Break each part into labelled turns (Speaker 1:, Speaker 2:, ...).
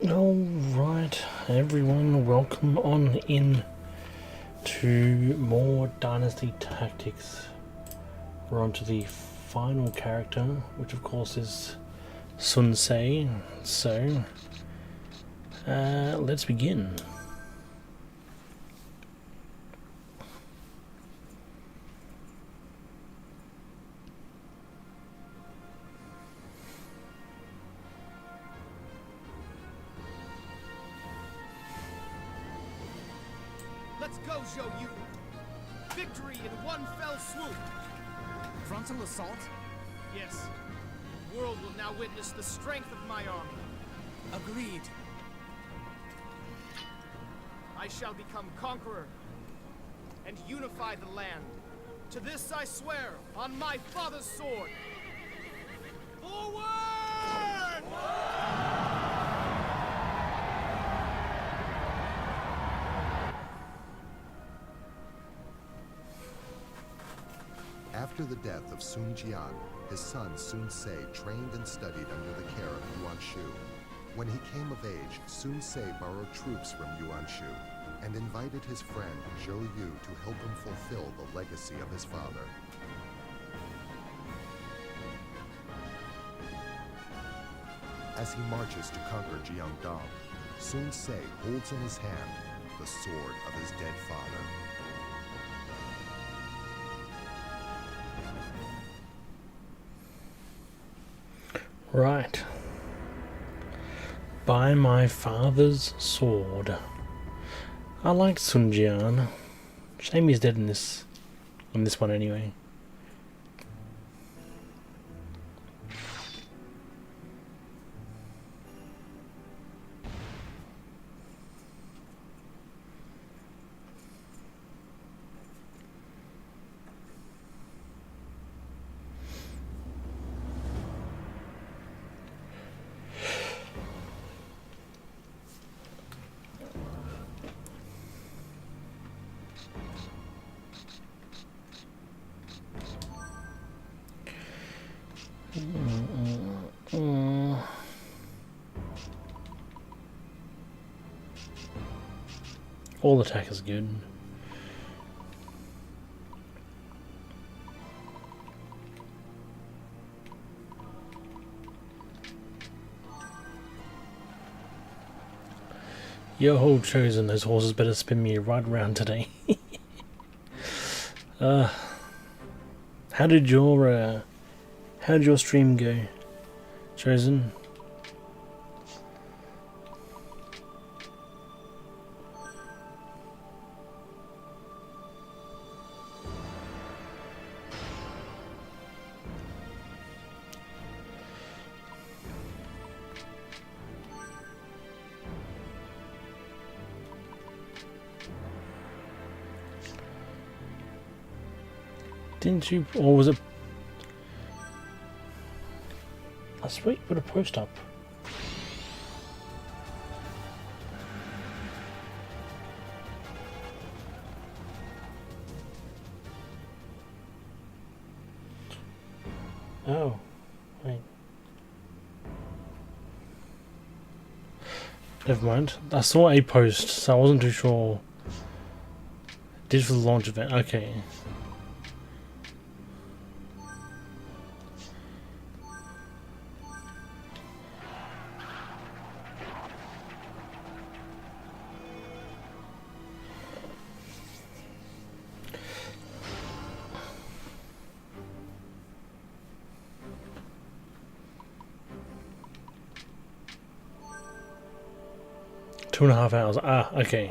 Speaker 1: Alright, everyone, welcome on in to more Dynasty Tactics. We're on to the final character, which of course is Sun Se. So, let's begin.
Speaker 2: Let's go, Zhou Yu! Victory in one fell swoop!
Speaker 3: Frontal assault?
Speaker 2: Yes. The world will now witness the strength of my army.
Speaker 3: Agreed.
Speaker 2: I shall become conqueror and unify the land. To this I swear on my father's sword. Forward!
Speaker 4: After the death of Sun Jian, his son Sun Se trained and studied under the care of Yuan Shu. When he came of age, Sun Se borrowed troops from Yuan Shu and invited his friend Zhou Yu to help him fulfill the legacy of his father. As he marches to conquer Jiangdong, Sun Se holds in his hand the sword of his dead father.
Speaker 1: Right. By my father's sword. I like Sun Jian. Shame he's dead in this one anyway. All attack is good. Yo ho, Chosen, those horses better spin me right round today. How did your stream go, Chosen? Didn't you, or was it? I swear you put a post up. Oh, wait. Never mind. I saw a post, so I wasn't too sure. Did for the launch event. Okay. Two and a half hours. Ah, okay.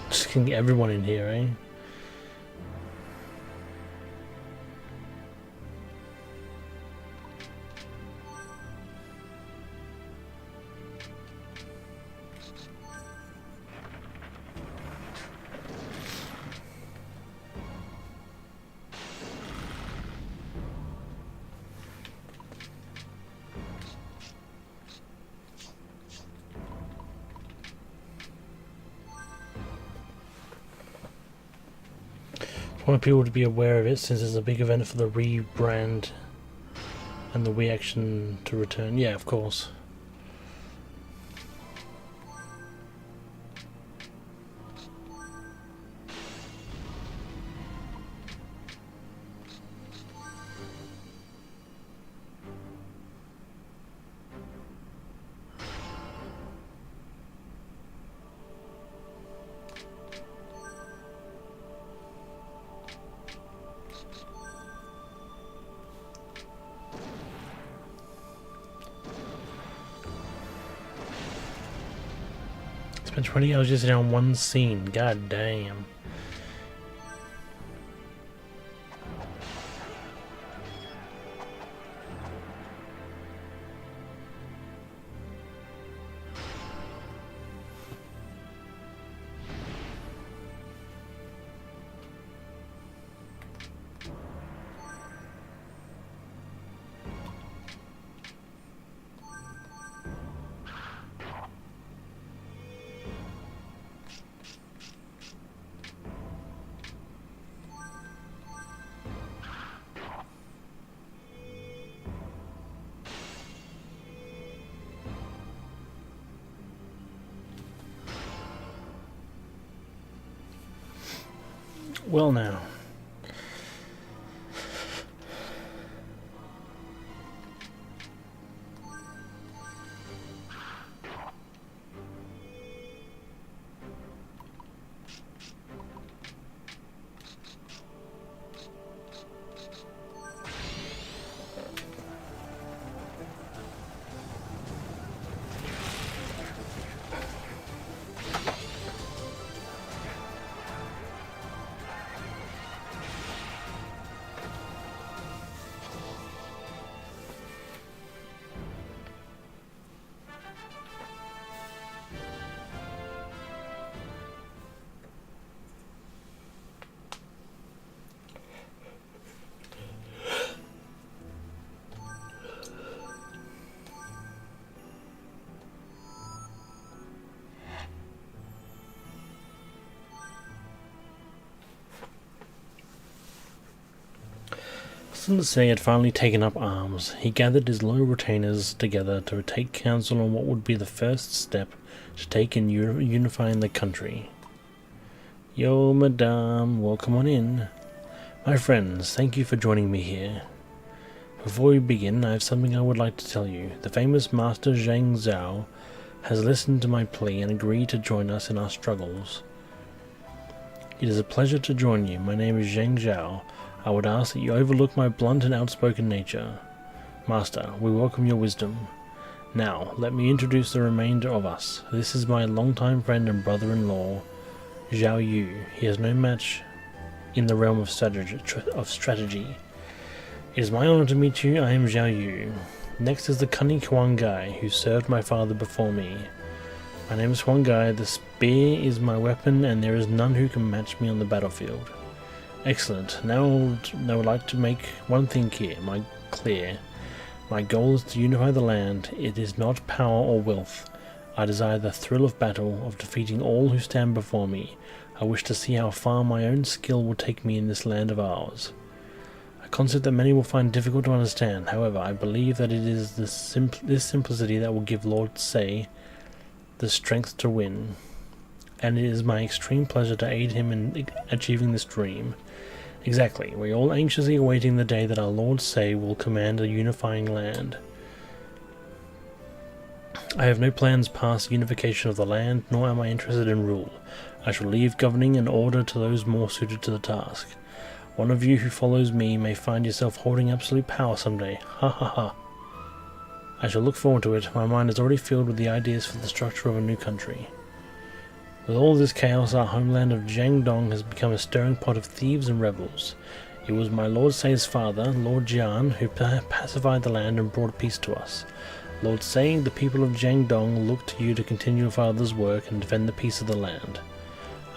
Speaker 1: Just getting everyone in here, eh? I want people to be aware of it since it's a big event for the rebrand and the reaction to return. Yeah, of course. Spent 20 hours just on one scene. God damn. Well now. Sun Tse had finally taken up arms. He gathered his loyal retainers together to take counsel on what would be the first step to take in unifying the country. Yo, madame, welcome on in. My friends, thank you for joining me here. Before we begin, I have something I would like to tell you. The famous Master Zhang Zhao has listened to my plea and agreed to join us in our struggles. It is a pleasure to join you. My name is Zhang Zhao. I would ask that you overlook my blunt and outspoken nature. Master, we welcome your wisdom. Now, let me introduce the remainder of us. This is my longtime friend and brother-in-law, Zhao Yu. He has no match in the realm of strategy. It is my honor to meet you. I am Zhao Yu. Next is the cunning Huang Gai, who served my father before me. My name is Huang Gai. The spear is my weapon, and there is none who can match me on the battlefield. Excellent. Now I would like to make one thing clear. My goal is to unify the land. It is not power or wealth. I desire the thrill of battle, of defeating all who stand before me. I wish to see how far my own skill will take me in this land of ours. A concept that many will find difficult to understand. However, I believe that it is this simplicity that will give Lord Tse the strength to win. And it is my extreme pleasure to aid him in achieving this dream. Exactly, we are all anxiously awaiting the day that our Lord Tse will command a unifying land. I have no plans past unification of the land, nor am I interested in rule. I shall leave governing and order to those more suited to the task. One of you who follows me may find yourself holding absolute power someday. Ha ha ha. I shall look forward to it. My mind is already filled with the ideas for the structure of a new country. With all this chaos, our homeland of Jiangdong has become a stirring pot of thieves and rebels. It was my Lord Tse's father, Lord Jian, who pacified the land and brought peace to us. Lord Tse, the people of Jiangdong look to you to continue your father's work and defend the peace of the land.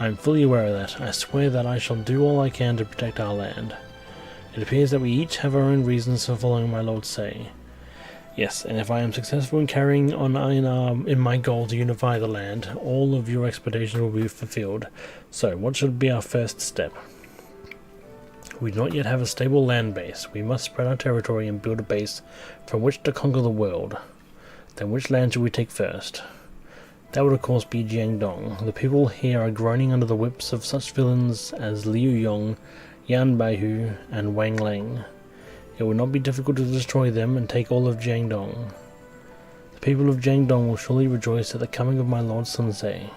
Speaker 1: I am fully aware of that. I swear that I shall do all I can to protect our land. It appears that we each have our own reasons for following my Lord Tse. Yes, and if I am successful in carrying on in my goal to unify the land, all of your expectations will be fulfilled. So, what should be our first step? We do not yet have a stable land base. We must spread our territory and build a base from which to conquer the world. Then which land should we take first? That would of course be Jiangdong. The people here are groaning under the whips of such villains as Liu Yong, Yan Baihu, and Wang Lang. It would not be difficult to destroy them and take all of Jiangdong. The people of Jiangdong will surely rejoice at the coming of my Lord Sun Ce.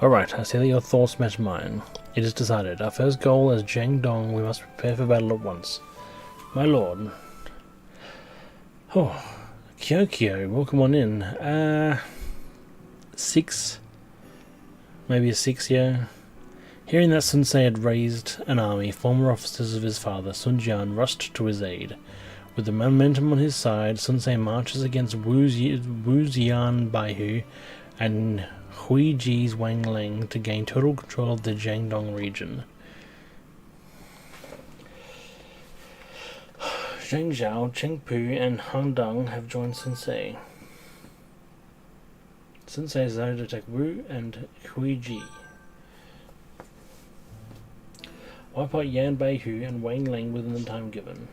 Speaker 1: Alright, I see that your thoughts match mine. It is decided. Our first goal as Jiangdong, we must prepare for battle at once. My lord. Oh, Kyokyo, welcome on in. 6? Maybe a 6, yeah. Hearing that Sun Ce had raised an army, former officers of his father, Sun Jian, rushed to his aid. With the momentum on his side, Sun Ce marches against Wu Zian Baihu and Hui Ji's Wang Lang to gain total control of the Jiangdong region. Zhang Zhao, Chengpu, and Han Dang have joined Sun Ce. Sun Ce is decided to attack Wu and Hui Ji. Wipe out Yan Baihu and Wang Lang within the time given.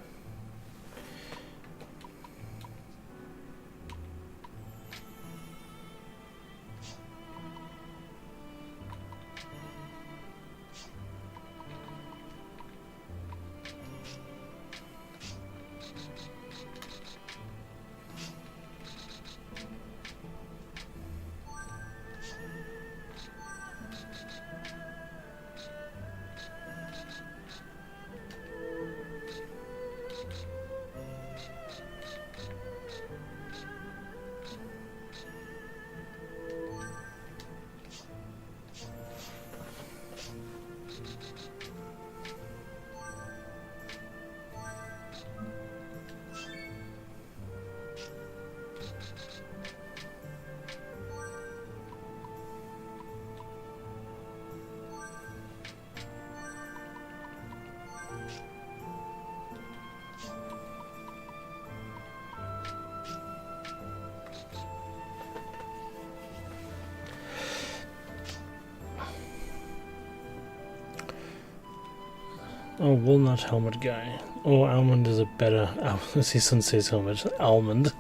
Speaker 1: Oh, walnut helmet guy. Or almond is a better. Oh, see Sun Ce's helmet. Almond.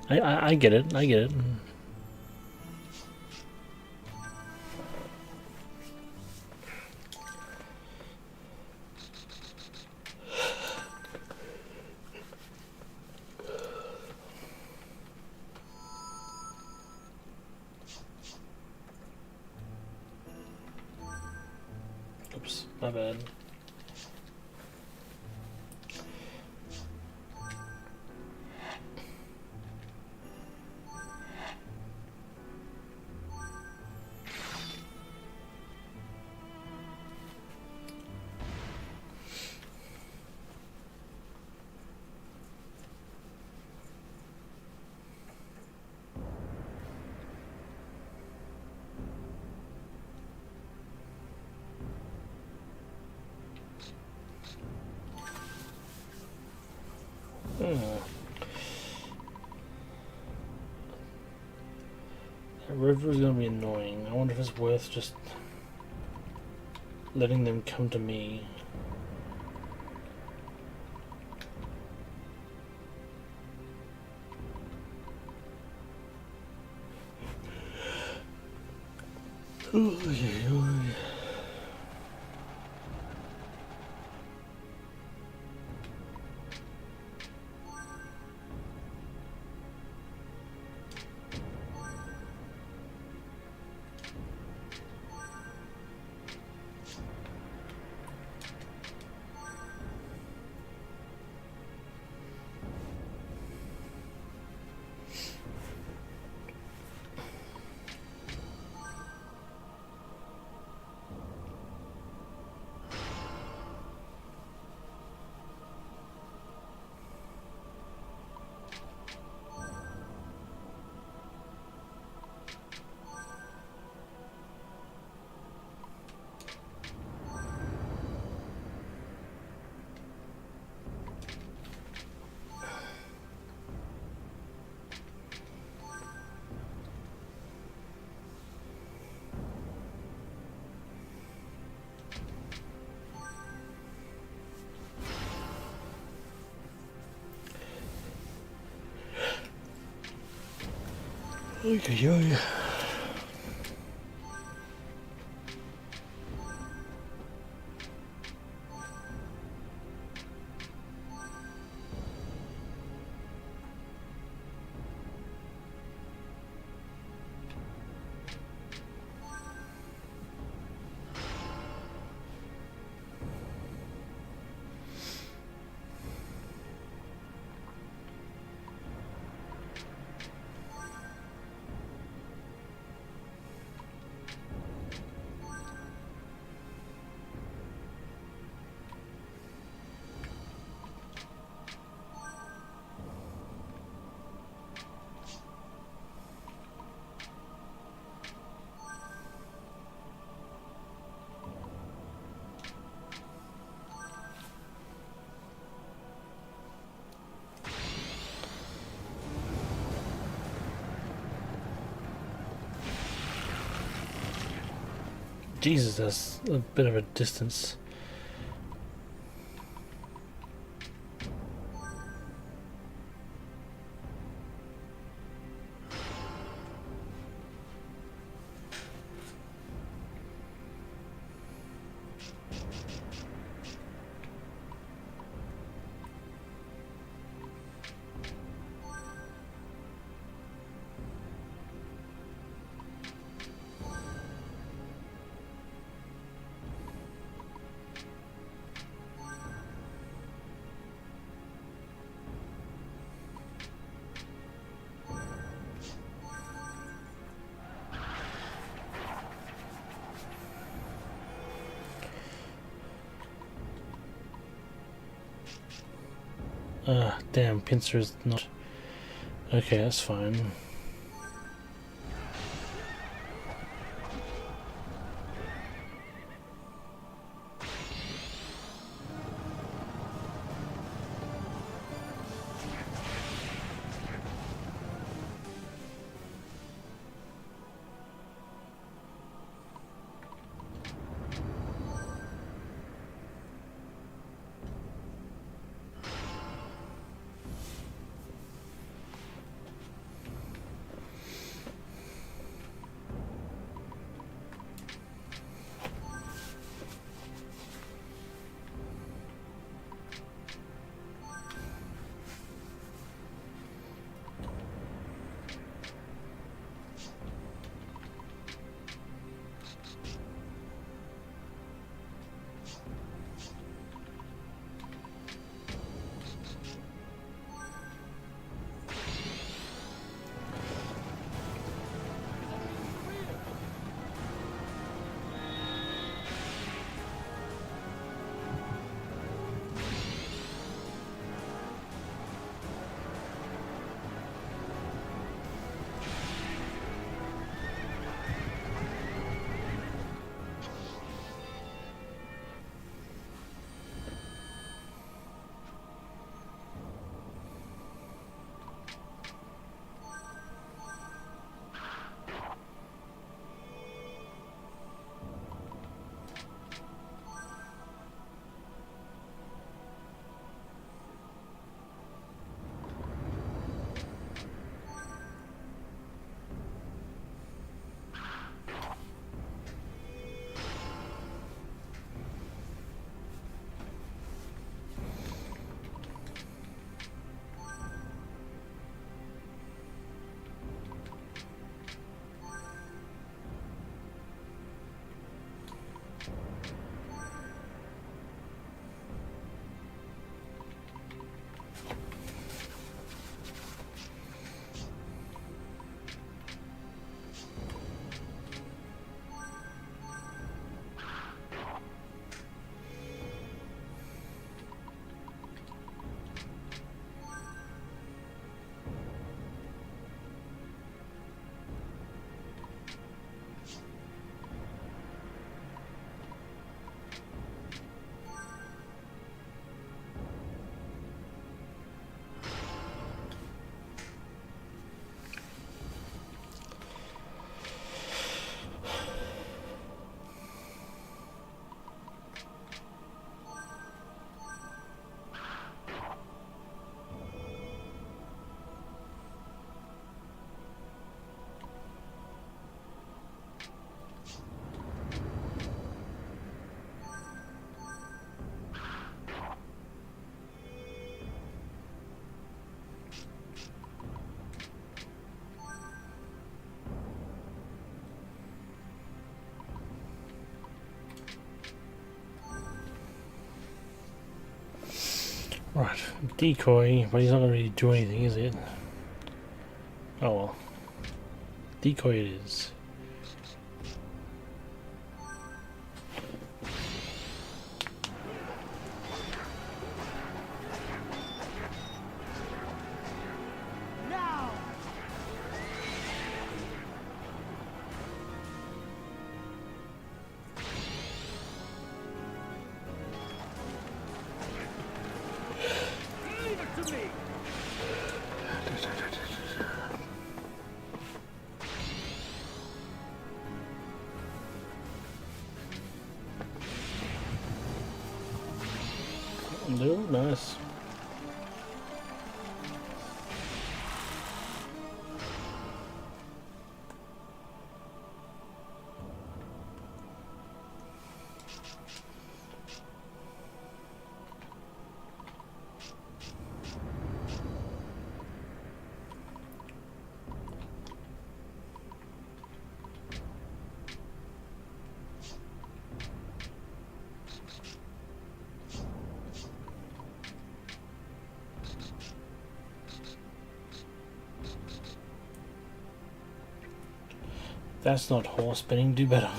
Speaker 1: I get it. I get it. Oops, my bad. That river is going to be annoying. I wonder if it's worth just letting them come to me. Okay. Jesus, that's a bit of a distance. Damn, pincer is not... Okay, that's fine. Right, decoy, but he's not going to really do anything, is it? Oh well. Decoy it is.
Speaker 2: Now! Leave it to me!
Speaker 1: No, nice. That's not horse spinning, do better.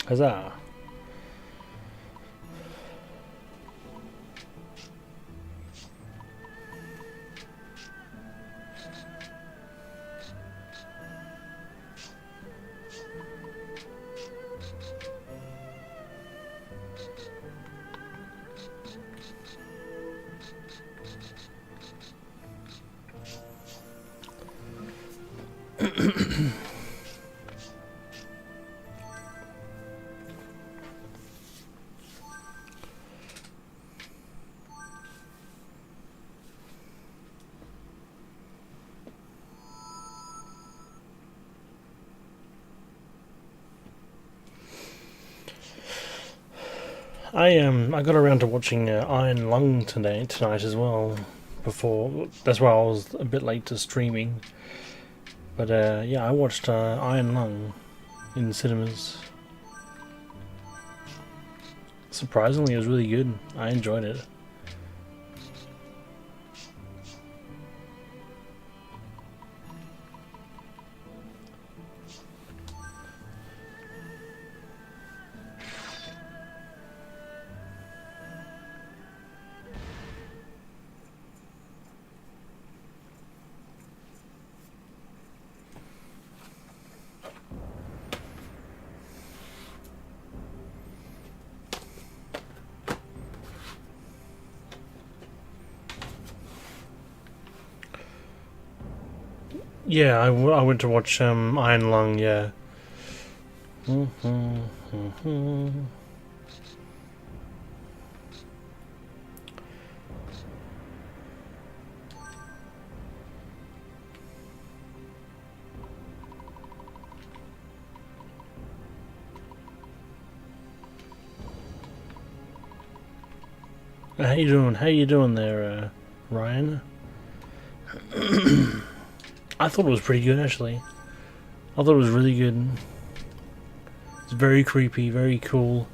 Speaker 1: Huzzah! I got around to watching Iron Lung tonight as well. Before that's why I was a bit late to streaming. But yeah, I watched Iron Lung in cinemas. Surprisingly, it was really good. I enjoyed it. Yeah, I went to watch Iron Lung. Yeah. How you doing? How you doing there, Ryan? I thought it was pretty good, actually. I thought it was really good. It's very creepy, very cool.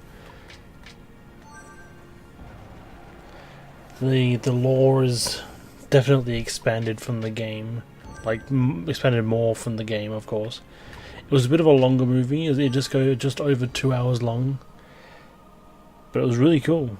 Speaker 1: The lore is definitely expanded from the game, like expanded more from the game, of course. It was a bit of a longer movie. It just over 2 hours long, but it was really cool.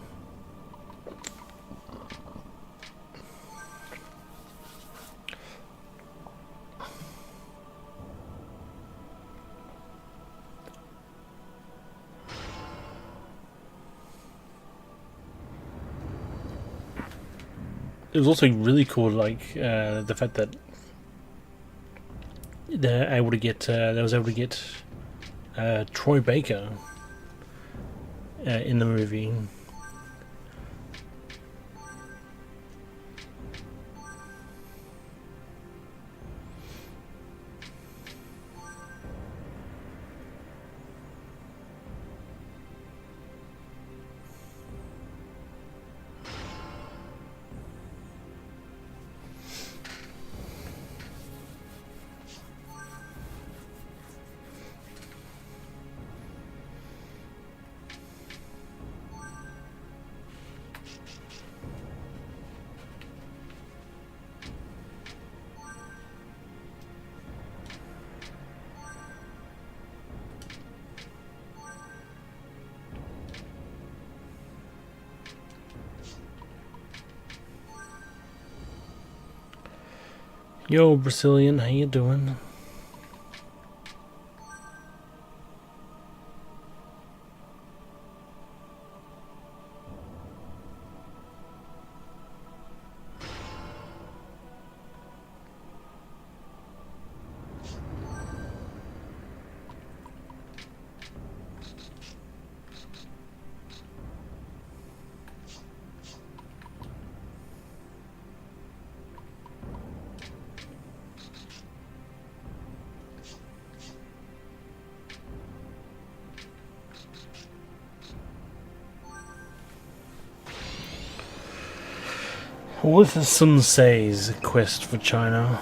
Speaker 1: It was also really cool, like the fact that they was able to get Troy Baker in the movie. Yo, Brazilian, how you doing? What is Sun Tse's quest for China?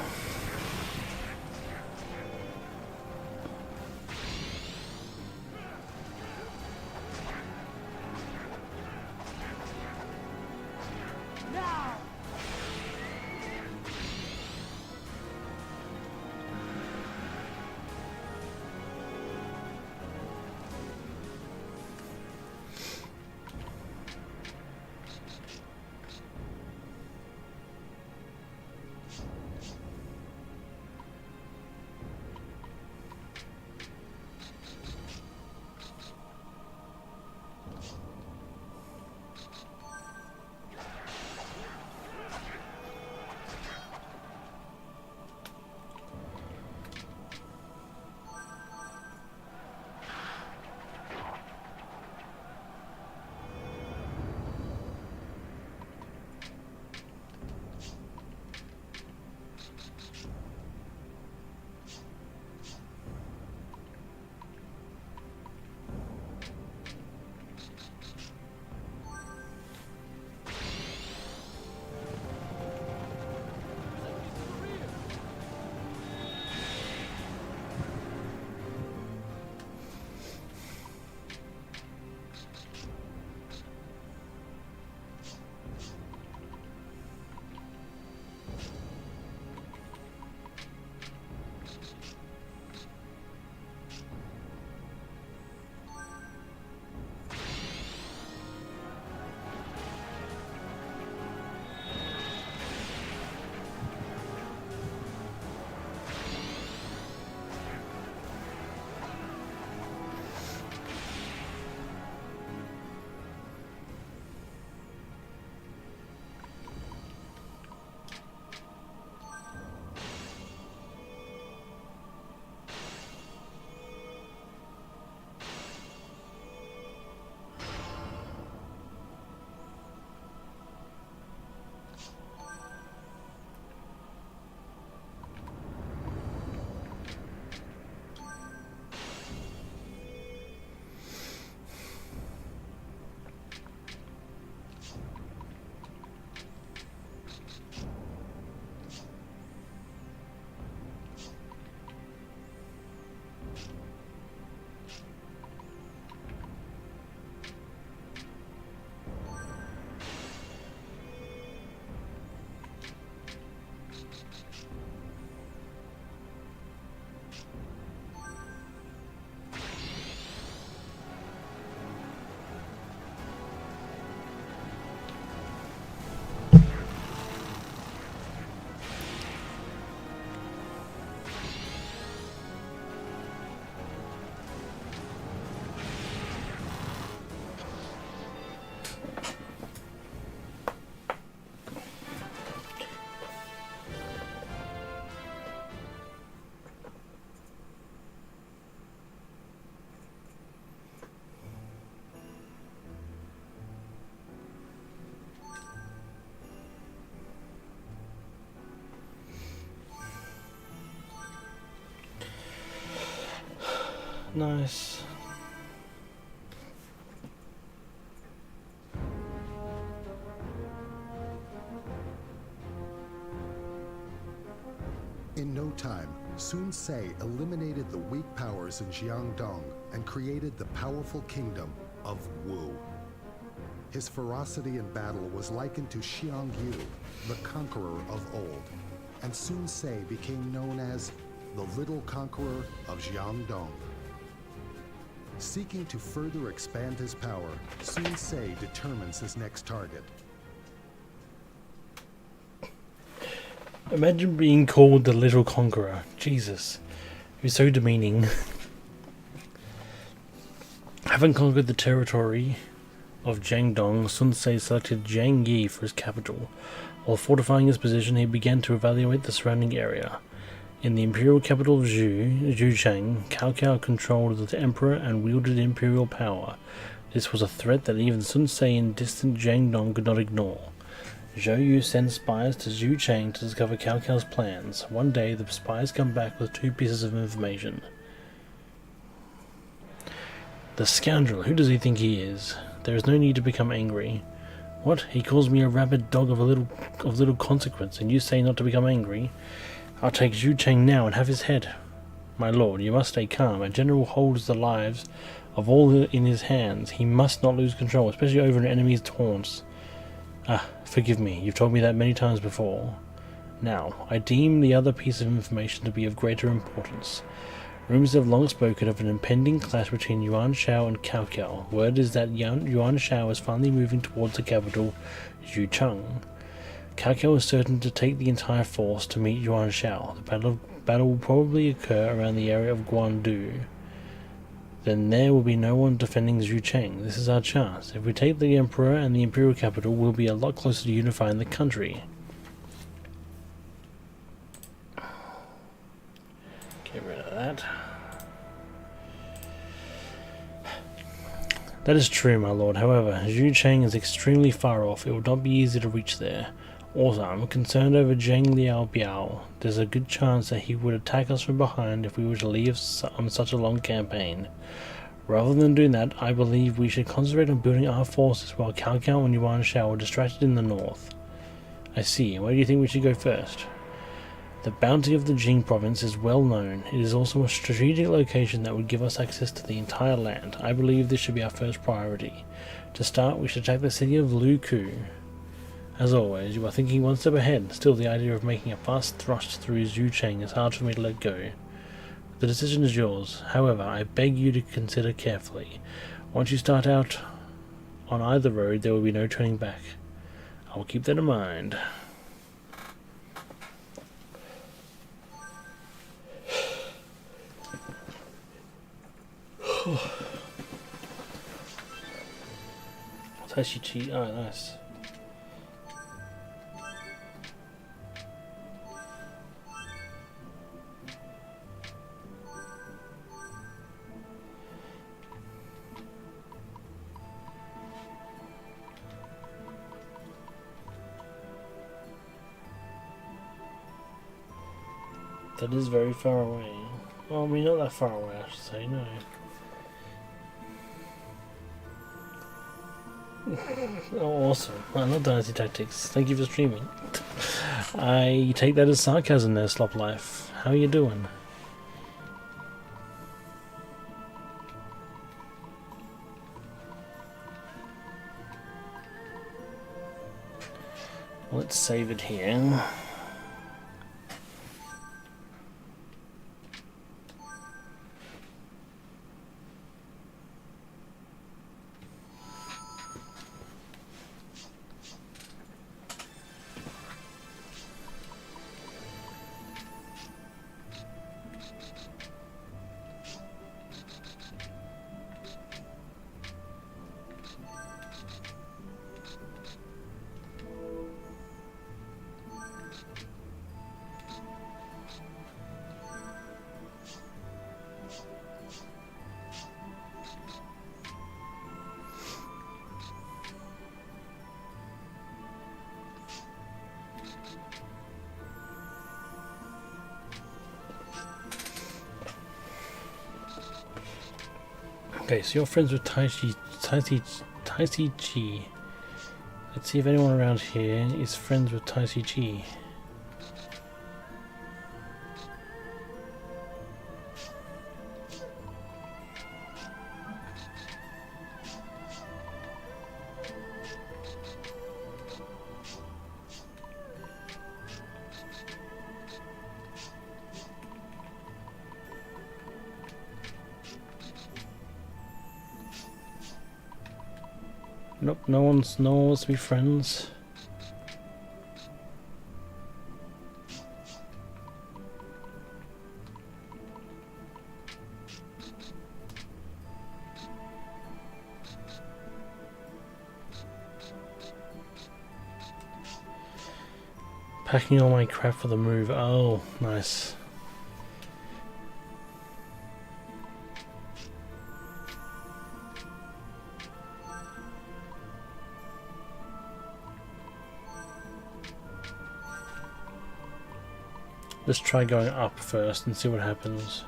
Speaker 1: Nice.
Speaker 4: In no time, Sun Ce eliminated the weak powers in Jiangdong and created the powerful kingdom of Wu. His ferocity in battle was likened to Xiang Yu, the conqueror of old, and Sun Ce became known as the Little Conqueror of Jiangdong. Seeking to further expand his power, Sun Ce determines his next target.
Speaker 1: Imagine being called the Little Conqueror. Jesus. You're so demeaning. Having conquered the territory of Jiangdong, Sun Ce selected Jiangyi for his capital. While fortifying his position, he began to evaluate the surrounding area. In the imperial capital of Zhuchang, Cao Cao controlled the emperor and wielded imperial power. This was a threat that even Sun Ce in distant Jiangdong could not ignore. Zhou Yu sent spies to Zhuchang to discover Cao Cao's plans. One day, the spies come back with 2 pieces of information. The scoundrel, who does he think he is? There is no need to become angry. What? He calls me a rabid dog of little consequence, and you say not to become angry? I'll take Zhuchang now and have his head. My lord, you must stay calm. A general holds the lives of all in his hands. He must not lose control, especially over an enemy's taunts. Ah, forgive me, you've told me that many times before. Now, I deem the other piece of information to be of greater importance. Rumors have long spoken of an impending clash between Yuan Shao and Cao Cao. Word is that Yuan Shao is finally moving towards the capital, Zhuchang. Cao Cao is certain to take the entire force to meet Yuan Shao. The battle will probably occur around the area of Guandu. Then there will be no one defending Zhuchang. This is our chance. If we take the emperor and the imperial capital, we'll be a lot closer to unifying the country. Get rid of that. That is true, my lord. However, Zhuchang is extremely far off. It will not be easy to reach there. Also, I'm concerned over Zheng Liao Biao. There's a good chance that he would attack us from behind if we were to leave on such a long campaign. Rather than doing that, I believe we should concentrate on building our forces while Cao Cao and Yuan Shao are distracted in the north. I see. Where do you think we should go first? The bounty of the Jing province is well known. It is also a strategic location that would give us access to the entire land. I believe this should be our first priority. To start, we should attack the city of Luku. As always, you are thinking one step ahead. Still, the idea of making a fast thrust through Zhuchang is hard for me to let go. The decision is yours. However, I beg you to consider carefully. Once you start out on either road, there will be no turning back. I will keep that in mind. Taishi Chi. Oh, nice. That is very far away. Well, I mean, not that far away, I should say, no. Oh, awesome. I love Dynasty Tactics. Thank you for streaming. I take that as sarcasm there, Slop Life. How are you doing? Let's save it here. Okay, so you're friends with Taichi Chi. Let's see if anyone around here is friends with Taichi Chi. Nope, no one wants to be friends. Packing all my crap for the move. Oh, nice. Let's try going up first and see what happens.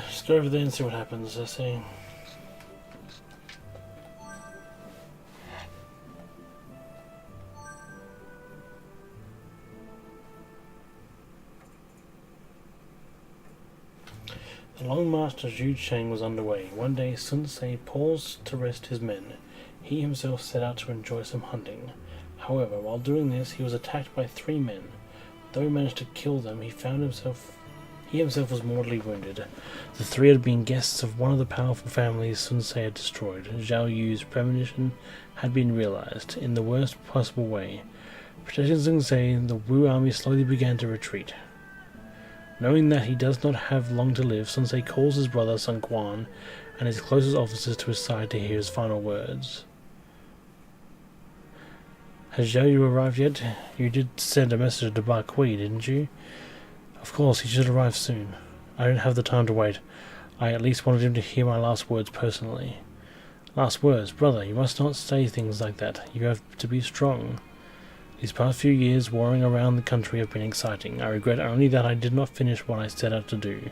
Speaker 1: Just go over there and see what happens, I see. The long march to Zhu Cheng was underway. One day Sun Ce paused to rest his men. He himself set out to enjoy some hunting. However, while doing this, he was attacked by 3 men. Though he managed to kill them, he himself was mortally wounded. The 3 had been guests of one of the powerful families Sun Ce had destroyed. Zhao Yu's premonition had been realized in the worst possible way. Protecting Sun Ce, the Wu army slowly began to retreat. Knowing that he does not have long to live, Sun Ce calls his brother Sun Quan and his closest officers to his side to hear his final words. Has Zhao Yu arrived yet? You did send a message to Ba Kui, didn't you? Of course, he should arrive soon. I don't have the time to wait. I at least wanted him to hear my last words personally. Last words? Brother, you must not say things like that. You have to be strong. These past few years warring around the country have been exciting. I regret only that I did not finish what I set out to do.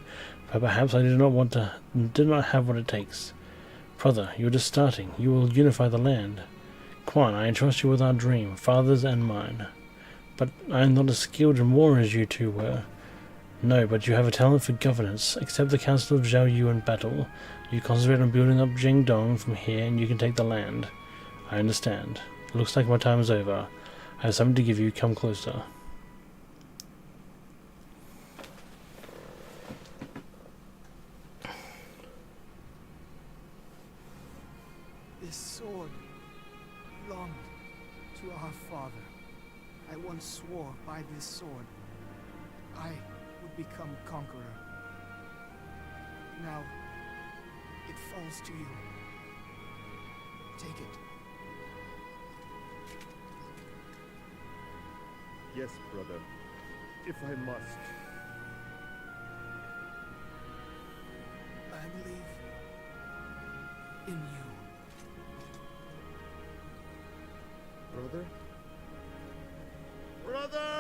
Speaker 1: But perhaps I did not have what it takes. Brother, you are just starting. You will unify the land. Quan, I entrust you with our dream, father's and mine. But I am not as skilled in war as you two were. No, but you have a talent for governance. Accept the counsel of Zhao Yu in battle. You concentrate on building up Jingdong from here and you can take the land. I understand. It looks like my time is over. I have something to give you. Come closer.
Speaker 3: This sword belonged to our father. I once swore by this sword I would become conqueror. Now it falls to you. Take it.
Speaker 5: Yes, brother, if I must.
Speaker 3: I believe in you.
Speaker 5: Brother? Brother!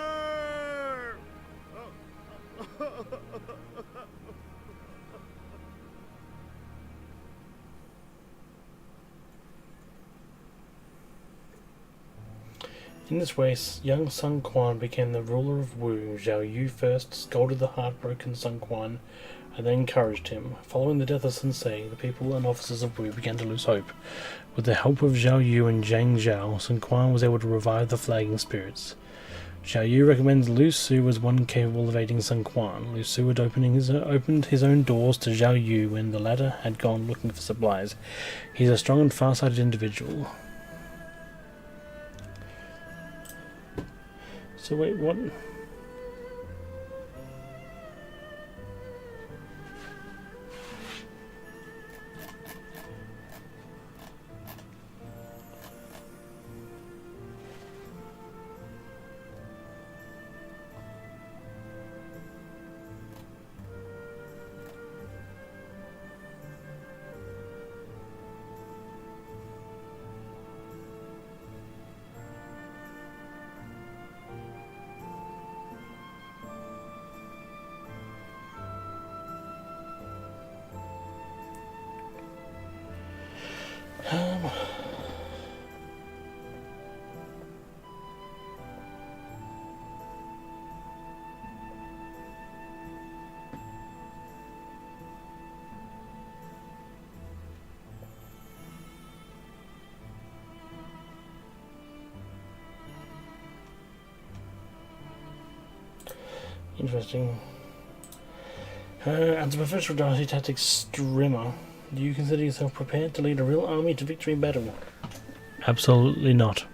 Speaker 1: In this way, young Sun Quan became the ruler of Wu. Zhao Yu first scolded the heartbroken Sun Quan and then encouraged him. Following the death of Sun Ce, the people and officers of Wu began to lose hope. With the help of Zhao Yu and Zhang Zhao, Sun Quan was able to revive the flagging spirits. Zhao Yu recommends Lu Su as one capable of aiding Sun Quan. Lu Su had opened his own doors to Zhao Yu when the latter had gone looking for supplies. He's a strong and far-sighted individual. So wait, what? Interesting. As a professional dynasty tactics streamer, do you consider yourself prepared to lead a real army to victory in battle? Absolutely not.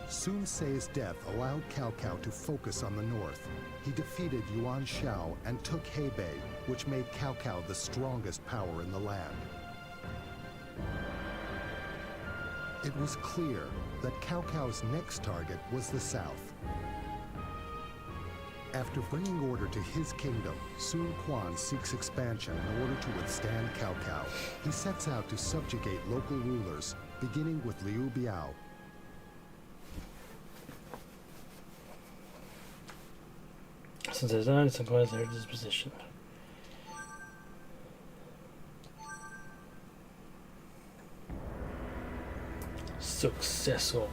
Speaker 4: Sun Ce's death allowed Cao Cao to focus on the north. He defeated Yuan Shao and took Hebei, which made Cao Cao the strongest power in the land. It was clear that Cao Cao's next target was the south. After bringing order to his kingdom, Sun Quan seeks expansion in order to withstand Cao Cao. He sets out to subjugate local rulers, beginning with Liu Biao.
Speaker 1: Since his own, it's acquired his position. Successor.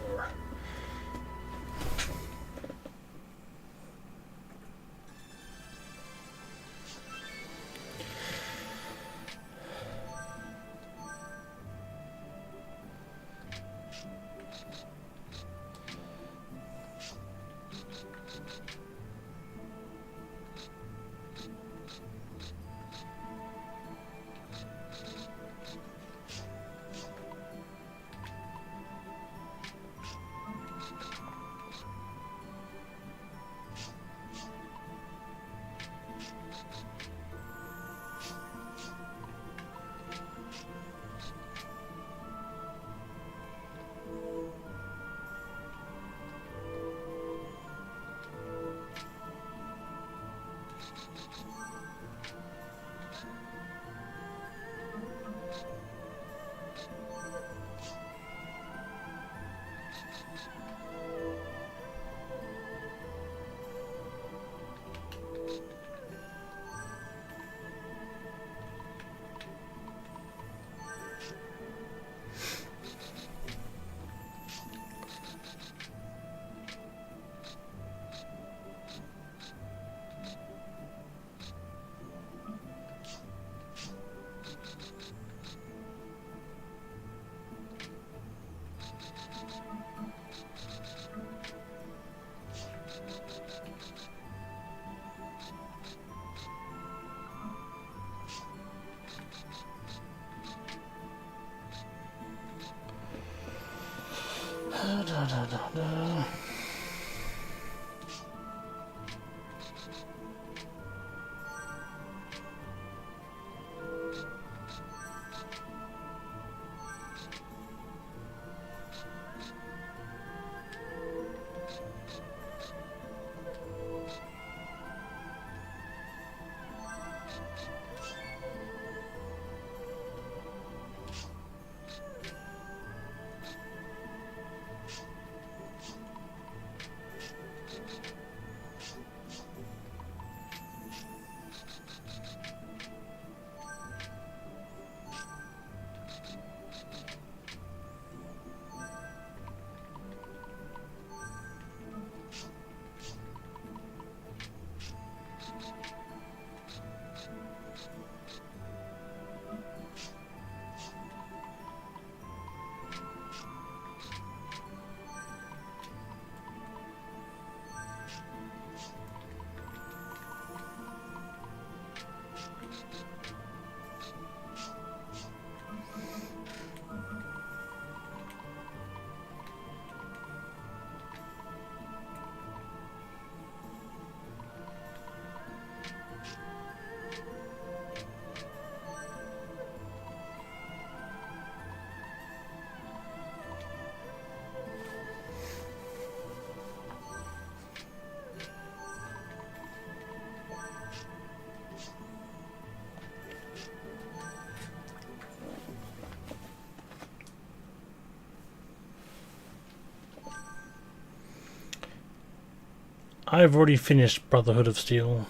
Speaker 1: I've already finished Brotherhood of Steel.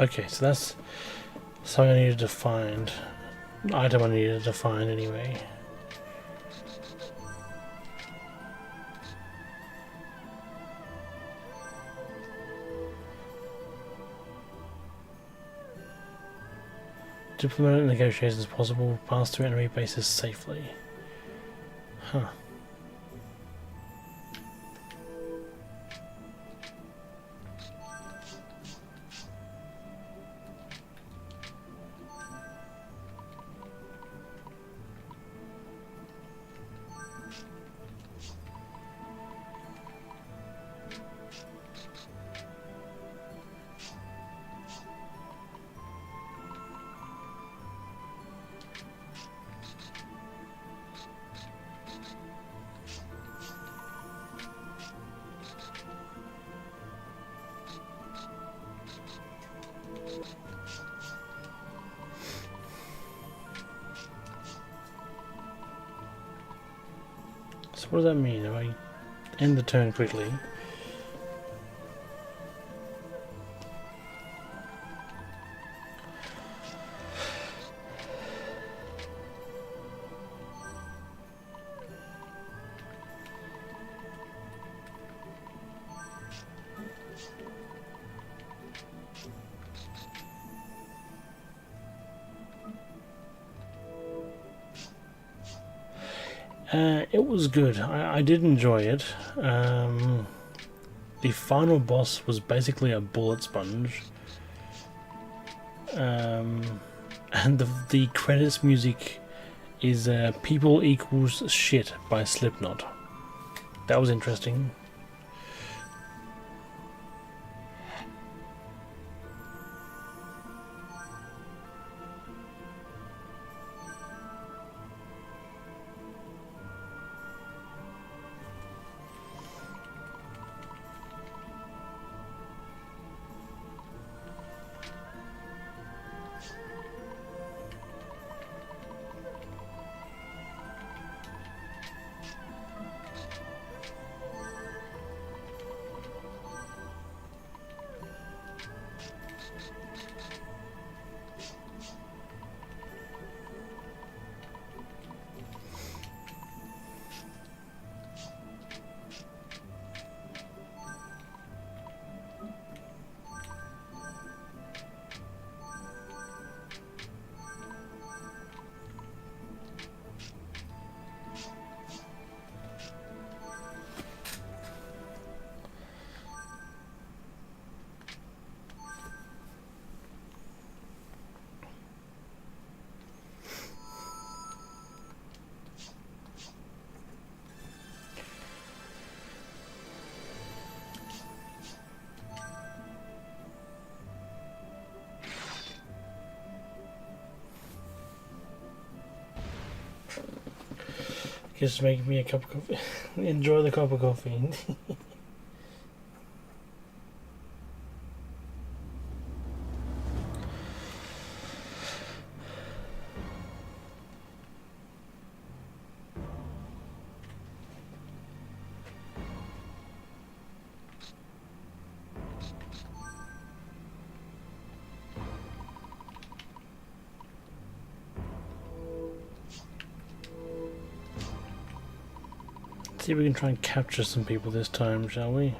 Speaker 1: Okay, so that's something I needed to find. Item I needed to find anyway. Diplomatic negotiations possible. Pass through enemy bases safely. Huh. So what does that mean? If I end the turn quickly? It was good. I did enjoy it. The final boss was basically a bullet sponge. And the credits music is People Equals Shit by Slipknot. That was interesting. Just make me a cup of coffee. Enjoy the cup of coffee. See if we can try and capture some people this time, shall we?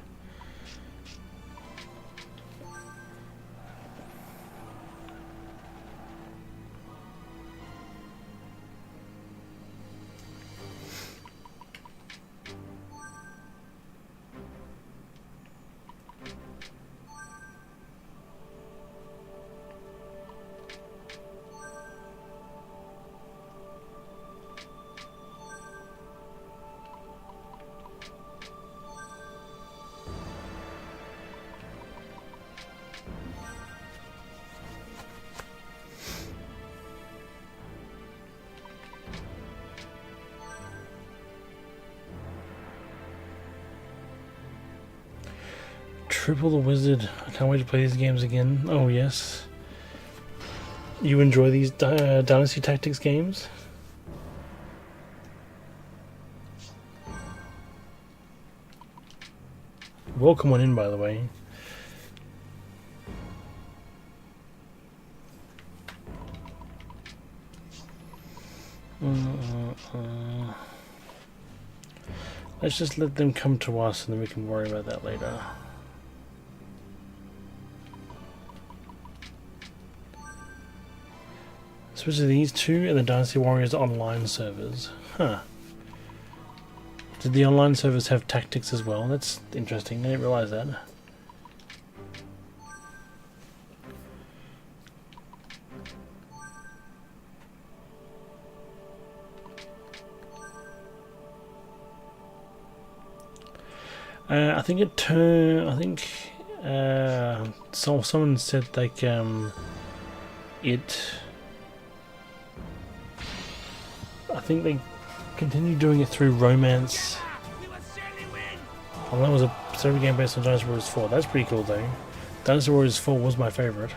Speaker 1: Triple the Wizard. I can't wait to play these games again. Oh yes. You enjoy these Dynasty Tactics games? Welcome on in, by the way. Let's just let them come to us and then we can worry about that later. Especially these two and the Dynasty Warriors online servers. Huh. Did the online servers have tactics as well? That's interesting, I didn't realise that. I think it turned. I think someone said like it. I think they continued doing it through romance. Oh, that was a server game based on Dynasty Warriors 4. That's pretty cool though. Dynasty Warriors 4 was my favourite.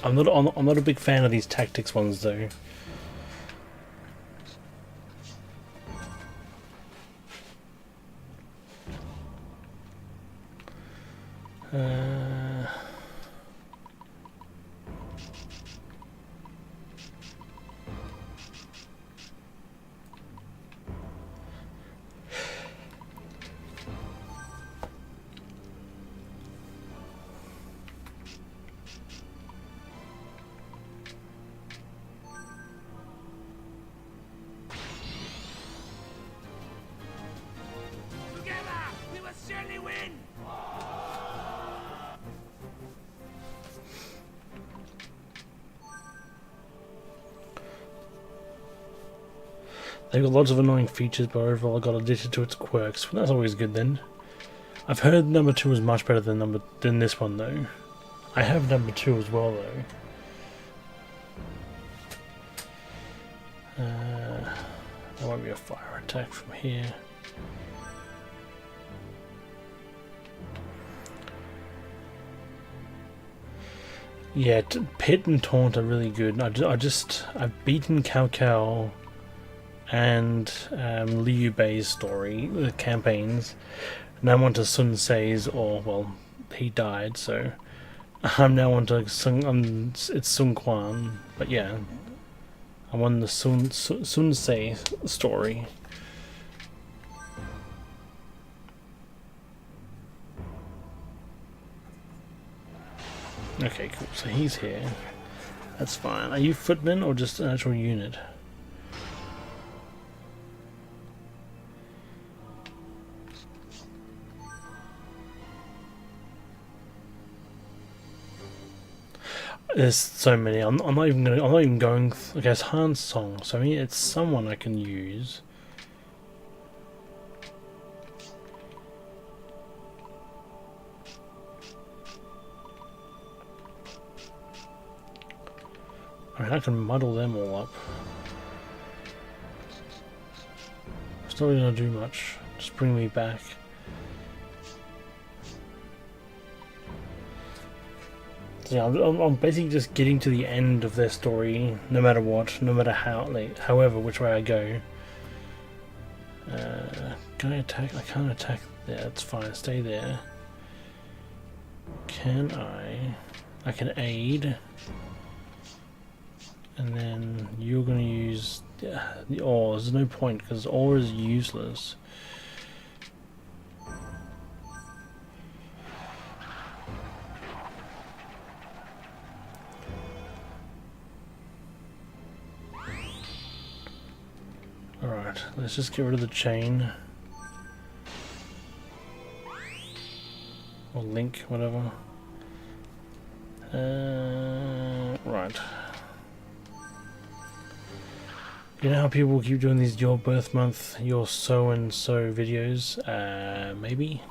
Speaker 1: I'm not a big fan of these tactics ones though. They've got lots of annoying features, but overall I got addicted to its quirks. Well, that's always good then. I've heard number 2 is much better than this one though. I have number 2 as well though. There might be a fire attack from here. Yeah, Pit and Taunt are really good. I've beaten Cao Cao and Liu Bei's story, the campaigns. Now I'm on to Sun Sei's, or well, he died, so I'm now on to it's Sun Quan, but yeah, I'm on the Sun Sei story. Okay, cool. So he's here. That's fine. Are you footmen or just an actual unit? There's so many. I'm not even going. Okay, it's Han Song. So I mean, it's someone I can use. I mean, I can muddle them all up. It's not really gonna do much. Just bring me back. So yeah, I'm basically just getting to the end of their story, no matter what, no matter how, like, however, which way I go. Can I attack? I can't attack there. That's fine. Stay there. Can I? I can aid. And then you're going to use the ore. There's no point because ore is useless. Alright, let's just get rid of the chain. Or link, whatever. Right. You know how people keep doing these your birth month, your so and so videos? Maybe?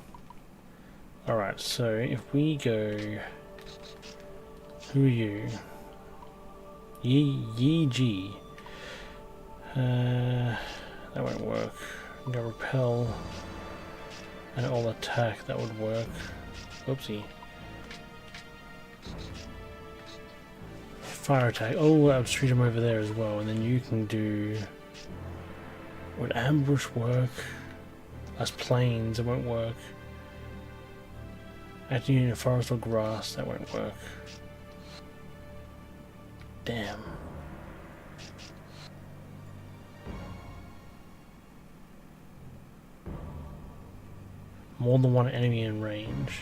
Speaker 1: Alright, so if we go... Who are you? Yi Ji. That won't work. I'm gonna repel and all attack, that would work. Oopsie. Fire attack. Oh, I'll treat him over there as well, and then you can do. Would ambush work? That's planes, it won't work. Acting in a forest or grass, that won't work. Damn. More than one enemy in range.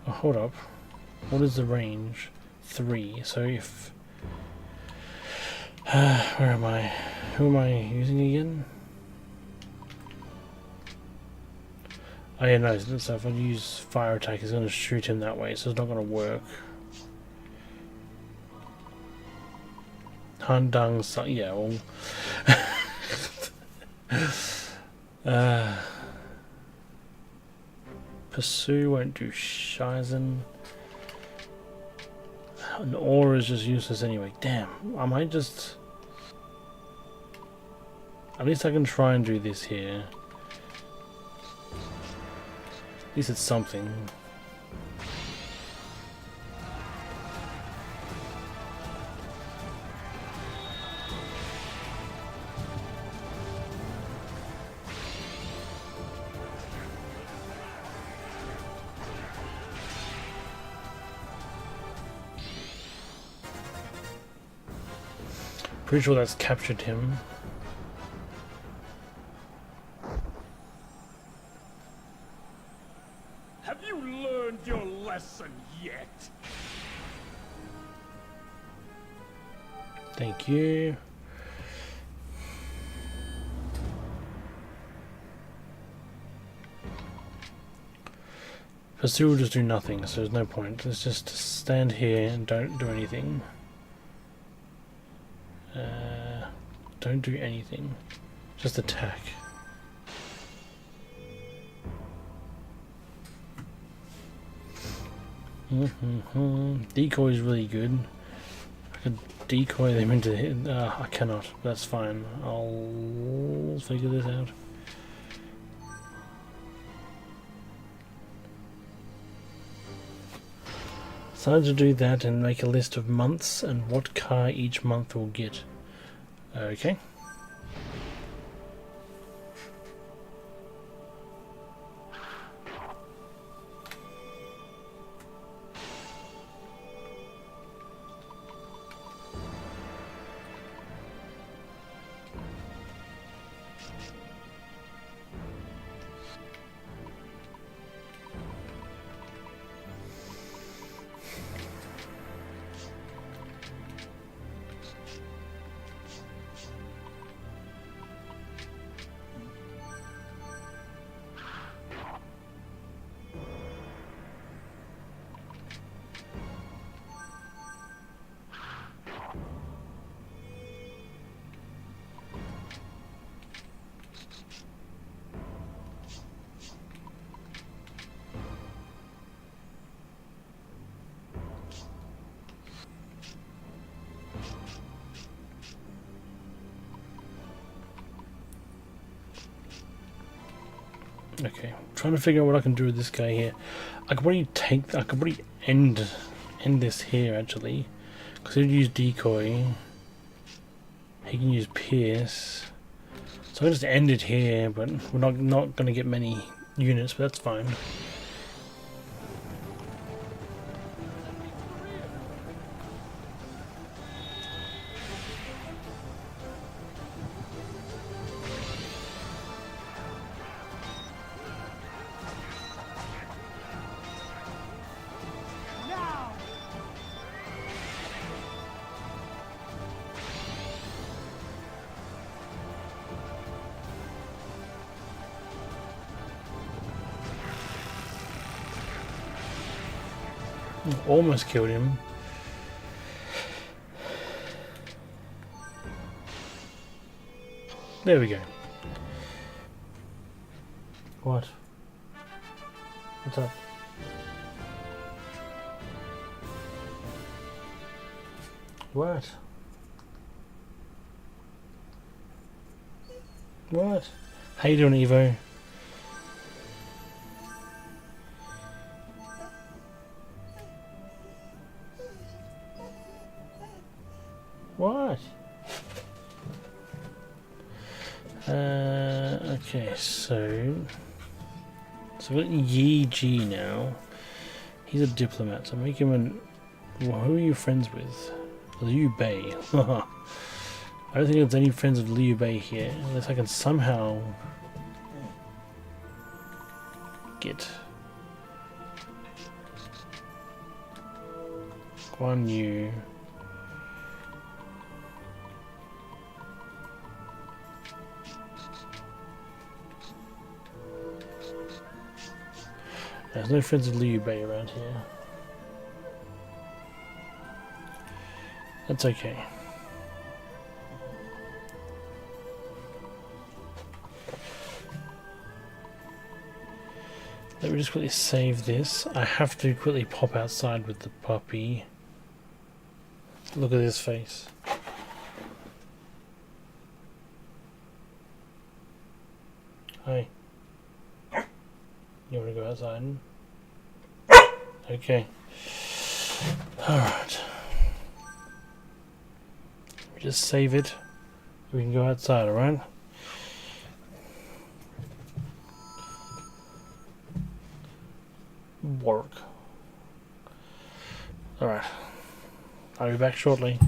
Speaker 1: Oh, hold up. What is the range? 3. So if... where am I? Who am I using again? Oh yeah, no, so if I use fire attack, it's going to shoot him that way, so it's not going to work. Handang, so yeah, well... Pursue won't do Shizen. An aura is just useless anyway. Damn, I might just... At least I can try and do this here. At least it's something. Pretty sure that's captured him.
Speaker 5: Have you learned your lesson yet?
Speaker 1: Thank you. Pursue will just do nothing, so there's no point. Let's just stand here and don't do anything. Don't do anything. Just attack. Decoy is really good. I could decoy them into hit. I cannot. That's fine. I'll figure this out. Decided to do that and make a list of months and what car each month will get. Okay. Okay, trying to figure out what I can do with this guy here. I could probably end this here actually, because he'd use decoy. He can use pierce, so I can just end it here. But we're not going to get many units, but that's fine. Almost killed him. There we go. What? What's up? What? What? How you doing, Evo? What? Okay, so we've got Yi Ji now. He's a diplomat, so make him an. Well, who are you friends with? Liu Bei. I don't think there's any friends of Liu Bei here, unless I can somehow get Guan Yu. There's no friends of Liu Bei around here. That's okay. Let me just quickly save this. I have to quickly pop outside with the puppy. Look at his face. Hi. You want to go outside? Okay. Alright. Just save it. We can go outside, alright? Work. Alright. I'll be back shortly.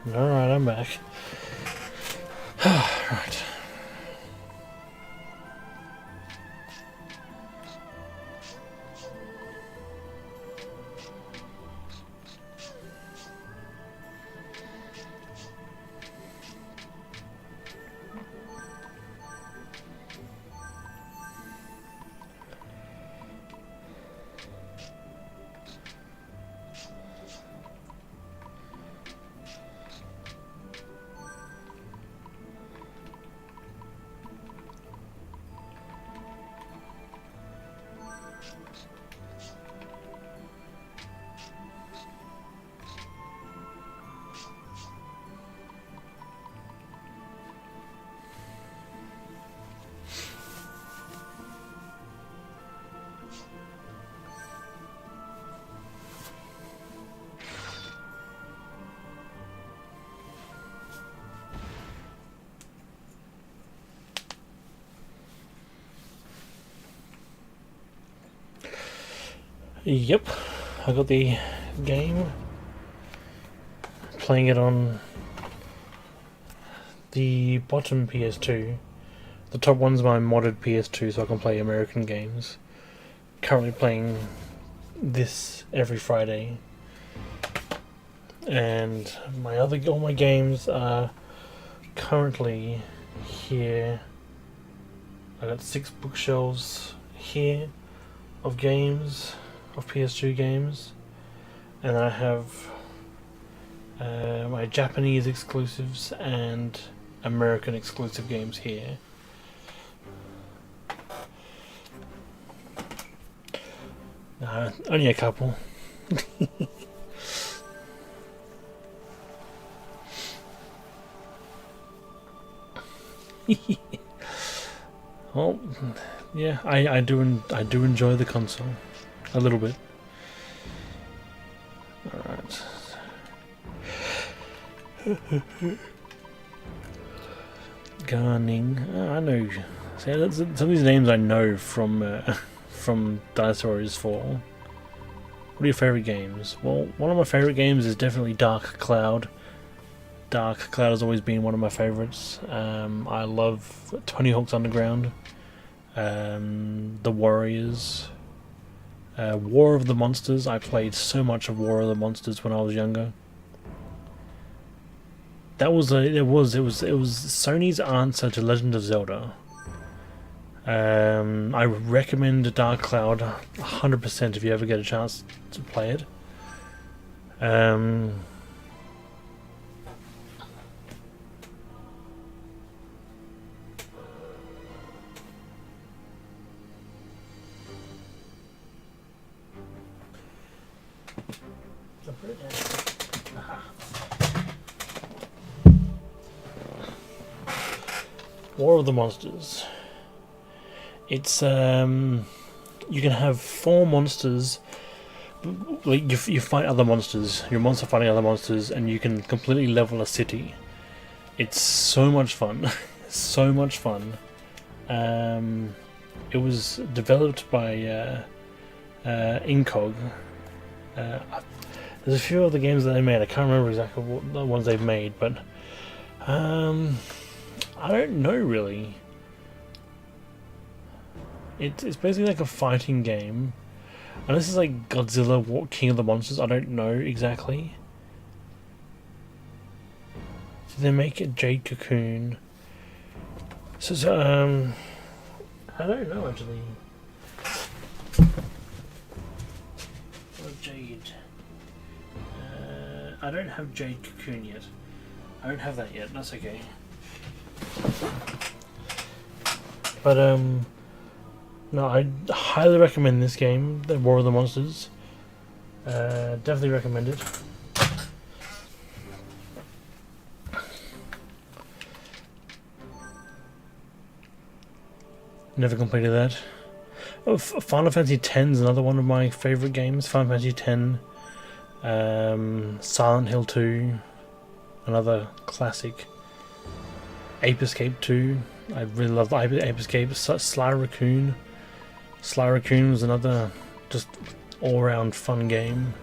Speaker 1: Alright, I'm back. Right. Yep, I got the game. Playing it on the bottom PS2. The top one's my modded PS2, so I can play American games. Currently playing this every Friday. And all my games are currently here. I got 6 bookshelves here of games. Of PS2 games, and then I have my Japanese exclusives and American exclusive games here. Only a couple. Well, yeah, I do enjoy the console. A little bit. Alright. Garning. Oh, I know. See, some of these names I know from Dynasty Warriors 4. What are your favourite games? Well, one of my favourite games is definitely Dark Cloud. Dark Cloud has always been one of my favourites. I love Tony Hawk's Underground. The Warriors. War of the Monsters. I played so much of War of the Monsters when I was younger. That was it was Sony's answer to Legend of Zelda. I recommend Dark Cloud 100% if you ever get a chance to play it. War of the Monsters. It's you can have 4 monsters. Like you fight other monsters. Your monster fighting other monsters, and you can completely level a city. It's so much fun, so much fun. It was developed by Incog. There's a few other games that they made. I can't remember exactly what the ones they've made, but I don't know really. It's basically like a fighting game. And this is like Godzilla King of the Monsters. I don't know exactly. So they make it Jade Cocoon. So I don't know actually. Jade. I don't have Jade Cocoon yet. I don't have that yet. That's okay. But no, I highly recommend this game, The War of the Monsters. Definitely recommend it. Never completed that. Oh, Final Fantasy X is another one of my favourite games. Final Fantasy X, Silent Hill 2, another classic. Ape Escape 2, I really love Ape Escape. Sly Raccoon. Sly Raccoon was another just all-round fun game.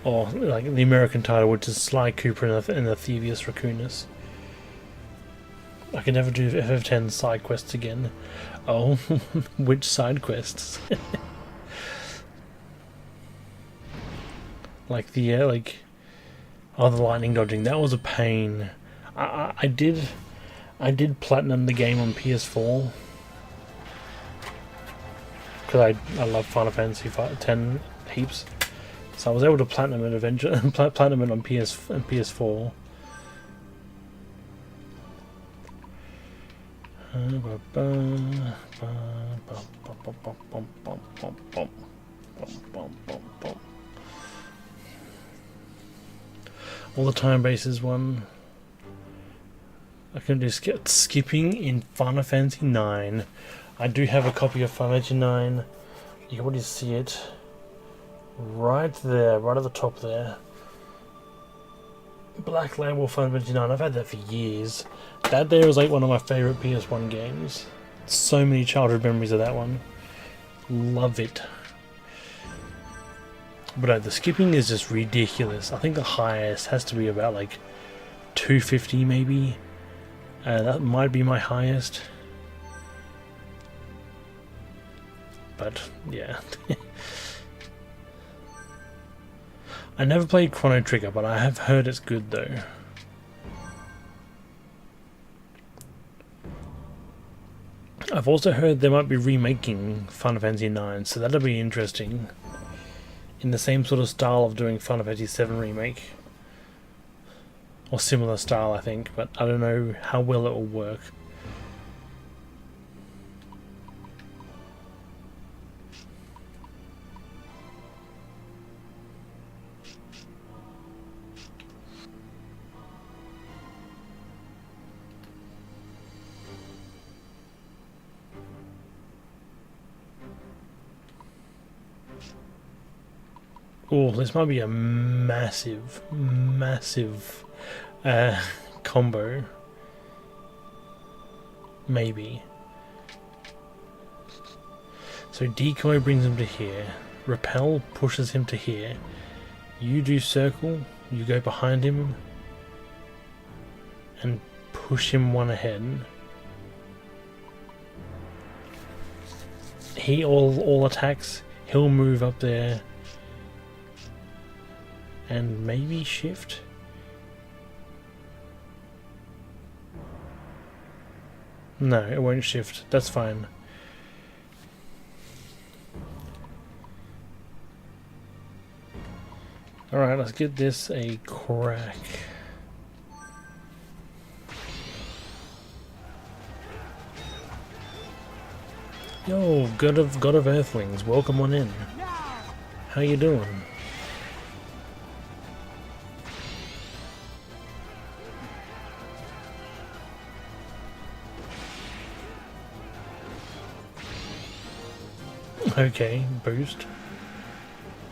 Speaker 1: or like the American title, which is Sly Cooper and the Thievius Raccoonus. I can never do FF10 side quests again. Oh, which side quests? Like the oh, the lightning dodging. That was a pain. I did platinum the game on PS4 because I love Final Fantasy X heaps. So I was able to platinum it eventually, platinum it on PS4. All the time bases one. I can do skipping in Final Fantasy IX. I do have a copy of Final Fantasy IX. You can already see it. Right there, right at the top there. Black Label Final Fantasy IX. I've had that for years. That there was like one of my favourite PS1 games. So many childhood memories of that one. Love it. But no, the skipping is just ridiculous. I think the highest has to be about like 250 maybe. That might be my highest. But yeah. I never played Chrono Trigger, but I have heard it's good though. I've also heard they might be remaking Final Fantasy IX, so that'll be interesting. In the same sort of style of doing Final Fantasy VII Remake. Or similar style, I think, but I don't know how well it will work. Oh, this might be a massive combo. Maybe. So decoy brings him to here. Repel pushes him to here. You do circle. You go behind him. And push him one ahead. He all attacks. He'll move up there. And maybe shift. No, it won't shift. That's fine. Alright, let's give this a crack. Yo, God of Earthlings, welcome on in. How you doing? Okay, boost.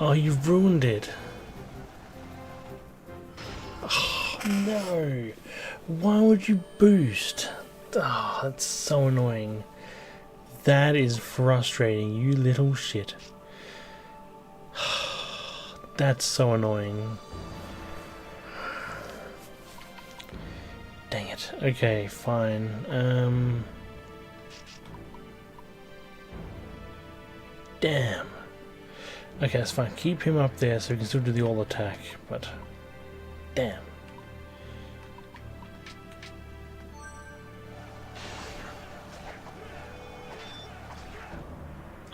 Speaker 1: Oh, you've ruined it. Oh, no. Why would you boost? Oh, that's so annoying. That is frustrating, you little shit. That's so annoying. Dang it. Okay, fine. Damn. Okay, that's fine. Keep him up there so we can still do the all attack, but damn.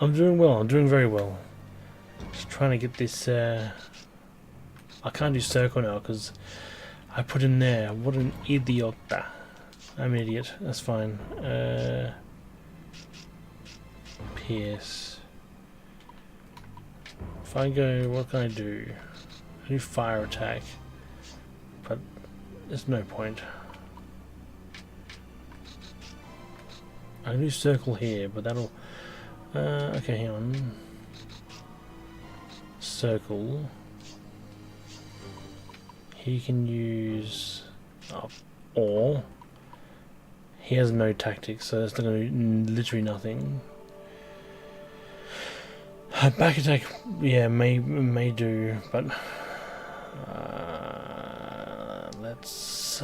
Speaker 1: I'm doing well. I'm doing very well. Just trying to get this. I can't do circle now because I put in there. What an idiot! I'm an idiot. That's fine. PS. If I go, what can I do? I do fire attack, but there's no point. I can do circle here, but that'll. Okay, hang on. Circle. He can use or he has no tactics, so that's going to do literally nothing. Back attack, yeah, may do, but Let's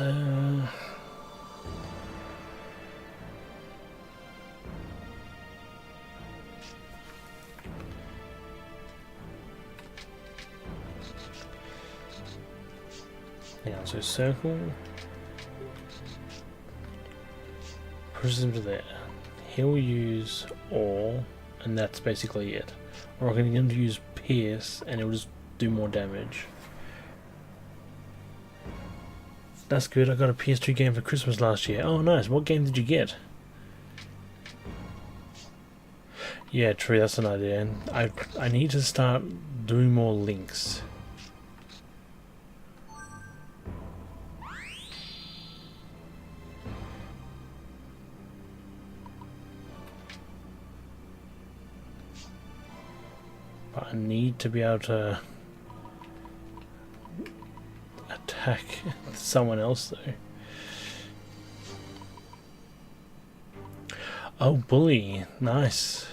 Speaker 1: yeah, so circle pushes him to there. He'll use ore, and that's basically it. Or I'm going to use pierce, and it'll just do more damage. That's good. I got a PS2 game for Christmas last year. Oh, nice. What game did you get? Yeah, true. That's an idea. I need to start doing more links. But I need to be able to attack someone else though. Oh, bully. Nice.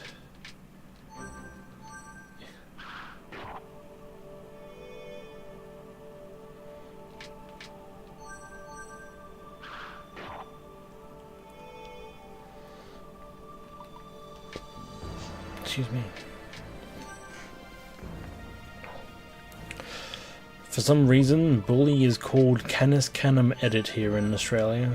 Speaker 1: Excuse me. For some reason, bully is called Canis Canum Edit here in Australia.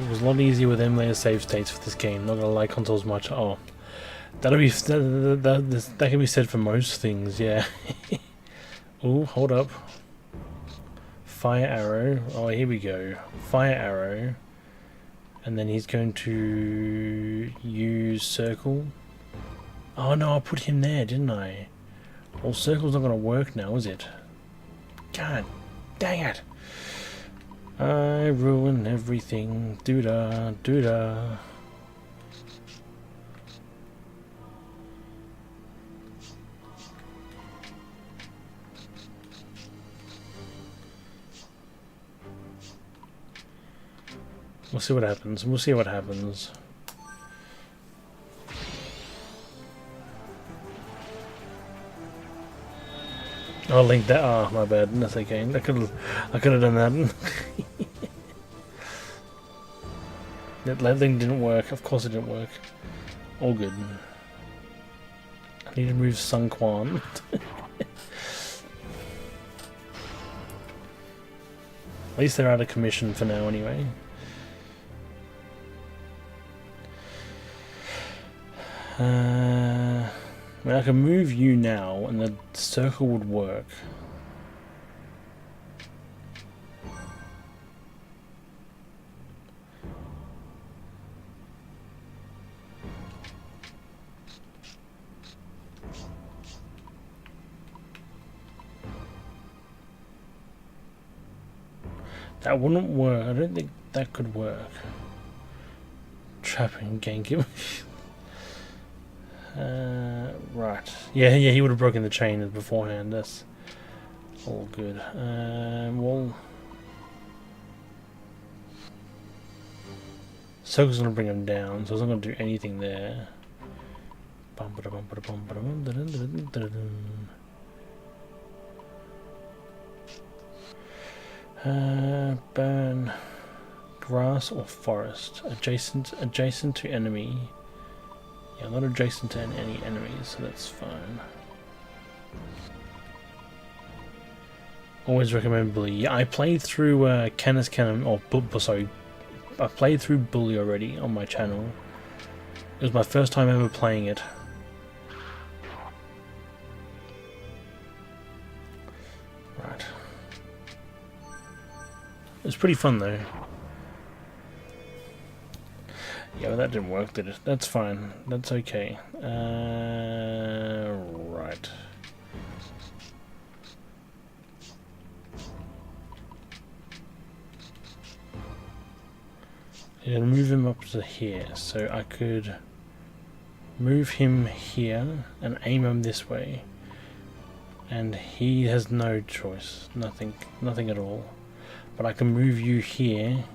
Speaker 1: It was a lot easier with emulator save states for this game. Not gonna lie, consoles much. Oh, that can be said for most things. Yeah. Oh, hold up. Fire arrow. Oh, here we go. Fire arrow. And then he's going to use circle. Oh no, I put him there, didn't I? Well, circle's not going to work now, is it? God dang it! I ruin everything. Doo-da, doo-da. We'll see what happens. We'll see what happens. I'll link that. Oh, my bad. That's okay. I could have done that. That thing didn't work. Of course it didn't work. All good. I need to move Sun Quan. At least they're out of commission for now anyway. I mean, I can move you now and the circle would work. That wouldn't work. I don't think that could work. Trapping Genki. Right. Yeah, he would have broken the chain beforehand. That's all good. Well, Circle's gonna bring him down, so it's not gonna do anything there. Burn grass or forest adjacent to enemy. Yeah, not adjacent to any enemies, so that's fine. Always recommend Bully. Yeah, I played through Canis Canum, or sorry, I played through Bully already on my channel. It was my first time ever playing it. Right. It was pretty fun though. Yeah, well, that didn't work, did it? That's fine. That's okay. Right. I'm gonna move him up to here, so I could move him here and aim him this way. And he has no choice. Nothing at all. But I can move you here.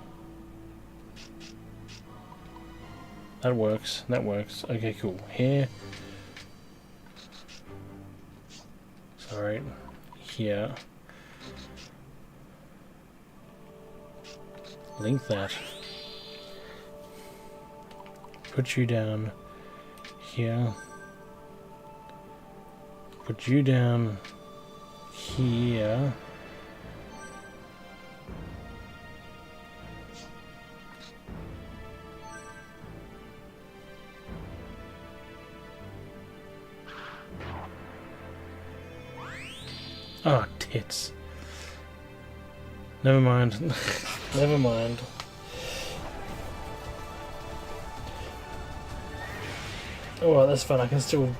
Speaker 1: That works. That works. Okay, cool. Here. Sorry. Here. Link that. Put you down here. Put you down here. Oh, tits. Never mind. Never mind. Oh well, that's fine. I can still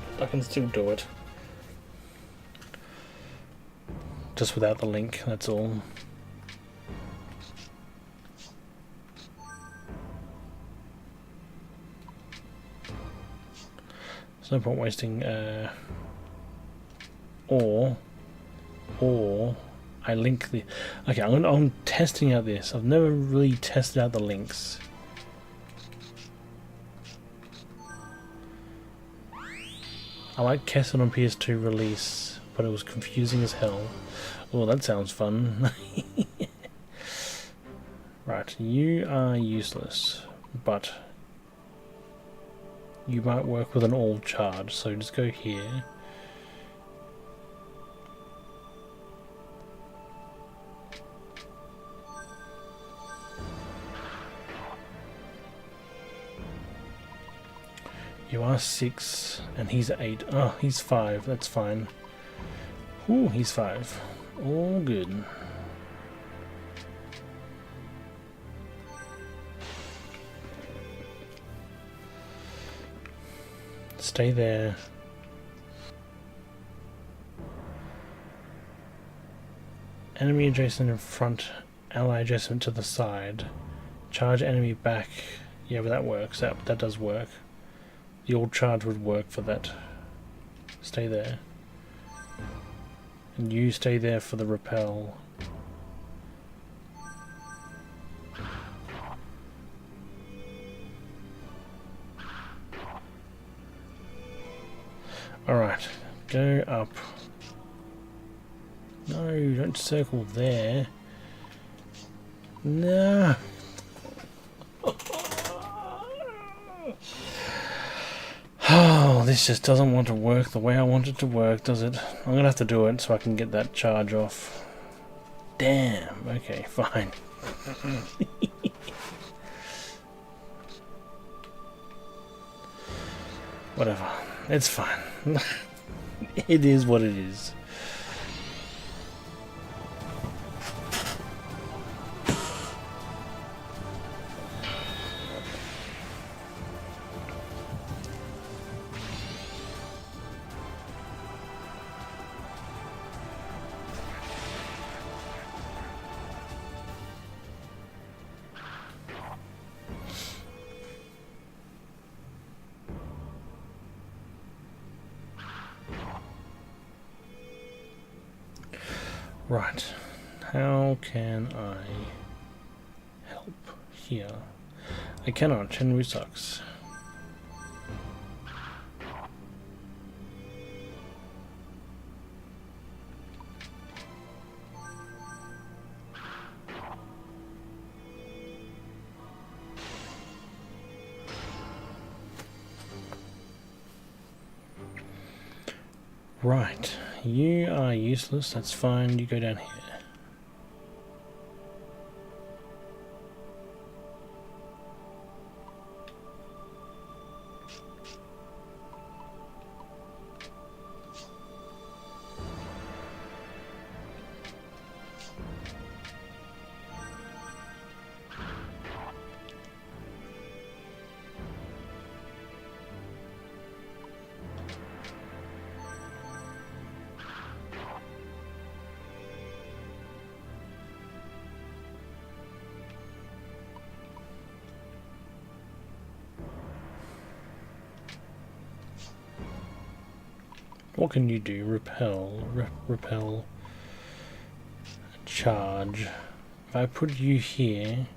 Speaker 1: do it. Just without the link, that's all. There's no point wasting or I link the... Okay, I'm testing out this. I've never really tested out the links. I like Kesson on PS2 release, but it was confusing as hell. Oh, that sounds fun. Right, you are useless, but you might work with an all charge, so just go here. You are 6, and he's 8. Oh, he's 5. That's fine. Ooh, he's 5. All good. Stay there. Enemy adjacent in front, ally adjacent to the side. Charge enemy back. Yeah, but that works. That does work. The old charge would work for that. Stay there. And you stay there for the repel. Alright, go up. No, don't circle there. No. Oh, this just doesn't want to work the way I want it to work, does it? I'm gonna have to do it so I can get that charge off. Damn, okay, fine. Whatever, it's fine. It is what it is. Right, how can I help here? I cannot, Shenmue sucks. Right, you are useless, that's fine, you go down here. What can you do? Repel, repel, charge. If I put you here,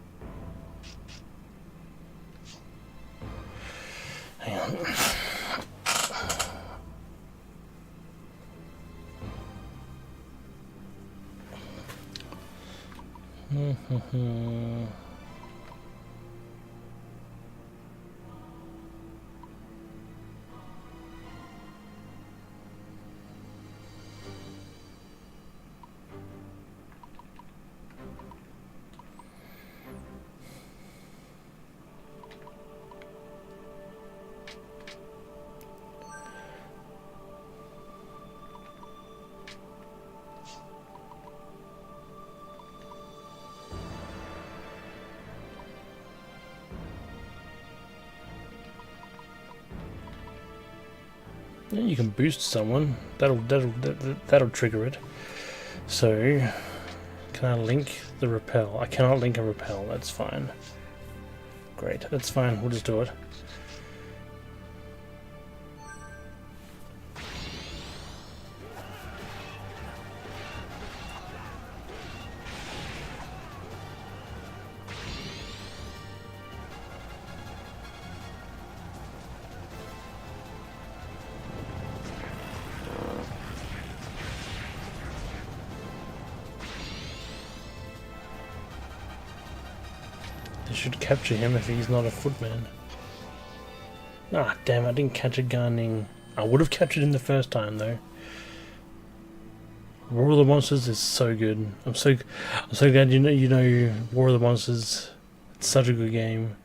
Speaker 1: Yeah, you can boost someone. That'll trigger it. So, can I link the repel? I cannot link a repel. That's fine. Great. That's fine. We'll just do it. They should capture him if he's not a footman. Ah, damn! I didn't catch a gunning. I would have captured him the first time though. War of the Monsters is so good. I'm so glad you know War of the Monsters. It's such a good game.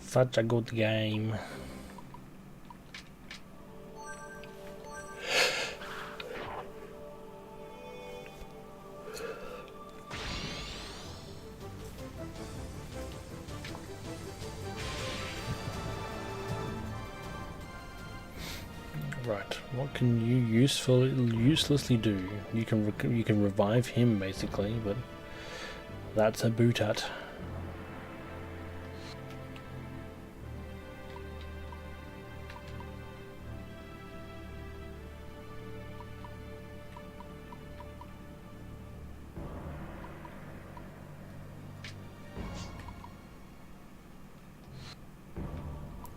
Speaker 1: Such a good game. Right, what can you uselessly do? You can revive him basically, but that's a boot at.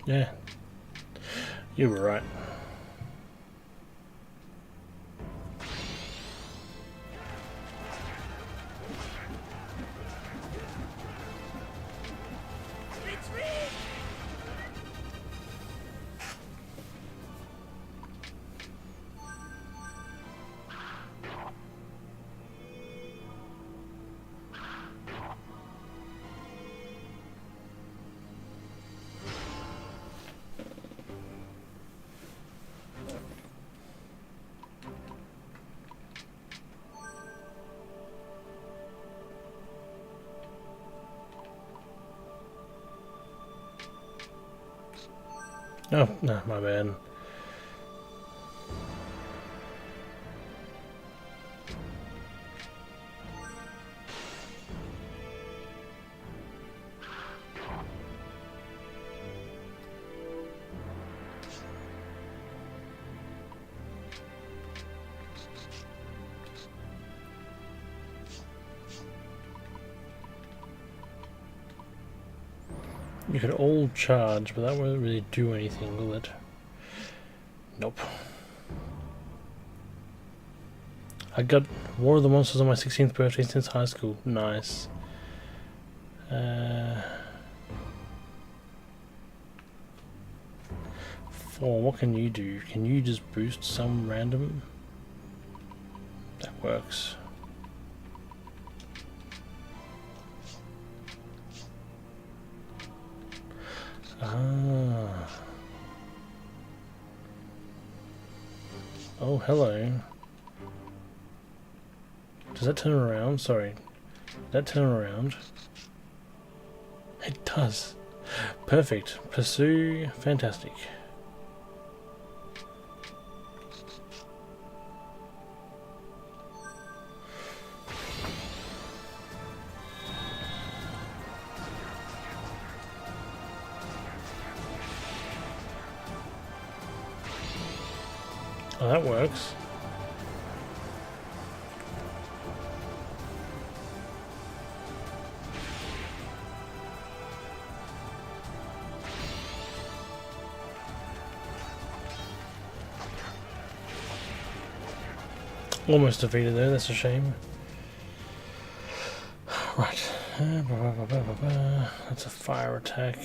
Speaker 1: Yeah, you were right. Oh, no, my bad. You could all charge, but that won't really do anything, will it? Nope. I got War of the Monsters on my 16th birthday since high school. Nice. What can you do? Can you just boost some random? That works. Ah. Oh, hello. Does that turn around? Sorry. Does that turn around? It does. Perfect. Pursue. Fantastic. Oh, that works. Almost defeated there, that's a shame. Right. That's a fire attack.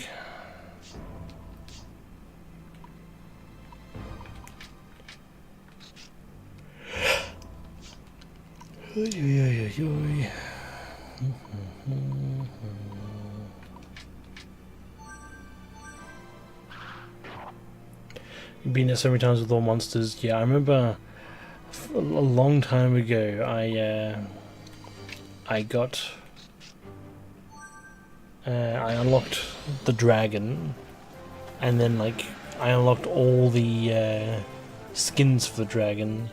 Speaker 1: You've been there so many times with all monsters. Yeah, I remember a long time ago I got I unlocked the dragon, and then like I unlocked all the skins for the dragon,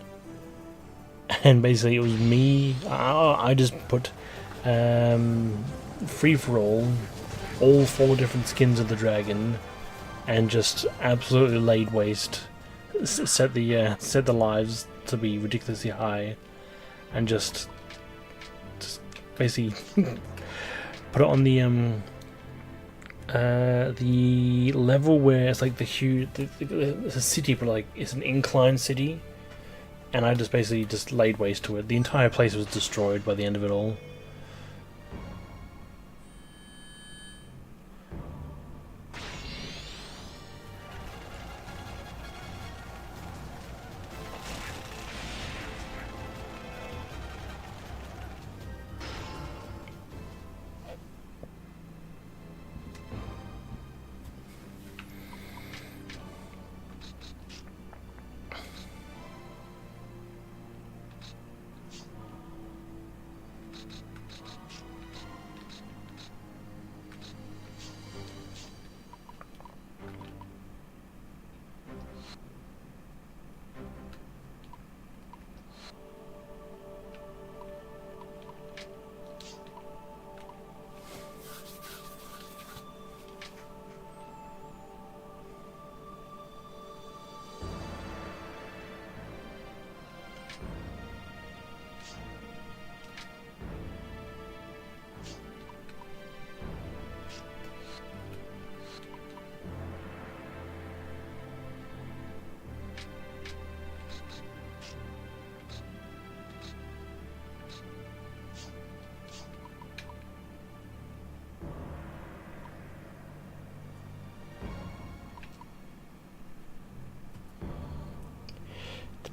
Speaker 1: and basically it was me. I just put free for all 4 different skins of the dragon, and just absolutely laid waste. Set the lives to be ridiculously high, and just basically put it on the level where it's like it's a city, but like it's an inclined city, and I just basically just laid waste to it. The entire place was destroyed by the end of it all.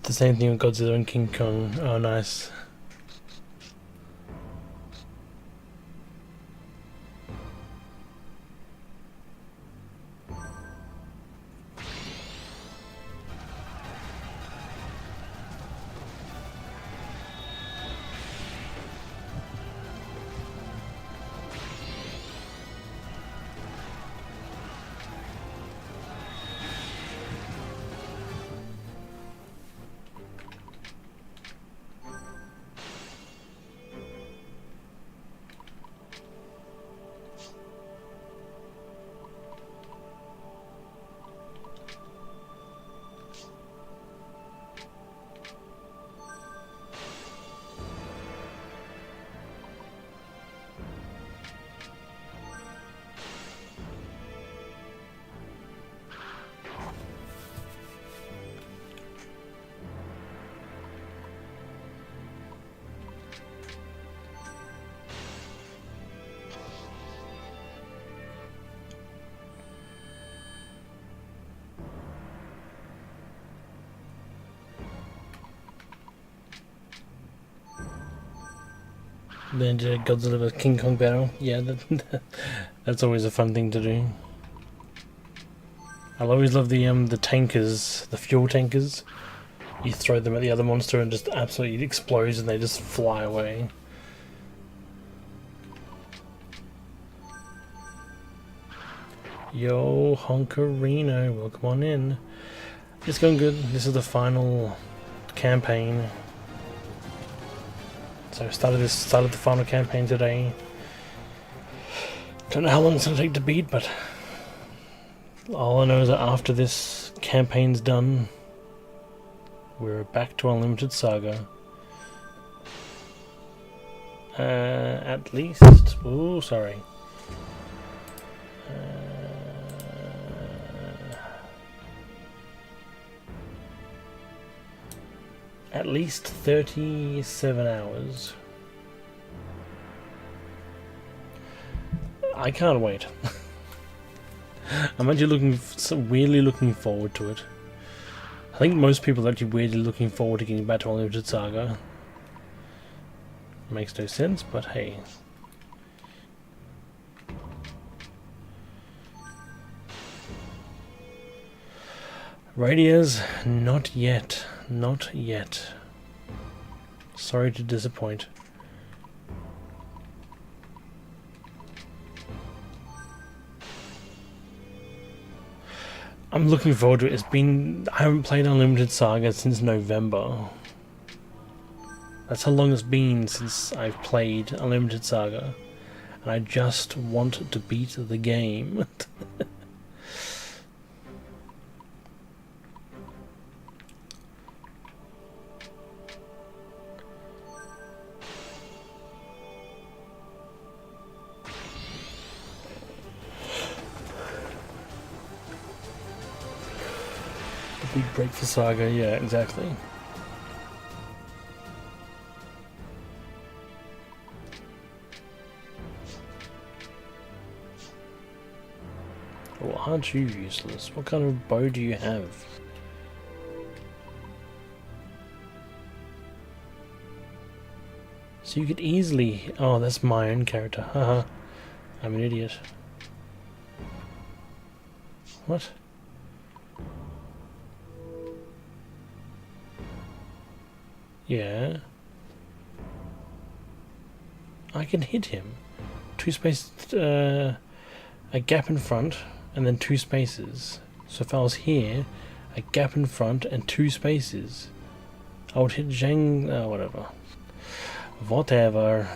Speaker 1: The same thing with Godzilla and King Kong. Oh, nice. Then Godzilla vs King Kong battle. Yeah, that's always a fun thing to do. I'll always love the tankers, the fuel tankers. You throw them at the other monster and just absolutely explodes, and they just fly away. Yo, Honkarino, welcome on in. It's going good. This is the final campaign. So started the final campaign today. Don't know how long it's going to take to beat, but all I know is that after this campaign's done, we're back to Unlimited Saga. At least. Oh, sorry. at least 37 hours. I can't wait. I'm actually weirdly looking forward to it. I think most people are actually weirdly looking forward to getting back to Unlimited Saga. Makes no sense, but hey. Radios, not yet. Not yet. Sorry to disappoint. I'm looking forward to it. I haven't played Unlimited Saga since November. That's how long it's been since I've played Unlimited Saga. And I just want to beat the game. Big break for Saga, yeah, exactly. Well, aren't you useless? What kind of bow do you have? So you could easily... Oh, that's my own character. Haha. I'm an idiot. What? Yeah. I can hit him. 2 spaces, a gap in front, and then 2 spaces. So if I was here, a gap in front and 2 spaces, I would hit Zhang, whatever. Whatever.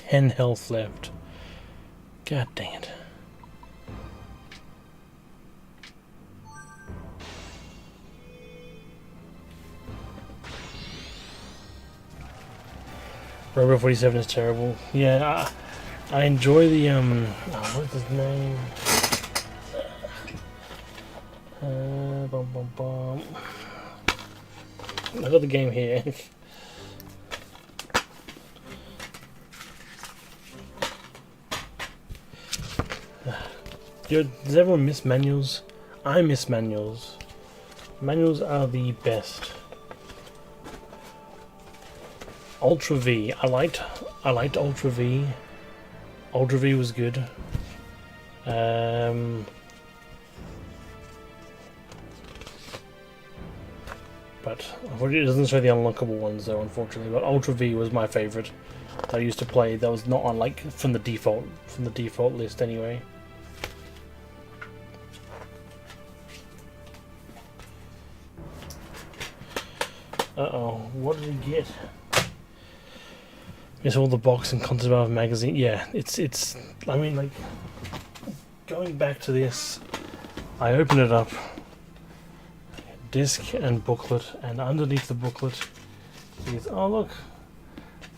Speaker 1: Ten health left. God dang it. Robo 47 is terrible. Yeah, I enjoy the what's his name? I got the game here. Does everyone miss manuals? I miss manuals. Manuals are the best. Ultra V. I liked Ultra V. Ultra V was good. But it doesn't show the unlockable ones though, unfortunately. But Ultra V was my favorite that I used to play. That was not on from the default list anyway. Uh-oh, what did we get? It's all the box and concept art magazine. Yeah, it's I mean, like, going back to this, I open it up, disc and booklet, and underneath the booklet is, oh look,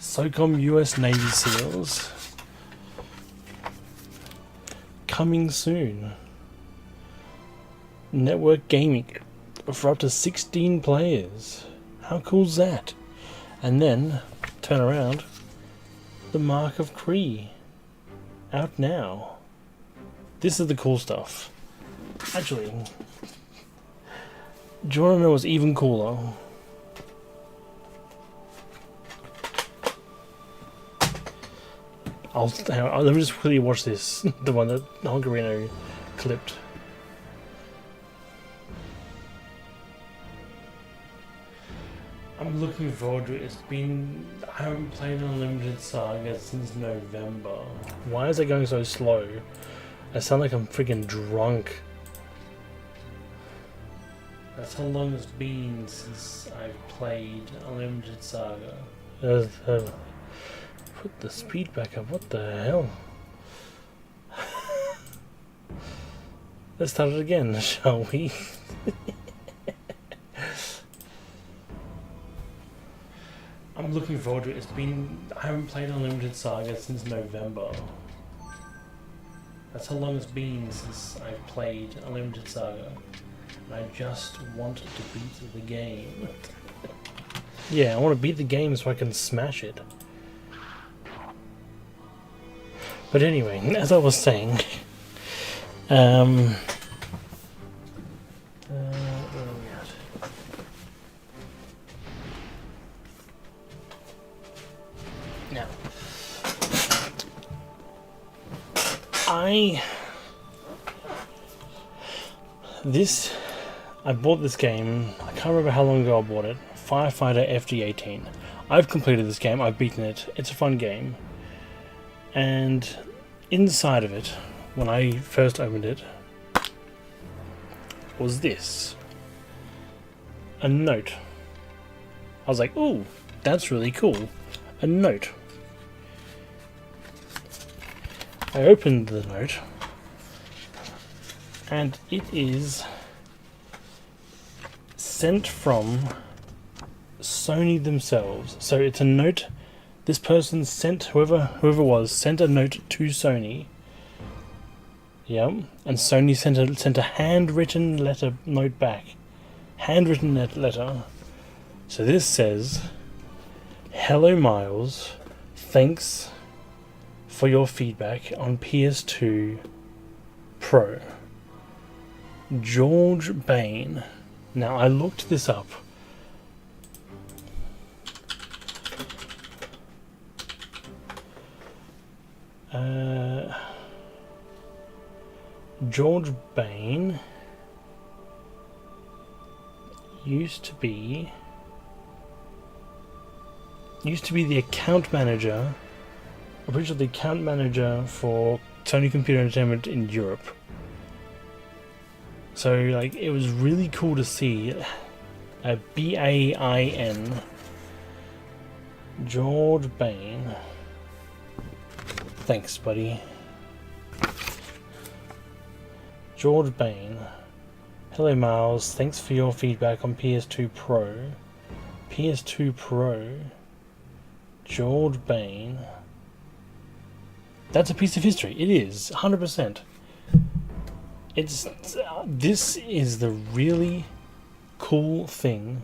Speaker 1: SOCOM US Navy SEALs. Coming soon. Network gaming for up to 16 players. How cool's that? And then, turn around, the Mark of Kree. Out now. This is the cool stuff. Actually, Do you want to know what's even cooler? Hang on, let me just quickly watch this. The one that Hongarino clipped. I'm looking forward to it. I haven't played Unlimited Saga since November. Why is it going so slow? I sound like I'm freaking drunk. That's how long it's been since I've played Unlimited Saga. Put the speed back up, what the hell? Let's start it again, shall we? I'm looking forward to it. I haven't played Unlimited Saga since November. That's how long it's been since I've played Unlimited Saga. And I just want to beat the game. Yeah, I want to beat the game so I can smash it. But anyway, as I was saying, where are we at? Now, I bought this game, I can't remember how long ago I bought it, Firefighter FD18. I've completed this game, I've beaten it, it's a fun game. And inside of it, when I first opened it, was this. A note. I was like, ooh, that's really cool. A note. I opened the note, and it is sent from Sony themselves. So it's a note. This person sent, whoever it was, sent a note to Sony. Yep, and Sony sent a handwritten note back. Handwritten letter. So this says, "Hello Miles, thanks for your feedback on PS2 Pro. George Bain." Now I looked this up. George Bain used to be the account manager, I'm pretty sure the account manager for Sony Computer Entertainment in Europe. So like it was really cool to see a B-A-I-N, George Bain. Thanks, buddy. George Bain. Hello, Miles. Thanks for your feedback on PS2 Pro. PS2 Pro. George Bain. That's a piece of history. It is, 100%. This is the really cool thing.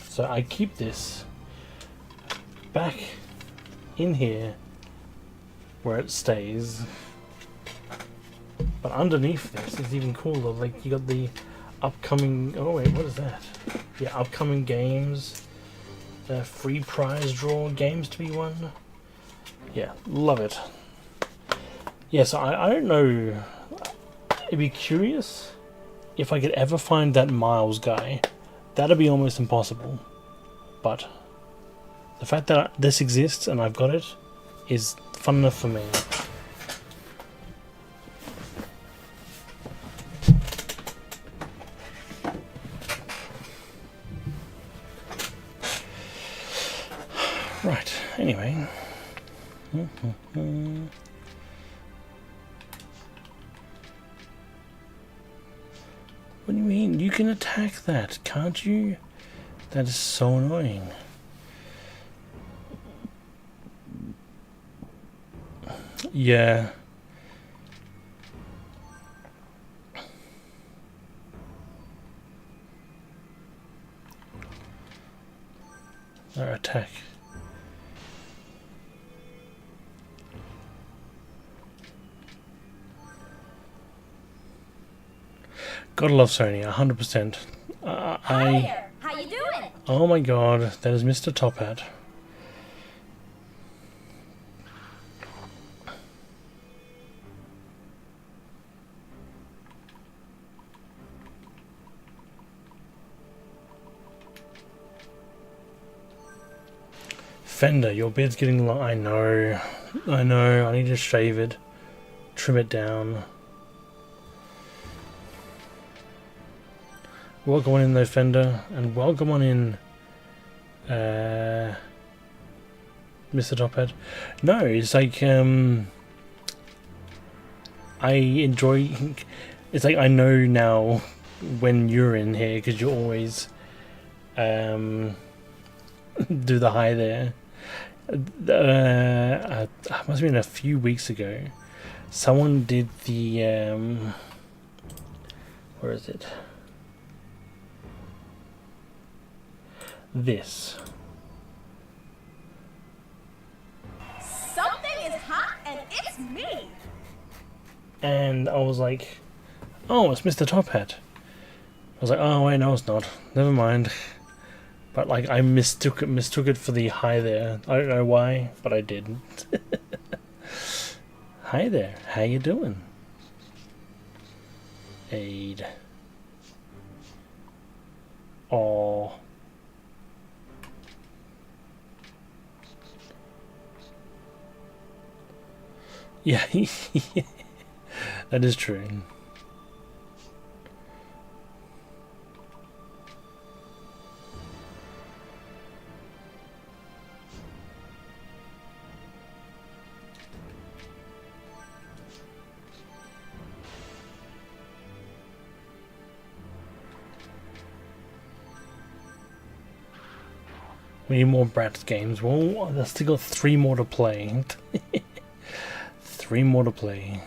Speaker 1: So I keep this back in here where it stays, but underneath this is even cooler. Like you got the upcoming, oh wait, what is that? Yeah, upcoming games, free prize draw games to be won. Yeah, love it. Yeah, so I don't know, it'd be curious if I could ever find that Miles guy. That'd be almost impossible, but the fact that this exists and I've got it is fun enough for me. Right, anyway. What do you mean? You can attack that, can't you? That is so annoying. Yeah. Or attack. Gotta love Sony, 100%.
Speaker 6: Hi there. How you doing?
Speaker 1: Oh my god, that is Mr. Top Hat. Fender, your beard's getting long. I know. I need to shave it. Trim it down. Welcome on in though, Fender, and welcome on in, Mr. Top Hat. No, it's like, I enjoy, it's like I know now when you're in here, because you always, do the hi there. It must have been a few weeks ago. Someone did the, where is it? This.
Speaker 6: Something is hot and it's me.
Speaker 1: And I was like, oh, it's Mr. Top Hat. I was like, oh wait, no it's not. Never mind. But like I mistook it for the hi there. I don't know why, but I did. Hi there, how you doing? Aid. Aw. Yeah, that is true. We need more Bratz games. Well, I've still got 3 more to play. 3 more to play.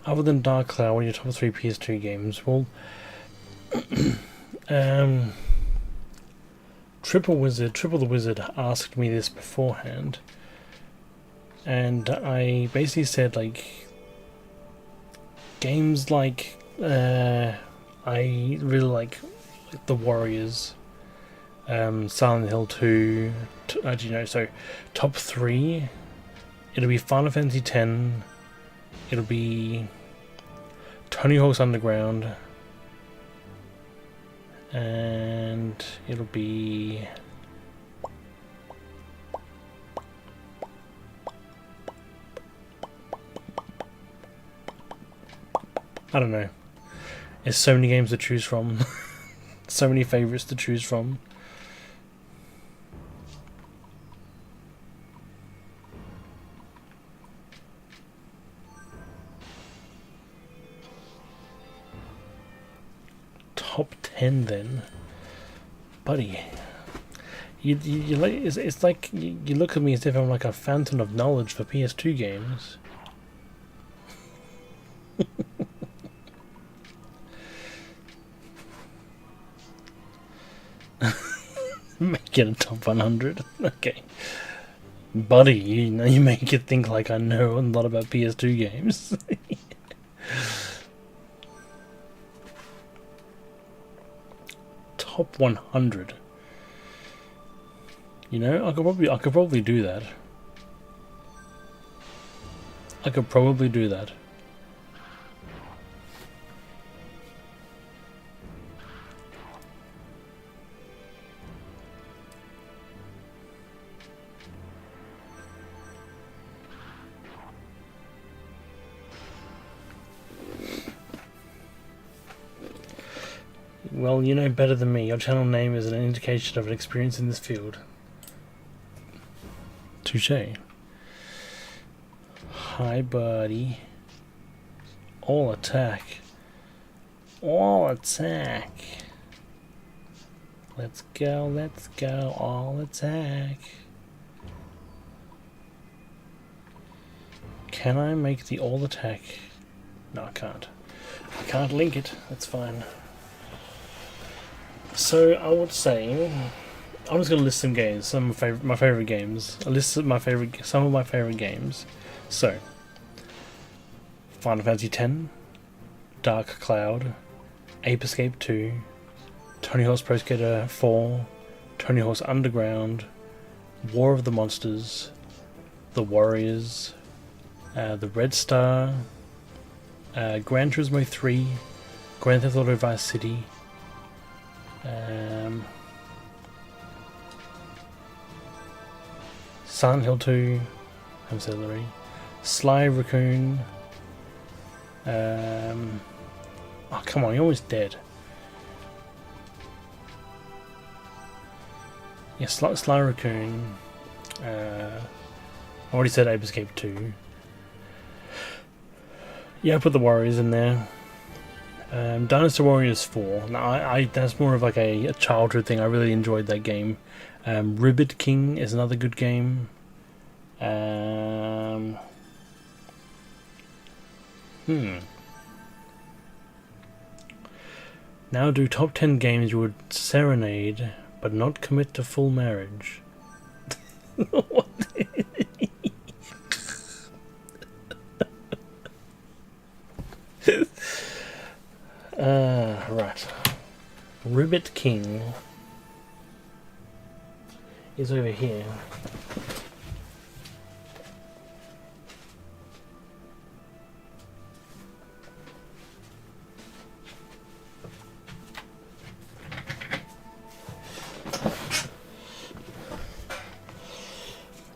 Speaker 1: Other than Dark Cloud, what are your top 3 PS2 games? Well, Triple the Wizard asked me this beforehand, and I basically said like games like I really like The Warriors, Silent Hill 2. Actually, no. So top 3, it'll be Final Fantasy X. It'll be Tony Hawk's Underground, and it'll be I don't know. There's so many games to choose from. So many favorites to choose from. Top 10 then, buddy. You like it's like you look at me as if I'm like a fountain of knowledge for PS2 games. Make it a top 100. Okay, buddy. You make it think like I know a lot about PS2 games. Top 100. You know, I could probably do that. I could probably do that. Well, you know better than me. Your channel name is an indication of an experience in this field. Touché. Hi, buddy. All attack. All attack. Let's go, all attack. Can I make the all attack? No, I can't. I can't link it, that's fine. So I would say, I'm just gonna list some games, some of my favorite games. A list of some of my favorite games. So, Final Fantasy X, Dark Cloud, Ape Escape 2, Tony Hawk's Pro Skater 4, Tony Hawk's Underground, War of the Monsters, The Warriors, The Red Star, Gran Turismo 3, Grand Theft Auto Vice City, Silent Hill 2, Ancillary, Sly Raccoon, oh come on, you're almost dead. Yeah, Sly Raccoon, I already said Ape Escape 2. Yeah, I put the Warriors in there. Dynasty Warriors 4. Now, that's more of like a childhood thing. I really enjoyed that game. Ribbit King is another good game. Now do top 10 games you would serenade, but not commit to full marriage. What? Right. Ribbit King is over here.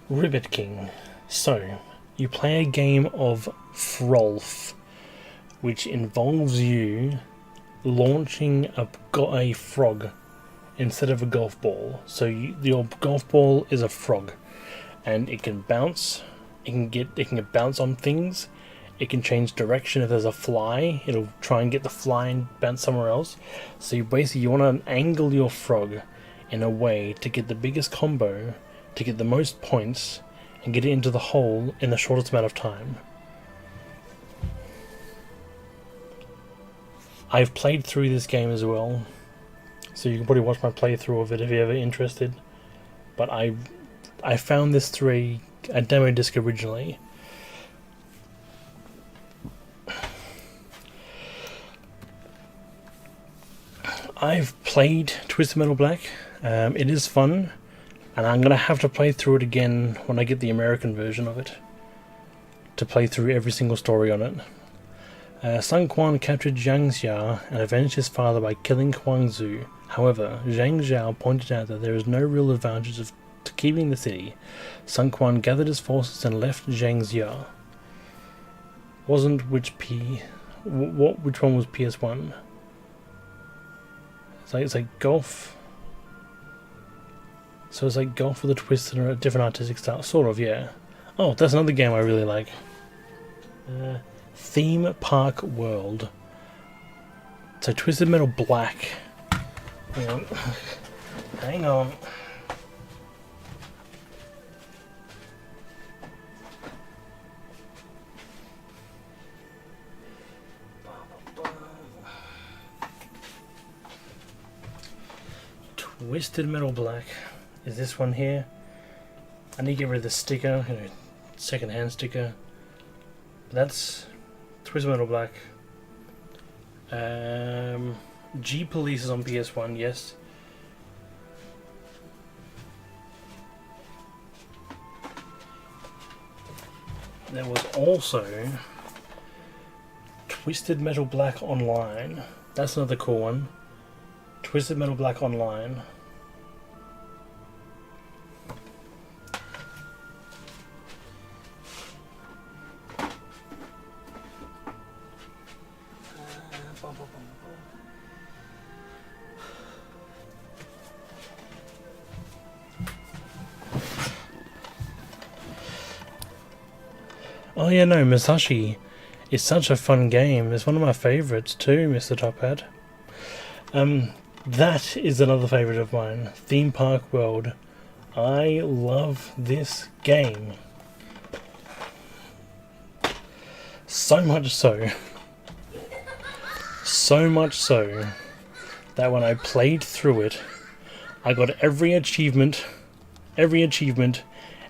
Speaker 1: Ribbit King. So, you play a game of Frolf, which involves you launching a frog instead of a golf ball. So your golf ball is a frog, and it can bounce. It can bounce on things. It can change direction. If there's a fly, it'll try and get the fly and bounce somewhere else. So you want to angle your frog in a way to get the biggest combo, to get the most points, and get it into the hole in the shortest amount of time. I've played through this game as well, so you can probably watch my playthrough of it if you're ever interested. But I found this through a demo disc originally. I've played Twisted Metal Black. It is fun, and I'm going to have to play through it again when I get the American version of it, to play through every single story on it. Sun Quan captured Zhang Xia and avenged his father by killing Huang Zu. However, Zhang Zhao pointed out that there is no real advantage to keeping the city. Sun Quan gathered his forces and left Zhang Xia. Which one was PS1? It's like golf. So it's like golf with a twist and a different artistic style, sort of, yeah. Oh, that's another game I really like. Theme Park World. So Twisted Metal Black. Hang on. Twisted Metal Black is this one here. I need to get rid of the sticker, second-hand sticker. That's Twisted Metal Black. G Police is on PS1, yes. There was also Twisted Metal Black Online. That's another cool one. Twisted Metal Black Online. Oh yeah, no, Masashi It's such a fun game. It's one of my favourites too, Mr. Top Hat. That is another favourite of mine. Theme Park World. I love this game. So much so that when I played through it, I got every achievement,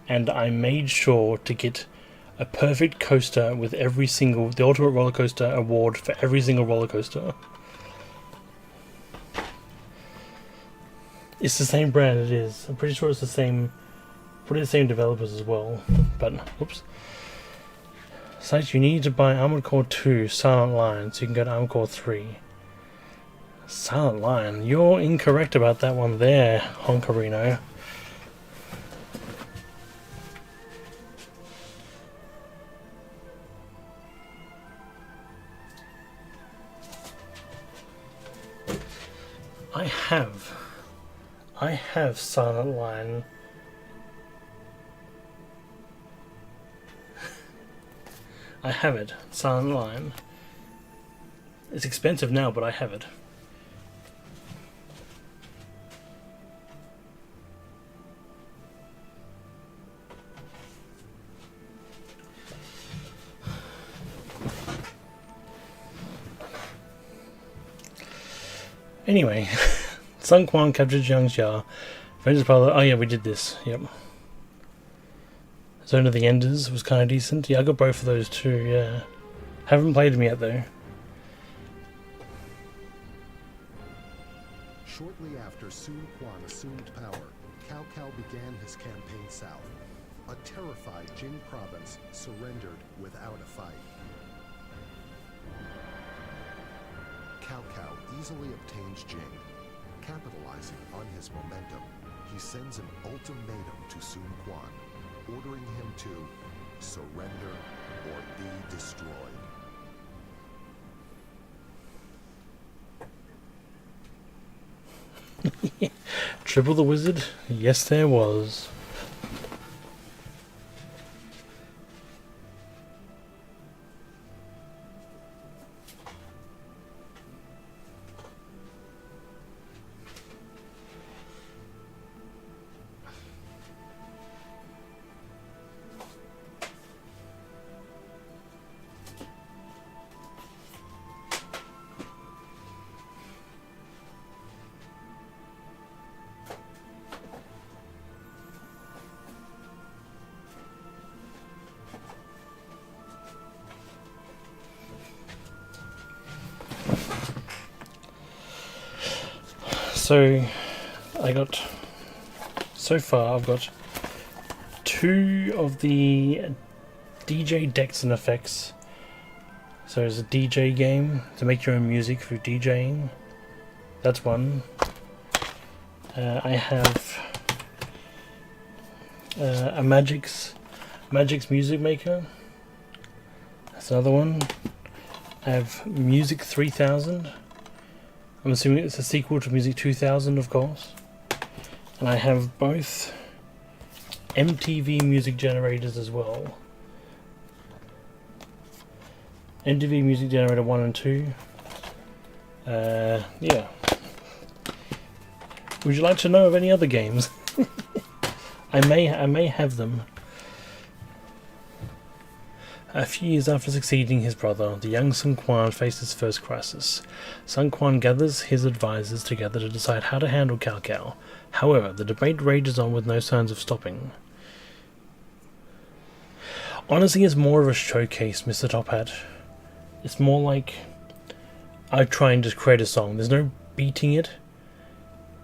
Speaker 1: and I made sure to get a perfect coaster with the Ultimate Roller Coaster award for every single roller coaster. It's the same brand, it is. I'm pretty sure it's the same developers as well. But, oops. Site, you need to buy Armored Core 2 Silent Lion so you can go to Armored Core 3. Silent Lion? You're incorrect about that one there, Honkarino. I have Silent Lion. I have it. Silent Lion. It's expensive now, but I have it. Anyway, Sun Quan captured Jiang Xia. Vengeance Brother. Oh yeah, we did this. Yep. Zone of the Enders was kind of decent. Yeah, I got both of those too. Yeah. Haven't played them yet though.
Speaker 4: Shortly after Sun Quan assumed power, Cao Cao began his campaign south. A terrified Jing province surrendered without a fight. Cao Cao easily obtains Jing. Capitalizing on his momentum, he sends an ultimatum to Sun Quan, ordering him to surrender or be destroyed.
Speaker 1: Triple the Wizard? Yes, there was. So, so far I've got 2 of the DJ decks and effects. So there's a DJ game to make your own music through DJing. That's one. I have a Magic's Music Maker. That's another one. I have Music 3000. I'm assuming it's a sequel to Music 2000, of course. And I have both MTV music generators as well. MTV Music Generator 1 and 2. Yeah. Would you like to know of any other games? I may have them. A few years after succeeding his brother, the young Sun Quan faced his first crisis. Sun Quan gathers his advisors together to decide how to handle Cao Cao. However, the debate rages on with no signs of stopping. Honestly, it's more of a showcase, Mr. Top Hat. It's more like I try and just create a song. There's no beating it,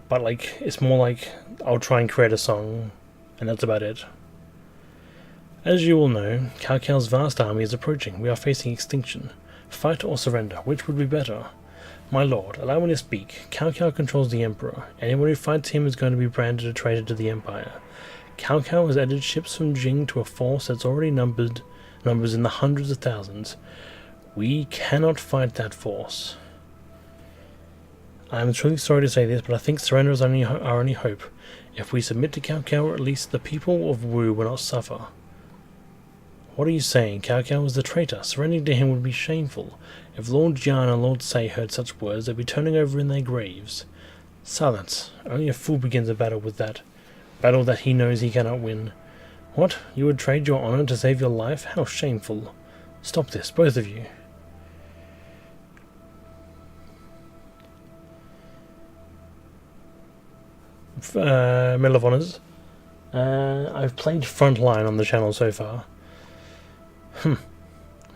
Speaker 1: but like it's more like I'll try and create a song, and that's about it. As you all know, Cao Cao's vast army is approaching. We are facing extinction. Fight or surrender, which would be better? My lord, allow me to speak. Cao Cao controls the Emperor. Anyone who fights him is going to be branded a traitor to the Empire. Cao Cao has added ships from Jing to a force that's already numbers in the hundreds of thousands. We cannot fight that force. I am truly sorry to say this, but I think surrender is our only hope. If we submit to Cao Cao, at least the people of Wu will not suffer. What are you saying? Cao Cao was the traitor. Surrendering to him would be shameful. If Lord Jian and Lord Sei heard such words, they'd be turning over in their graves. Silence. Only a fool begins a battle with that. Battle that he knows he cannot win. What? You would trade your honor to save your life? How shameful. Stop this, both of you. Medal of Honors. I've played Frontline on the channel so far.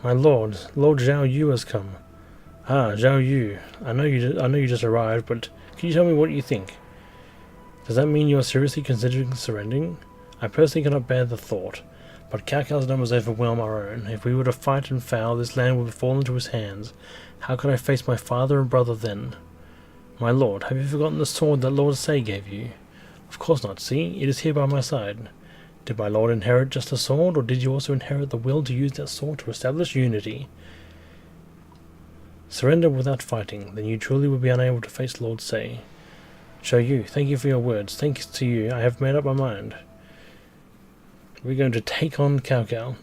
Speaker 1: My lord, Lord Zhao Yu has come. Ah, Zhao Yu. I know you just arrived, but can you tell me what you think? Does that mean you are seriously considering surrendering? I personally cannot bear the thought, but Cao Cao's numbers overwhelm our own. If we were to fight and fail, this land would fall into his hands. How could I face my father and brother then? My lord, have you forgotten the sword that Lord Sei gave you? Of course not, see, it is here by my side. Did my lord inherit just a sword, or did you also inherit the will to use that sword to establish unity? Surrender without fighting, then you truly will be unable to face Lord Sei. Zhou Yu, thank you for your words. Thanks to you, I have made up my mind. We're going to take on Cao Cao.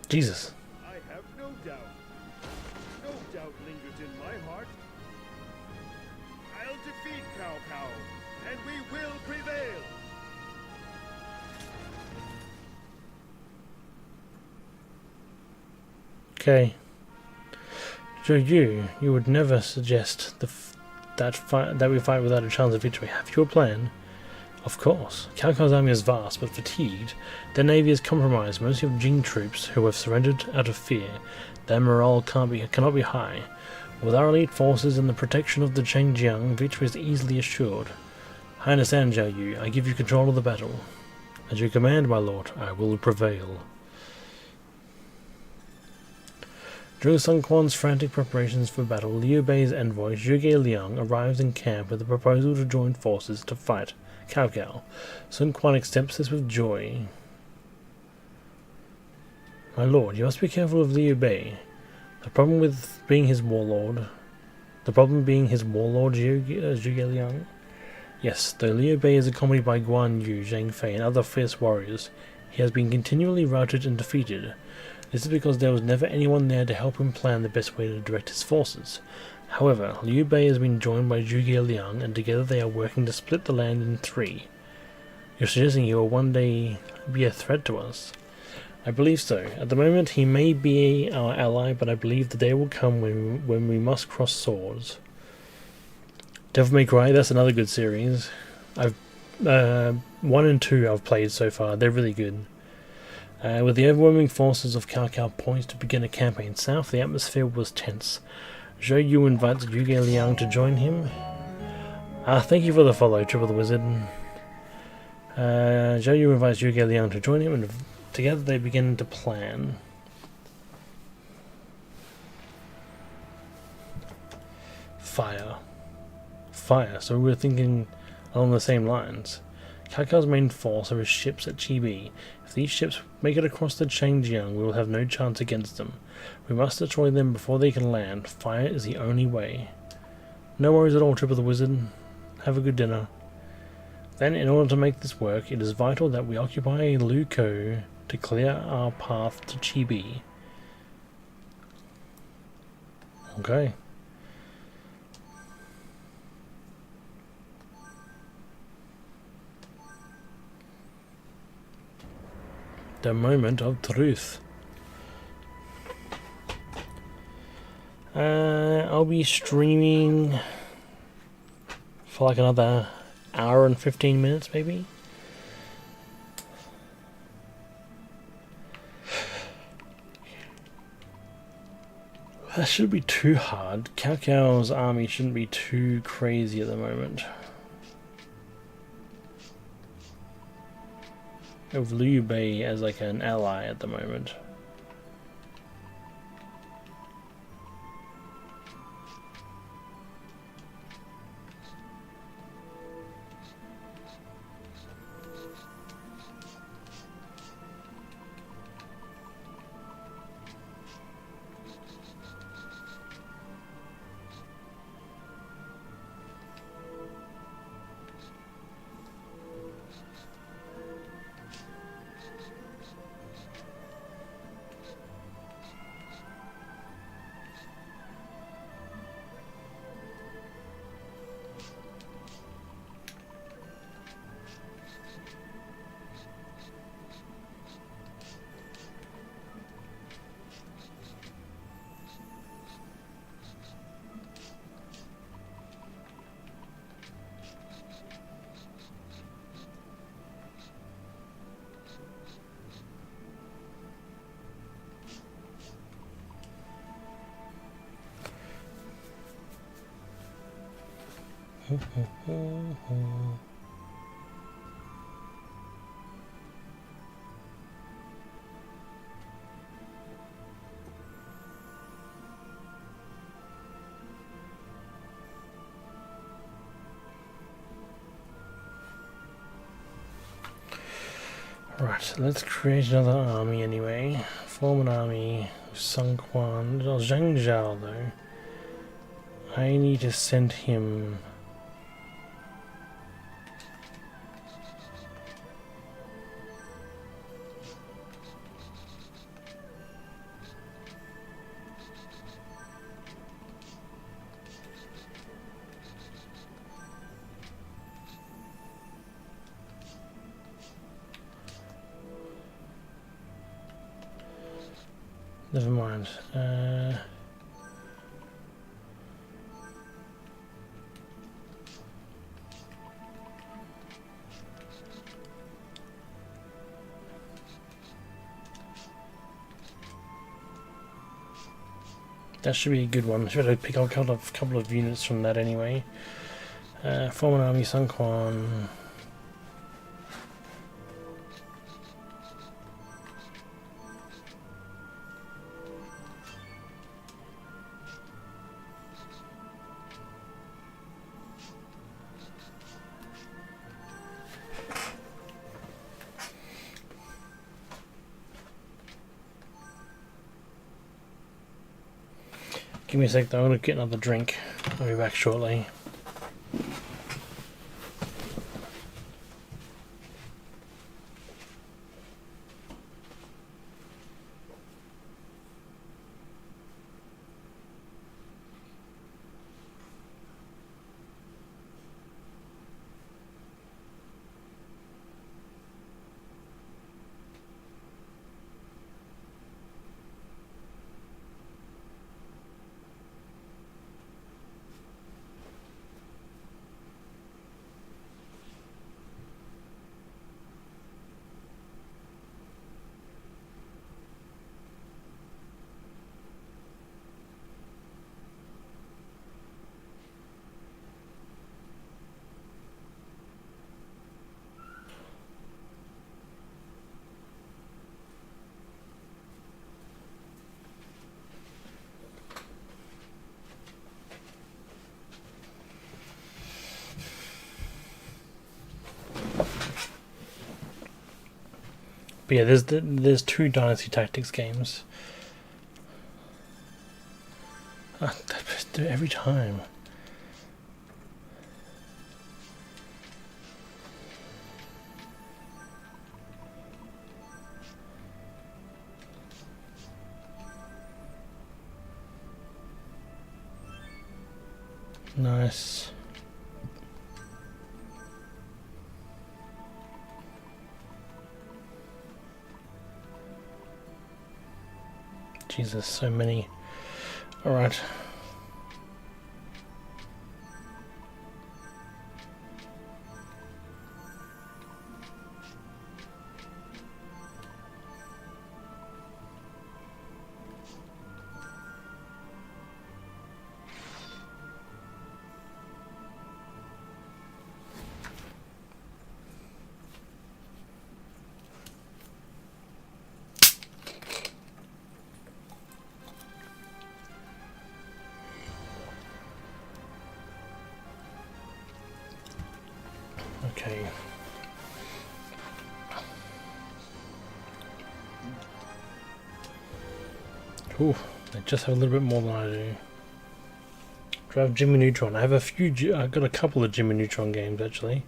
Speaker 1: Jesus.
Speaker 5: I have no doubt. No doubt lingers in my heart. I'll defeat Cao Cao, and we will prevail.
Speaker 1: Okay. Zhou Yu, you would never suggest that we fight without a chance of victory. Have you a plan? Of course. Cao Cao's army is vast, but fatigued. Their navy is compromised, mostly of Jing troops who have surrendered out of fear. Their morale cannot be high. With our elite forces and the protection of the Chengjiang, victory is easily assured. I understand, Zhao Yu. I give you control of the battle. As you command, my lord, I will prevail. During Sun Quan's frantic preparations for battle, Liu Bei's envoy, Zhuge Liang, arrives in camp with a proposal to join forces to fight Cao Cao. Sun Quan accepts this with joy. My lord, you must be careful of Liu Bei. The problem being his warlord, Zhuge Liang? Yes, though Liu Bei is accompanied by Guan Yu, Zhang Fei, and other fierce warriors, he has been continually routed and defeated. This is because there was never anyone there to help him plan the best way to direct his forces. However, Liu Bei has been joined by Zhuge Liang, and together they are working to split the land in three. You're suggesting he will one day be a threat to us? I believe so. At the moment he may be our ally, but I believe the day will come when we must cross swords. Devil May Cry, that's another good series. 1 and 2 I've played so far, they're really good. With the overwhelming forces of Cao Cao poised to begin a campaign south, the atmosphere was tense. Zhou Yu invites Zhuge Liang to join him. Thank you for the follow, Triple the Wizard. Zhou Yu invites Zhuge Liang to join him, and together they begin to plan. Fire, so we're thinking along the same lines. Cao Cao's main force are his ships at Chibi. If these ships make it across the Changjiang, we will have no chance against them. We must destroy them before they can land. Fire is the only way. No worries at all, Triple the Wizard. Have a good dinner. Then, in order to make this work, it is vital that we occupy Lukou to clear our path to Chibi. Okay. The moment of truth. I'll be streaming for like another hour and 15 minutes maybe. That shouldn't be too hard. Cao Cao's army shouldn't be too crazy at the moment. Of Liu Bei as like an ally at the moment. Right, let's create another army anyway. Form an army. Sun Quan. Oh, Zhang Zhao though. I need to send him. Never mind. That should be a good one. Should I pick up a couple of units from that anyway? Form an army, Sun Quan. Give me a sec though, I'm going to get another drink. I'll be back shortly. But yeah, there's 2 Dynasty Tactics games. I just do it every time. Nice. Jesus, so many. Alright. Okay. Ooh, I just have a little bit more than I do. Do I have Jimmy Neutron? I have a few. I've got a couple of Jimmy Neutron games actually.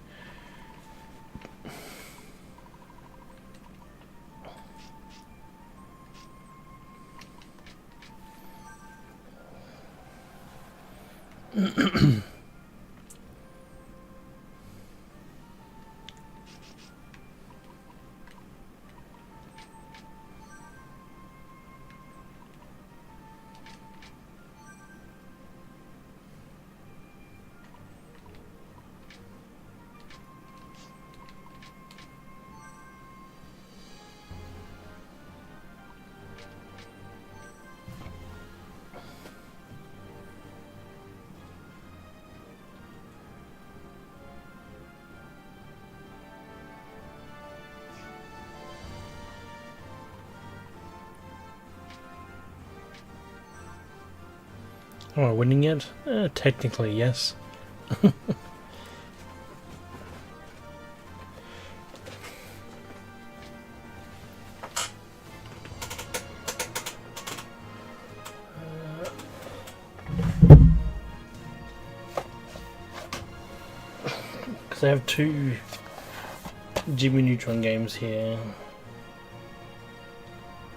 Speaker 1: Am I winning yet? Technically, yes. Because I have 2 Jimmy Neutron games here.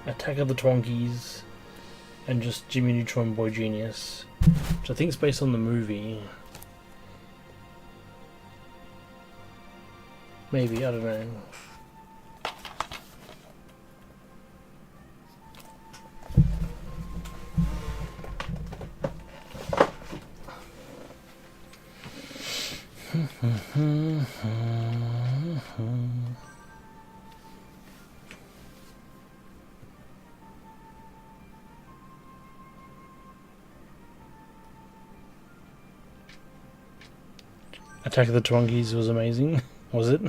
Speaker 1: Attack of the Twonkies and just Jimmy Neutron Boy Genius, which I think is based on the movie. Maybe, I don't know. Attack of the Twonkies was amazing, was it?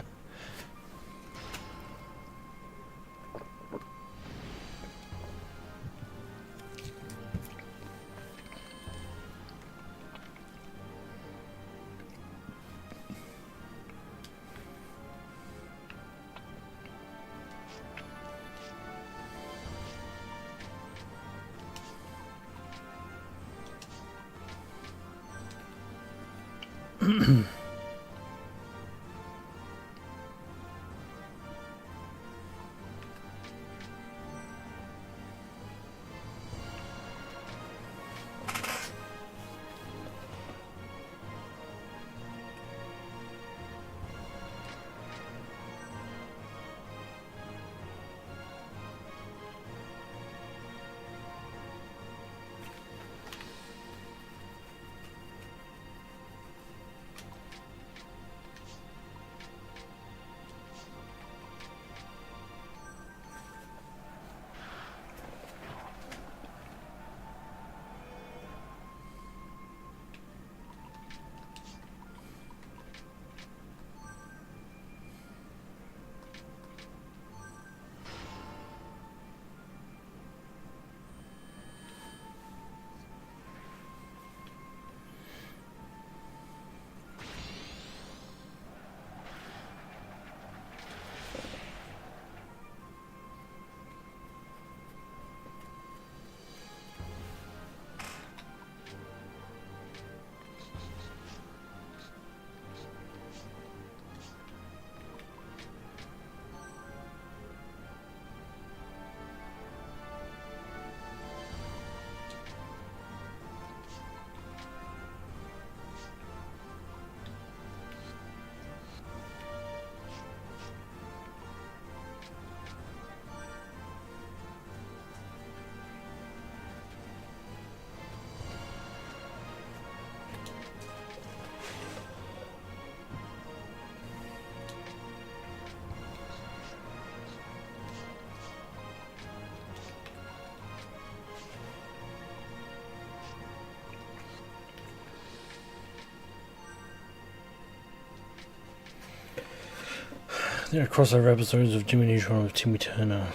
Speaker 1: There are crossover episodes of Jimmy Neutron with Timmy Turner.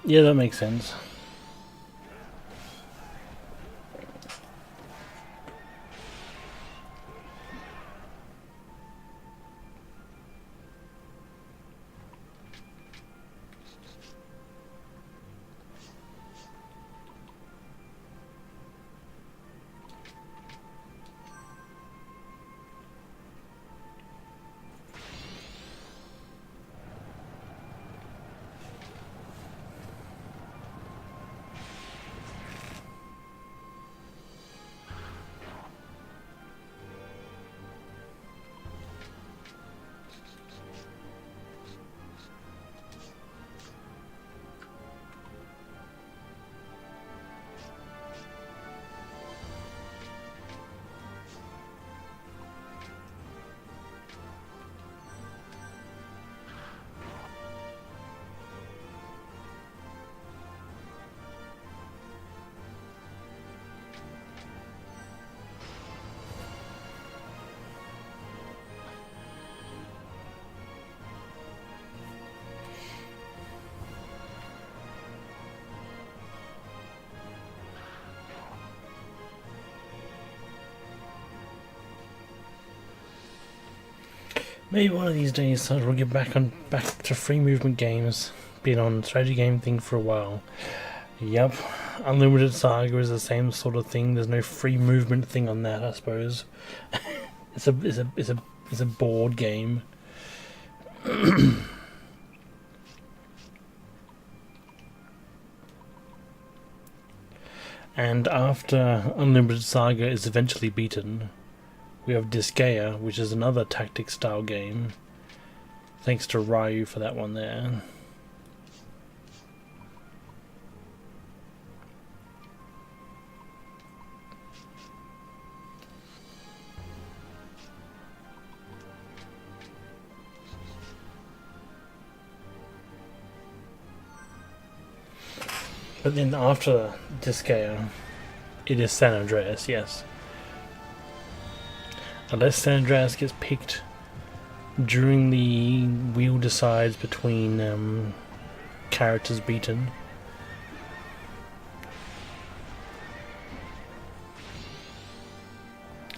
Speaker 1: Yeah, that makes sense. Maybe one of these days we'll get back to free movement games. Been on strategy game thing for a while. Yep, Unlimited Saga is the same sort of thing. There's no free movement thing on that, I suppose. it's a board game. And after Unlimited Saga is eventually beaten, we have Disgaea, which is another tactics style game. Thanks to Ryu for that one there. But then after Disgaea, it is San Andreas, yes. Unless San Andreas gets picked during the wheel decides between characters beaten.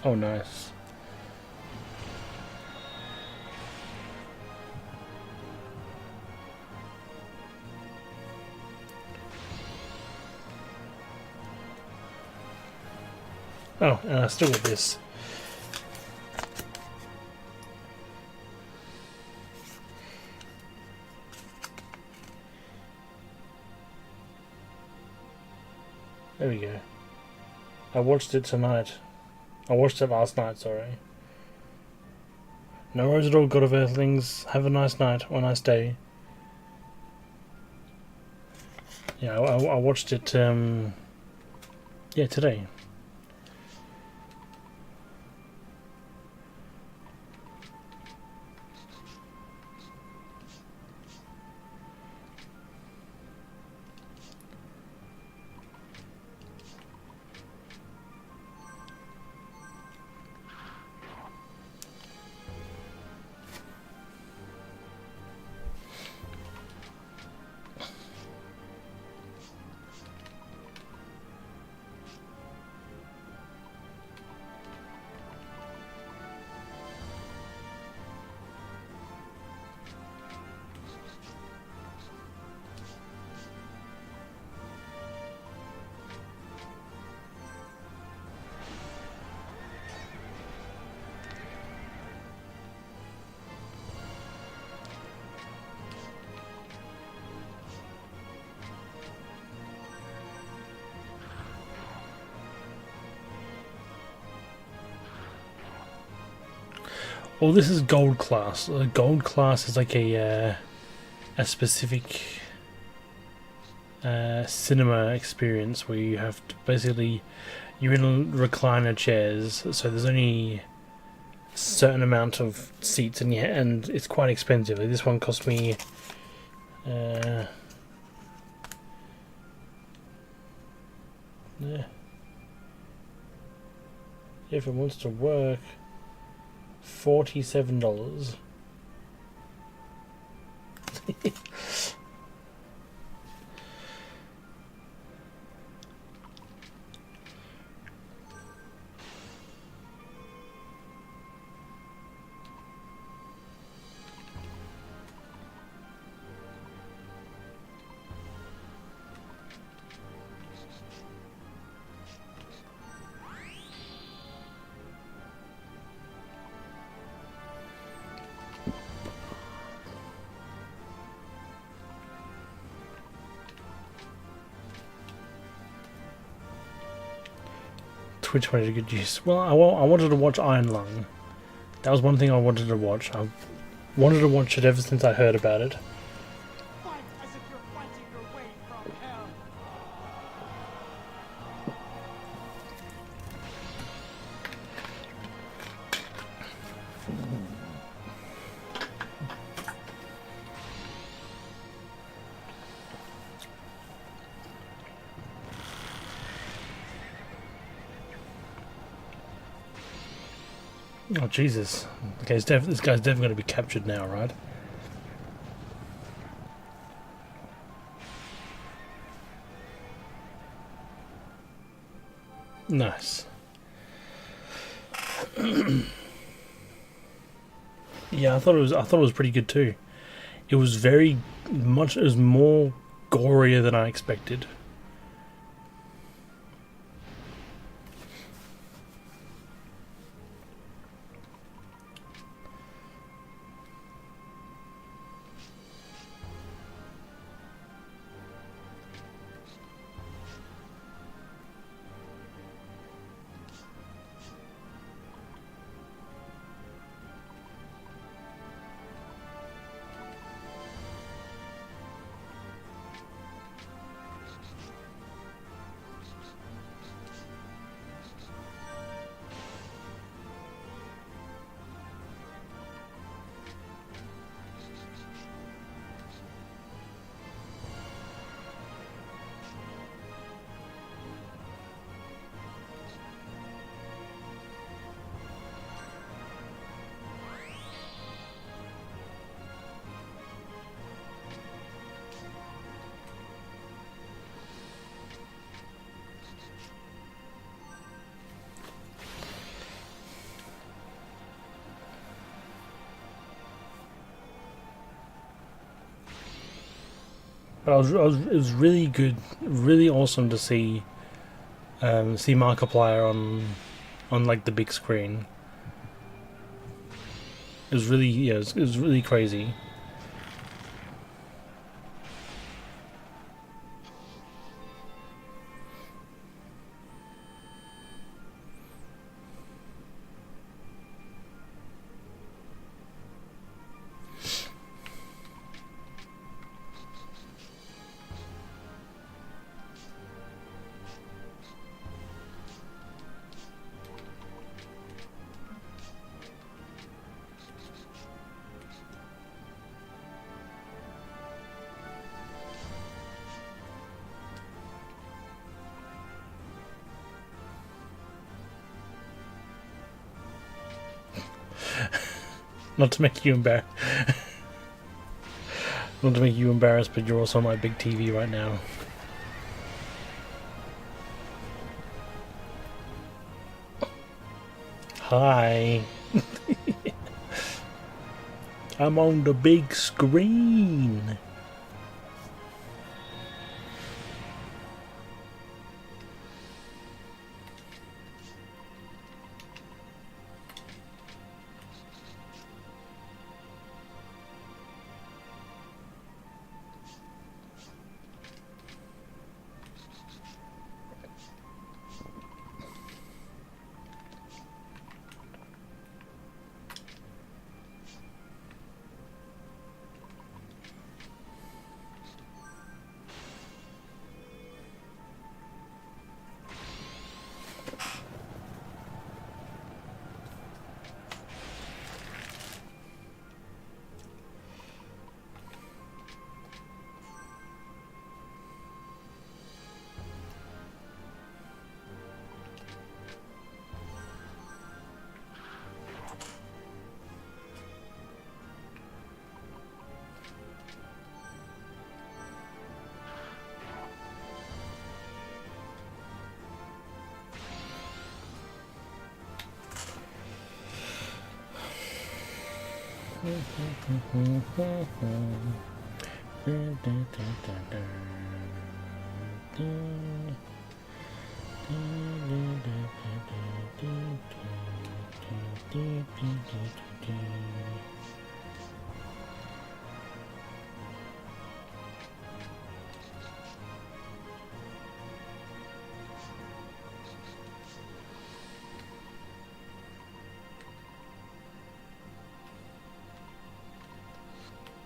Speaker 1: Oh, nice. Oh, and I still got this. There we go. I watched it tonight. I watched it last night, sorry. No worries at all, God of Earthlings. Have a nice night or nice day. Yeah, I watched it, yeah, today. Well, this is gold class. Gold class is like a specific cinema experience where you have to basically you're in recliner chairs, so there's only a certain amount of seats, and it's quite expensive. Like this one cost me yeah. If it wants to work, $47. Which one did you use? Well, I wanted to watch Iron Lung. That was one thing I wanted to watch. I wanted to watch it ever since I heard about it.
Speaker 3: Fight as if you're fighting your way from hell.
Speaker 1: Oh Jesus! Okay, this guy's definitely going to be captured now, right? Nice. Yeah, I thought it was pretty good too. It was very much. It was more gorier than I expected. But it was really good, really awesome to see Markiplier on like the big screen. It was really, yeah, it was really crazy. Not to make you embarrassed. Not to make you embarrassed, but you're also on my big TV right now. Hi. I'm on the big screen.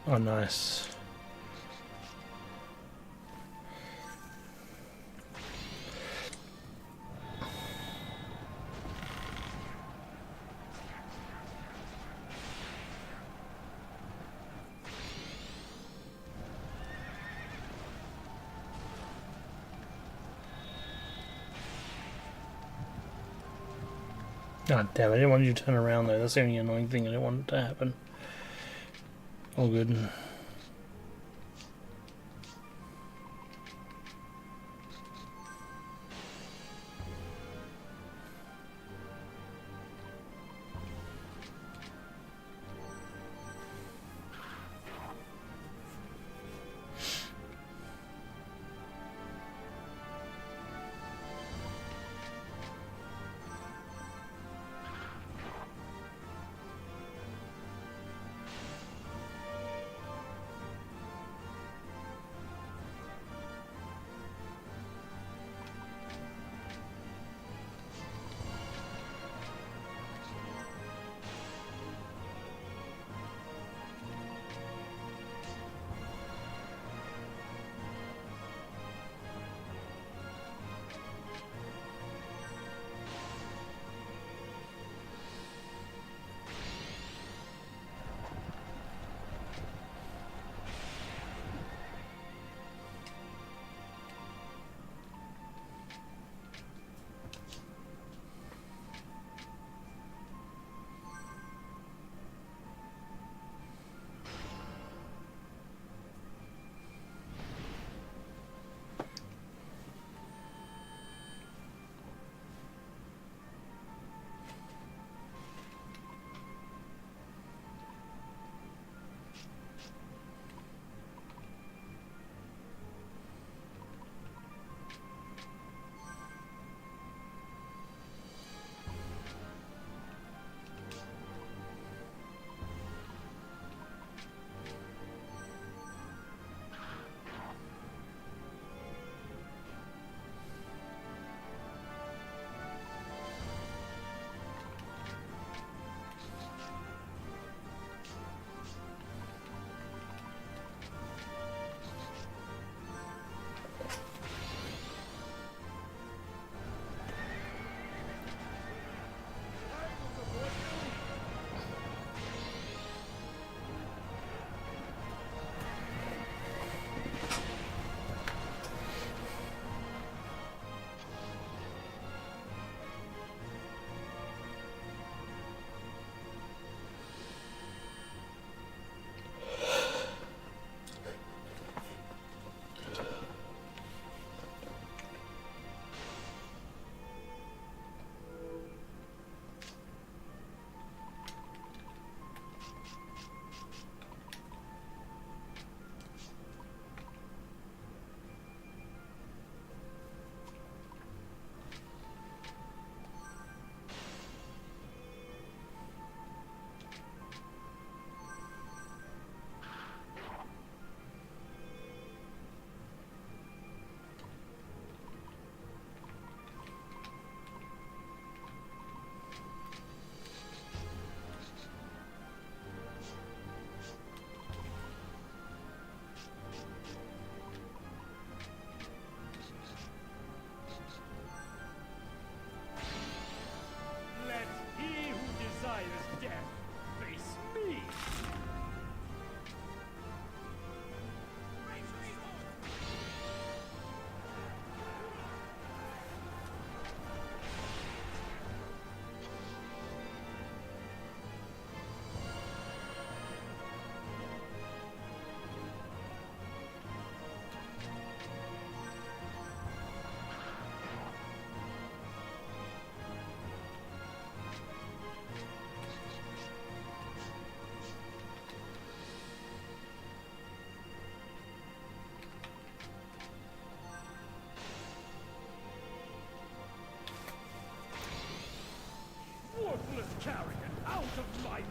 Speaker 1: Oh, nice. God damn, I didn't want you to turn around though. That's the only annoying thing. I didn't want it to happen. All good.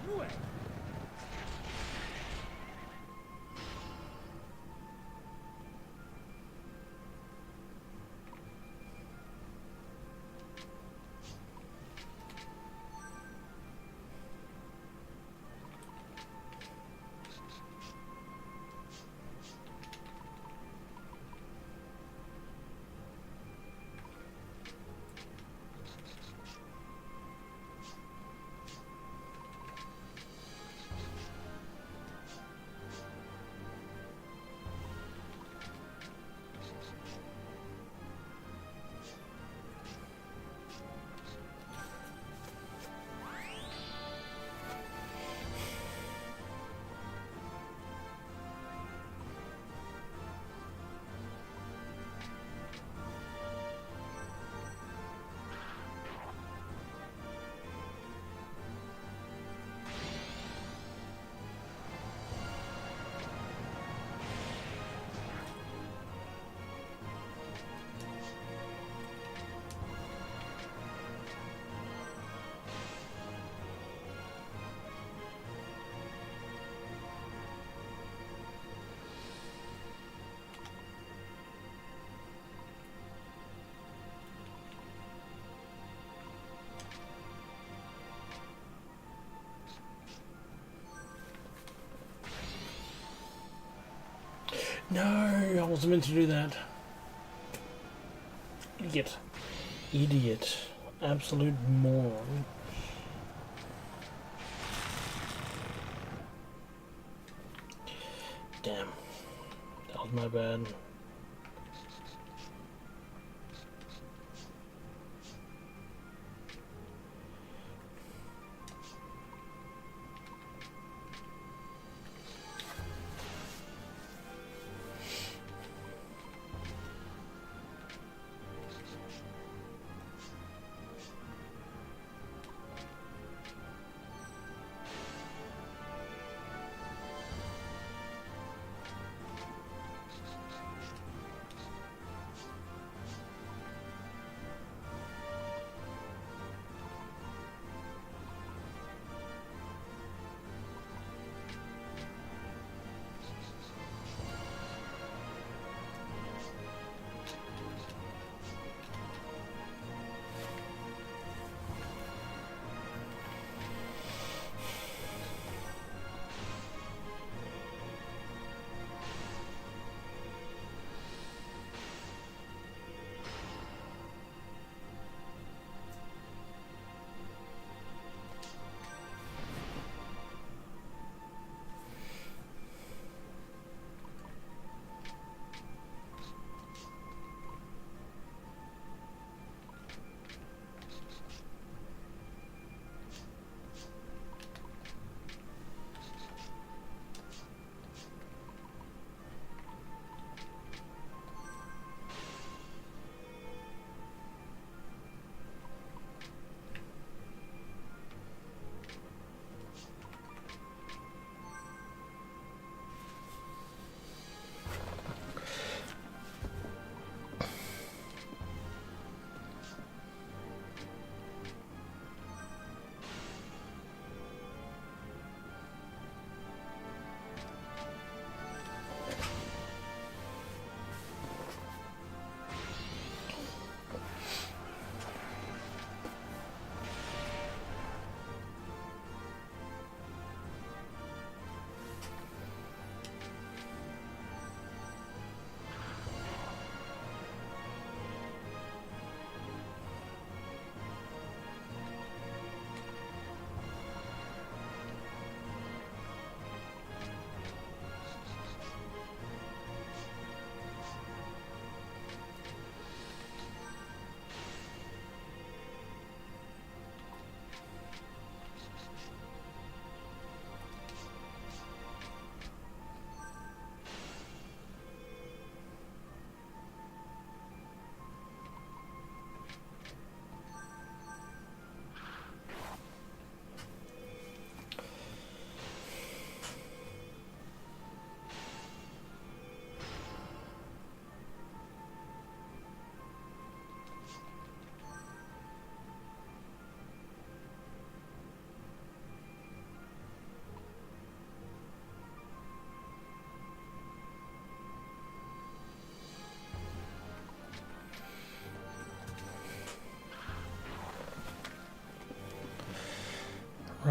Speaker 5: Anyway.
Speaker 1: No, I wasn't meant to do that. Idiot. Idiot. Absolute moron. Damn. That was my bad.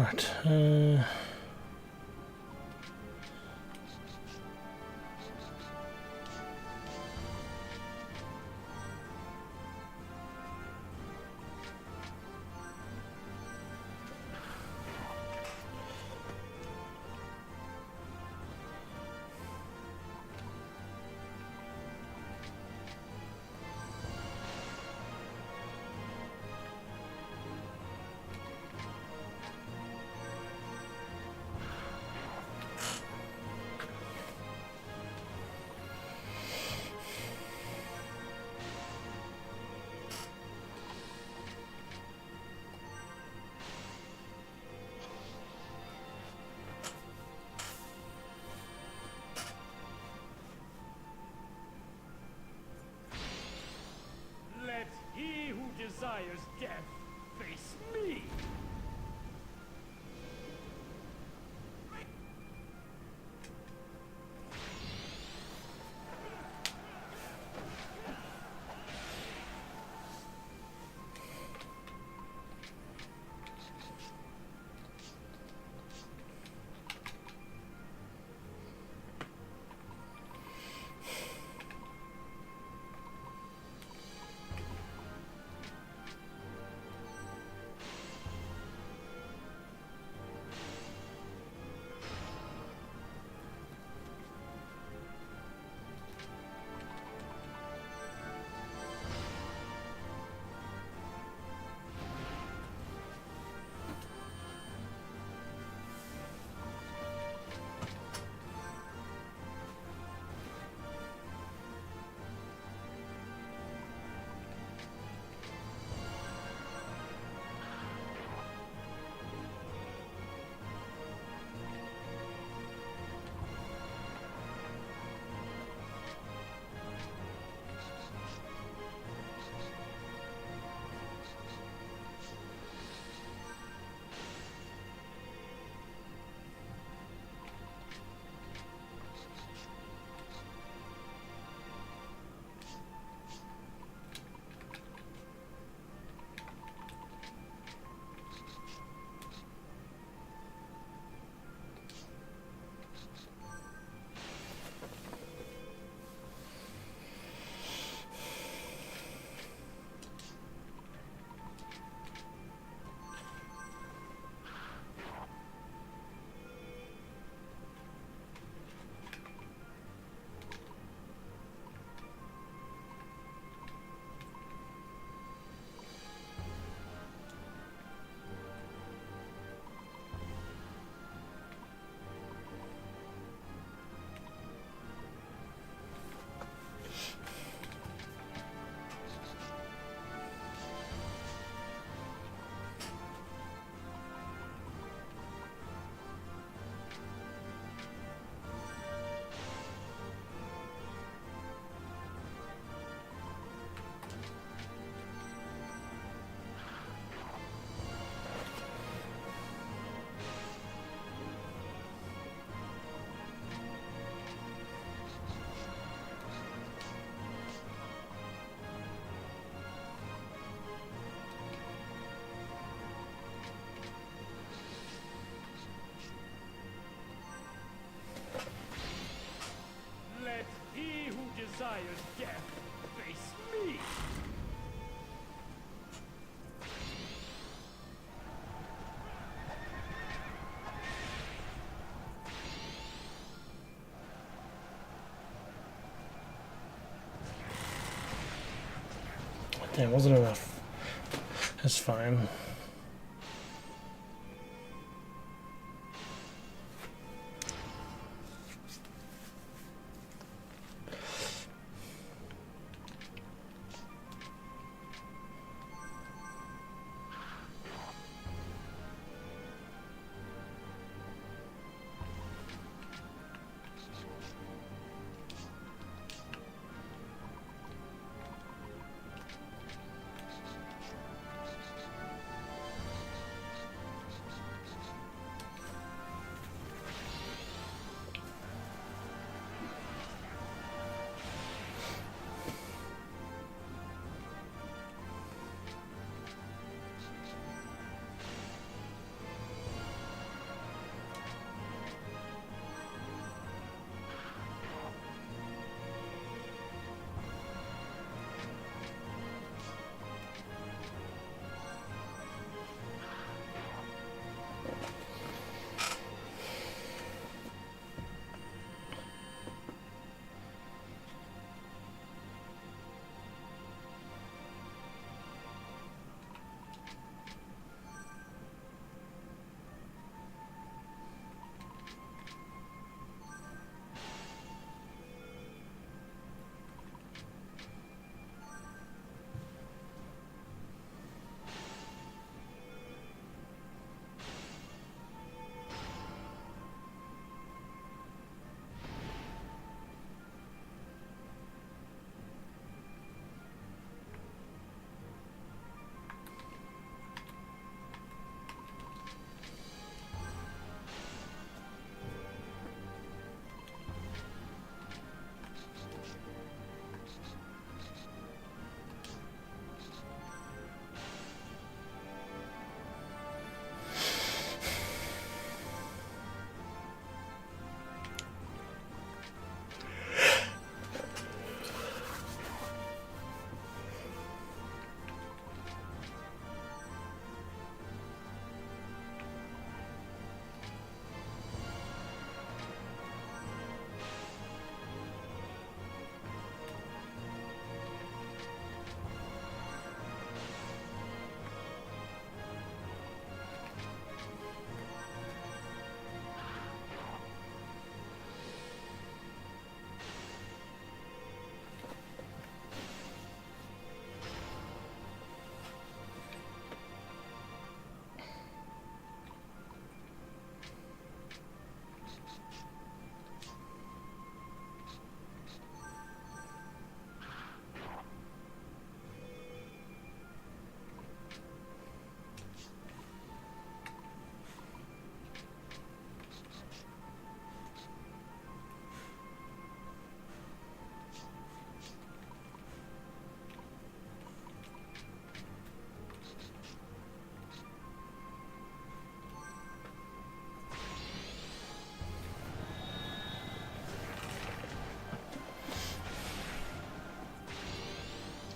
Speaker 1: Right.
Speaker 5: Let he who desires death face me! Desires death face me!
Speaker 1: That wasn't enough. That's fine.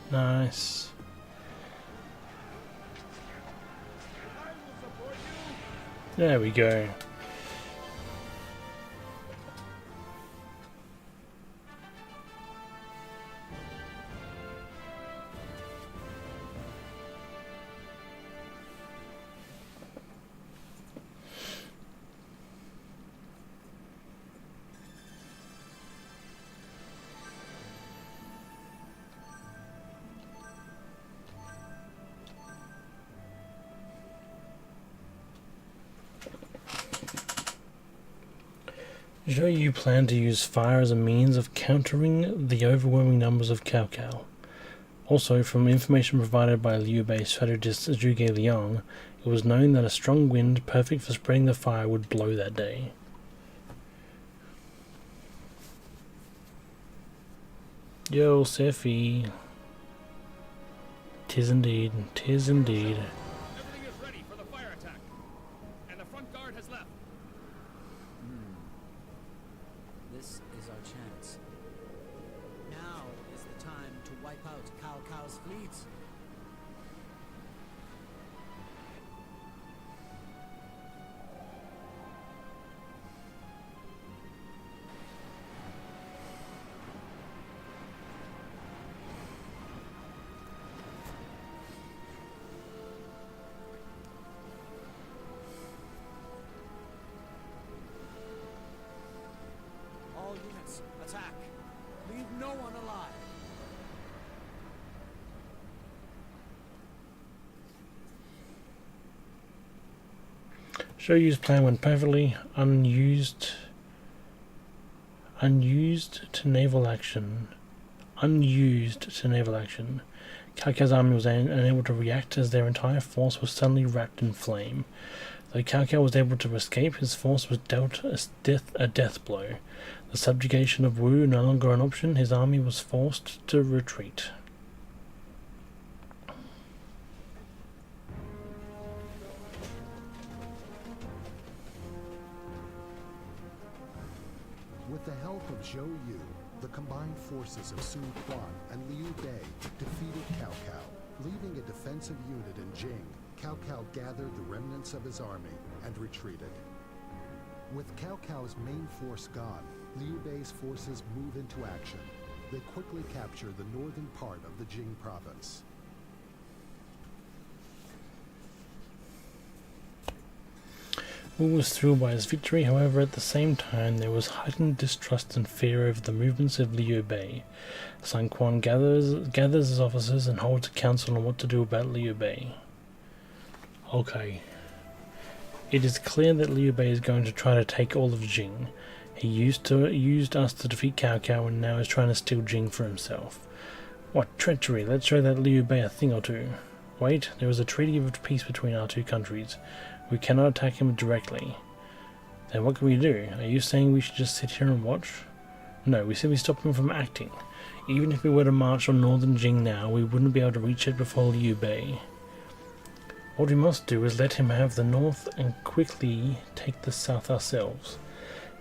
Speaker 1: Nice. There we go. Show you plan to use fire as a means of countering the overwhelming numbers of Cao Cao. Also, from information provided by Liu Bei strategist Zhuge Liang, it was known that a strong wind, perfect for spreading the fire, would blow that day. Yo, Sephi. Tis indeed, tis indeed.
Speaker 2: Everything is ready for the fire attack, and the front guard has left.
Speaker 7: This is our chance. Now is the time to wipe out Cao Cao's fleets. All units, attack. Leave no one alive.
Speaker 1: Show Yu's plan went perfectly unused to naval action. Unused to naval action. Cao Cao's army was unable to react as their entire force was suddenly wrapped in flame. Though Cao Cao was able to escape, his force was dealt a death blow. The subjugation of Wu no longer an option, his army was forced to retreat.
Speaker 4: With the help of Zhou Yu, the combined forces of Sun Quan and Liu Bei defeated Cao Cao. Leaving a defensive unit in Jing, Cao Cao gathered the remnants of his army and retreated. With Cao Cao's main force gone, Liu Bei's forces move into action. They quickly capture the northern part of the Jing province.
Speaker 1: Wu was thrilled by his victory, however at the same time there was heightened distrust and fear over the movements of Liu Bei. Sun Quan gathers his officers and holds a council on what to do about Liu Bei. Okay. It is clear that Liu Bei is going to try to take all of Jing. He used us to defeat Cao Cao and now is trying to steal Jing for himself. What treachery! Let's show that Liu Bei a thing or two. Wait, there is a treaty of peace between our two countries. We cannot attack him directly. Then what can we do? Are you saying we should just sit here and watch? No, we simply stop him from acting. Even if we were to march on northern Jing now, we wouldn't be able to reach it before Liu Bei. What we must do is let him have the north and quickly take the south ourselves.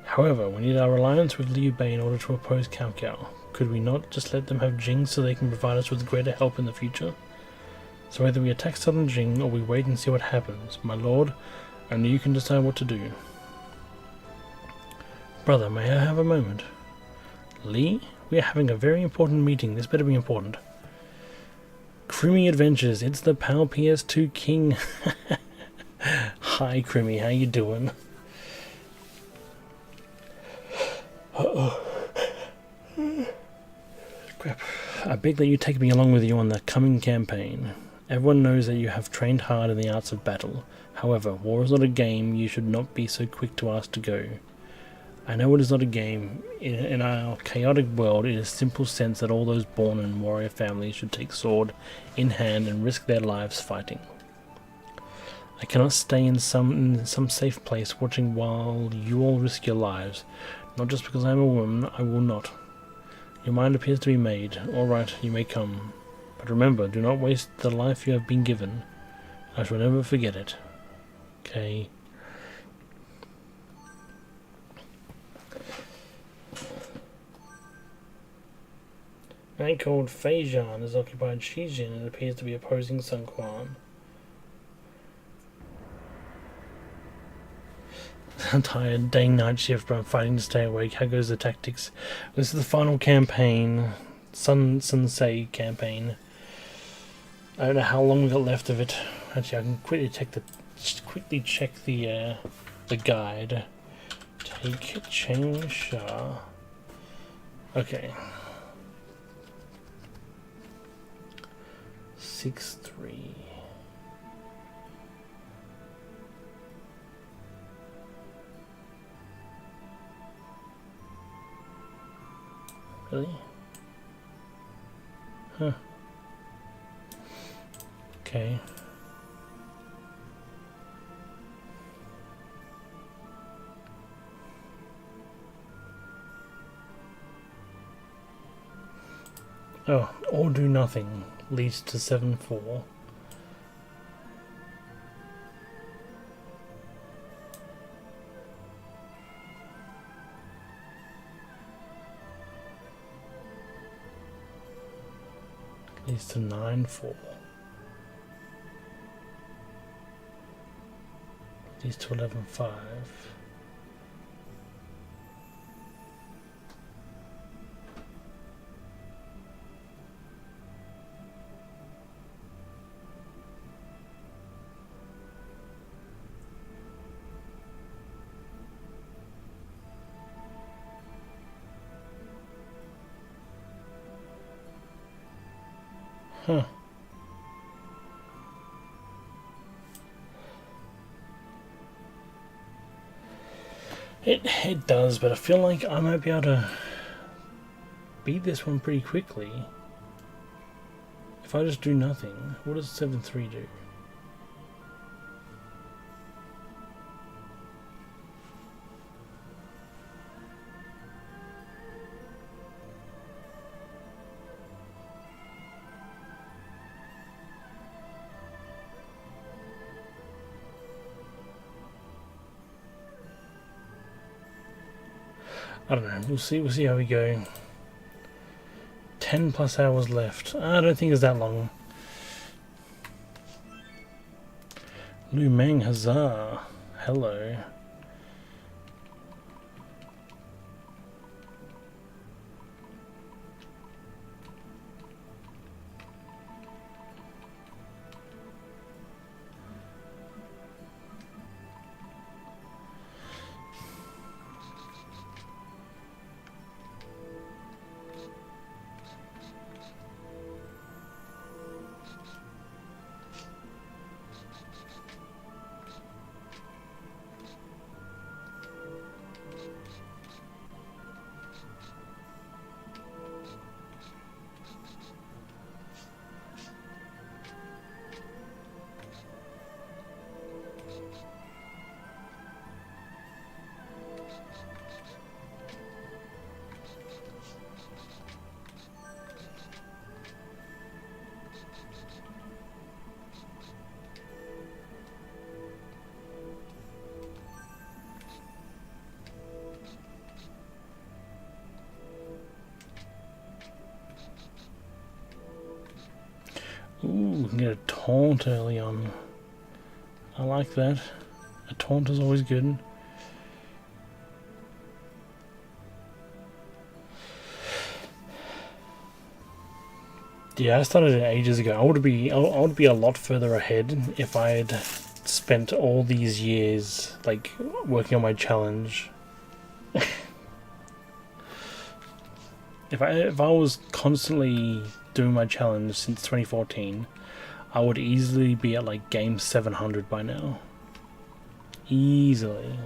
Speaker 1: However, we need our alliance with Liu Bei in order to oppose Cao Cao. Could we not just let them have Jing so they can provide us with greater help in the future? So either we attack southern Jing or we wait and see what happens. My lord, only you can decide what to do. Brother, may I have a moment? Li, we are having a very important meeting. This better be important. Crimmy Adventures, it's the PAL PS2 King. Hi Crimmy, how you doing? Crap. I beg that you take me along with you on the coming campaign. Everyone knows that you have trained hard in the arts of battle. However, war is not a game. You should not be so quick to ask to go. I know it is not a game. In our chaotic world, it is simple sense that all those born in warrior families should take sword in hand and risk their lives fighting. I cannot stay in some safe place watching while you all risk your lives. Not just because I am a woman, I will not. Your mind appears to be made. All right, you may come. But remember, do not waste the life you have been given. I shall never forget it. Okay. Man called Feijan has occupied Shijin and appears to be opposing Sun Quan. I'm tired, day night shift, but I'm fighting to stay awake. How goes the tactics? This is the final campaign, Sun Se campaign. I don't know how long we got left of it. Actually, I can quickly check the guide. Take Changsha. Okay. 6-3. Really? Huh. Okay. Oh, or do nothing leads to 7-4. Leads to 9-4. Leads to 11-5. Huh. It does, but I feel like I might be able to beat this one pretty quickly. If I just do nothing, what does 7-3 do? I don't know, we'll see how we go. 10 plus hours left. I don't think it's that long. Lu Meng, huzzah. Hello. Ooh, we can get a taunt early on. I like that. A taunt is always good. Yeah, I started it ages ago. I would be a lot further ahead if I had spent all these years like working on my challenge. If I was constantly doing my challenge since 2014, I would easily be at like game 700 by now. Easily.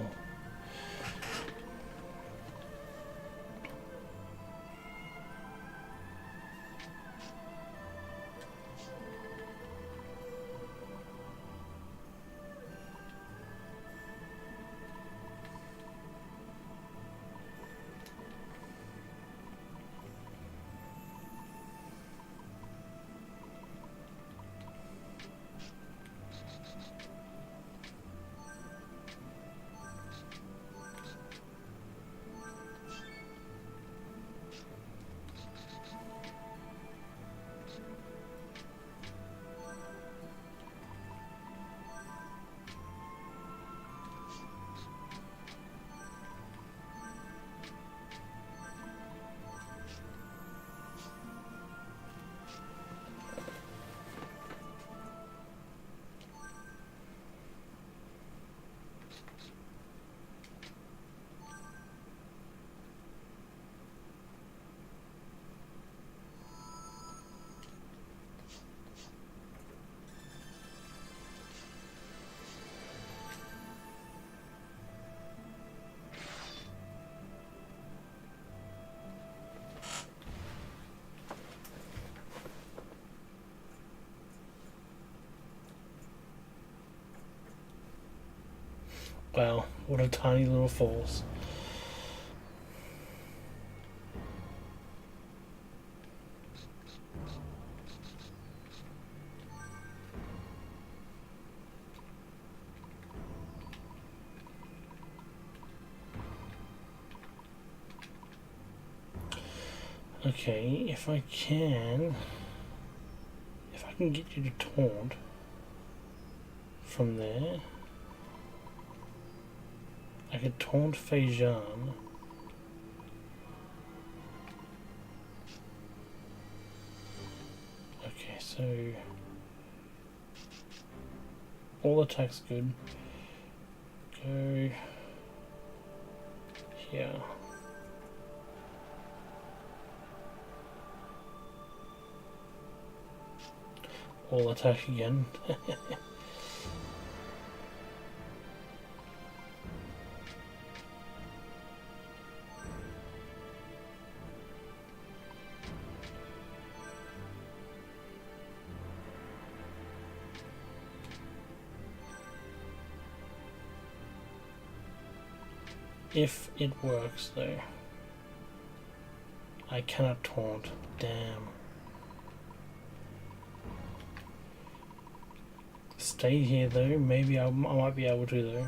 Speaker 1: Wow, what a tiny little force. Okay, if I can get you to taunt from there, I could taunt Feijan. Okay, so all attacks good. Go here. All attack again. If it works though. I cannot taunt. Damn. Stay here though, maybe I might be able to though.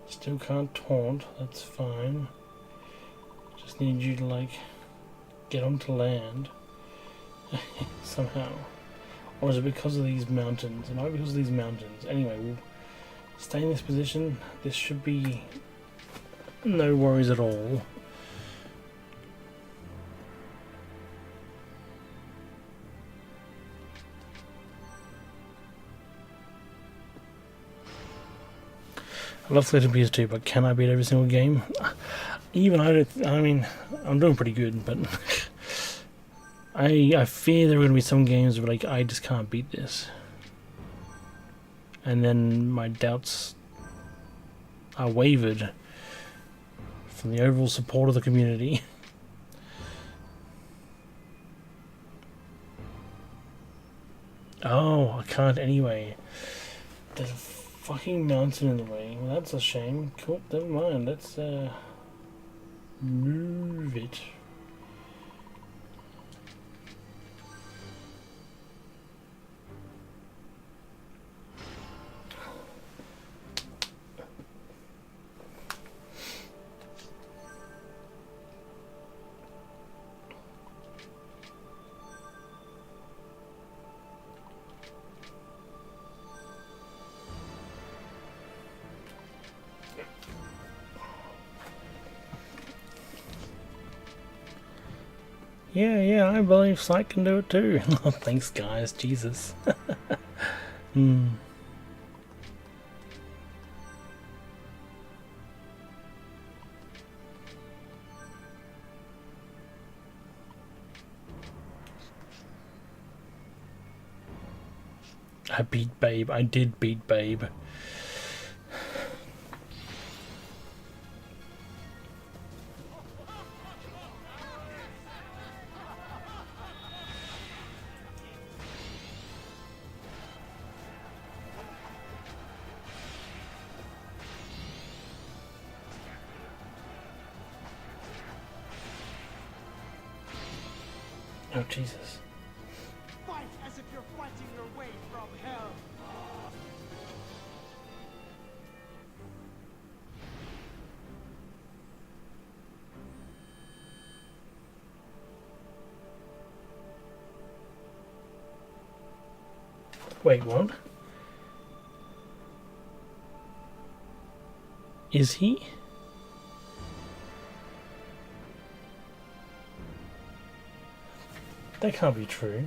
Speaker 1: Still can't taunt, that's fine. Just need you to like get onto land somehow. Or is it because of these mountains? It might be because of these mountains. Anyway, we'll stay in this position. This should be no worries at all. I love Flight PS2, but can I beat every single game? Even I mean, I'm doing pretty good, but I fear there are going to be some games where like I just can't beat this, and then my doubts are wavered from the overall support of the community. Oh, I can't anyway. There's a fucking mountain in the way. Well, that's a shame. Cool, never mind. Let's move it. Yeah, I believe Sight can do it too. Oh, thanks guys, Jesus. I beat Babe. I did beat Babe. Oh, Jesus.
Speaker 2: Fight as if you're fighting your way from hell.
Speaker 1: Wait, what? Is he? That can't be true.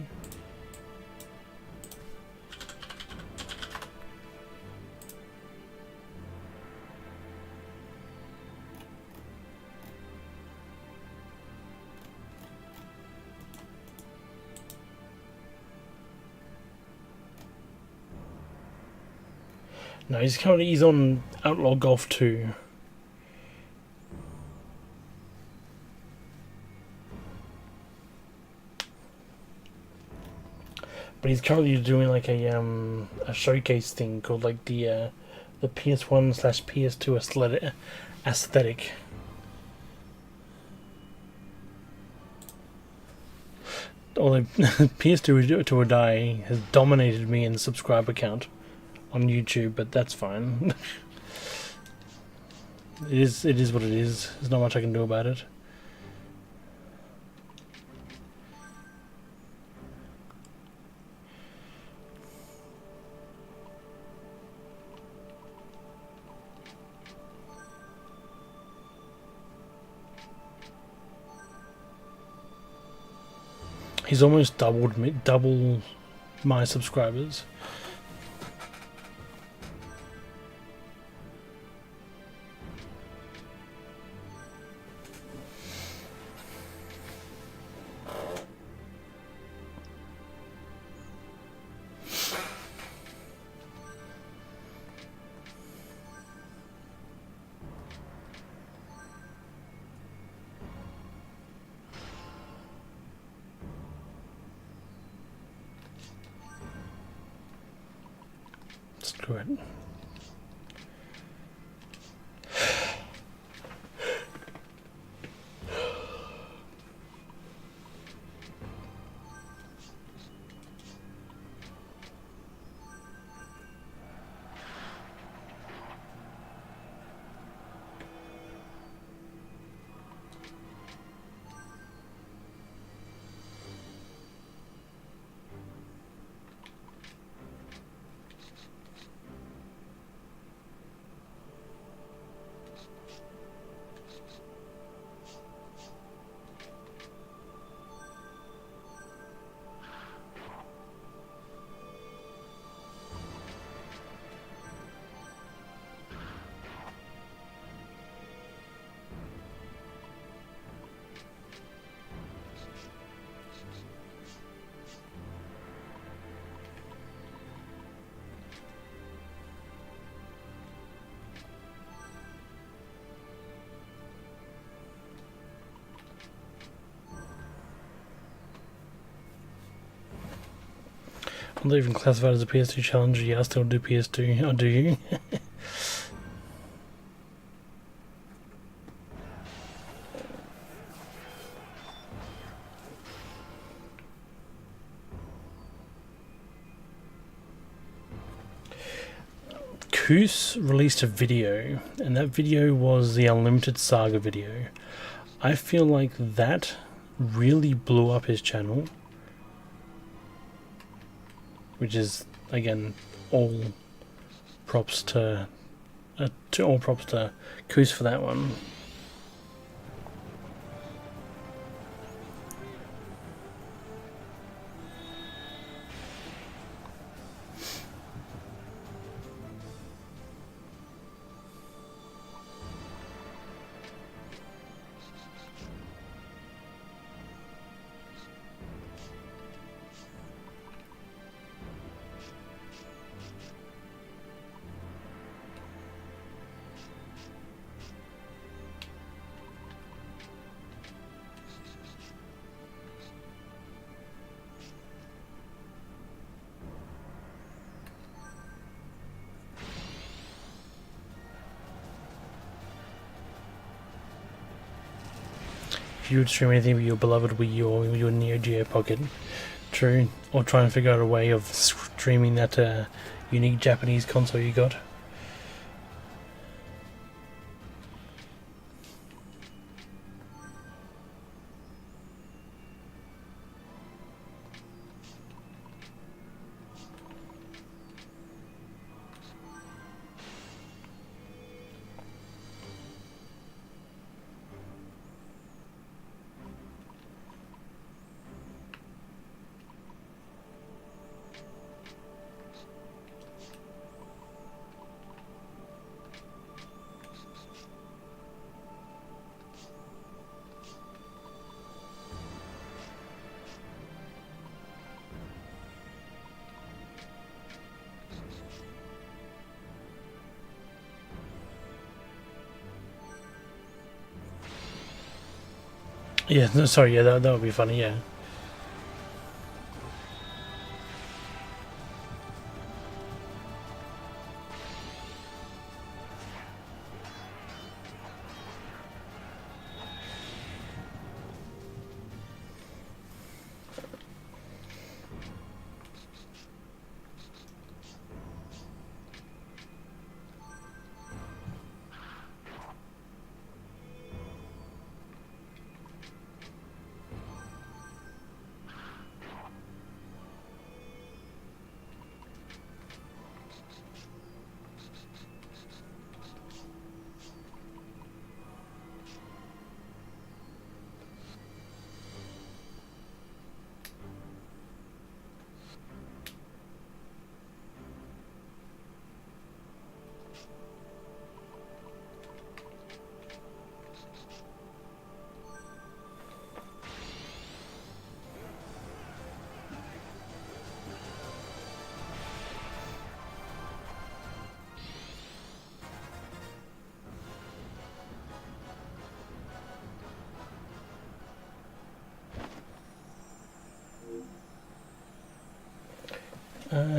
Speaker 1: No, he's on Outlaw Golf 2. But he's currently doing like a showcase thing called like the PS1/PS2 aesthetic. Although PS2 to a die has dominated me in the subscriber count on YouTube, but that's fine. It is what it is. There's not much I can do about it. He's almost double my subscribers. Screw it. I'm not even classified as a PS2 challenger. Yeah, I still do PS2. Oh, do you? Koos released a video, and that video was the Unlimited Saga video. I feel like that really blew up his channel. Which is, again, all props to Koos for that one. If you would stream anything with your beloved Wii U or your Neo Geo Pocket, true, or try and figure out a way of streaming that unique Japanese console you got. Yeah, no, sorry, yeah, that would be funny, yeah.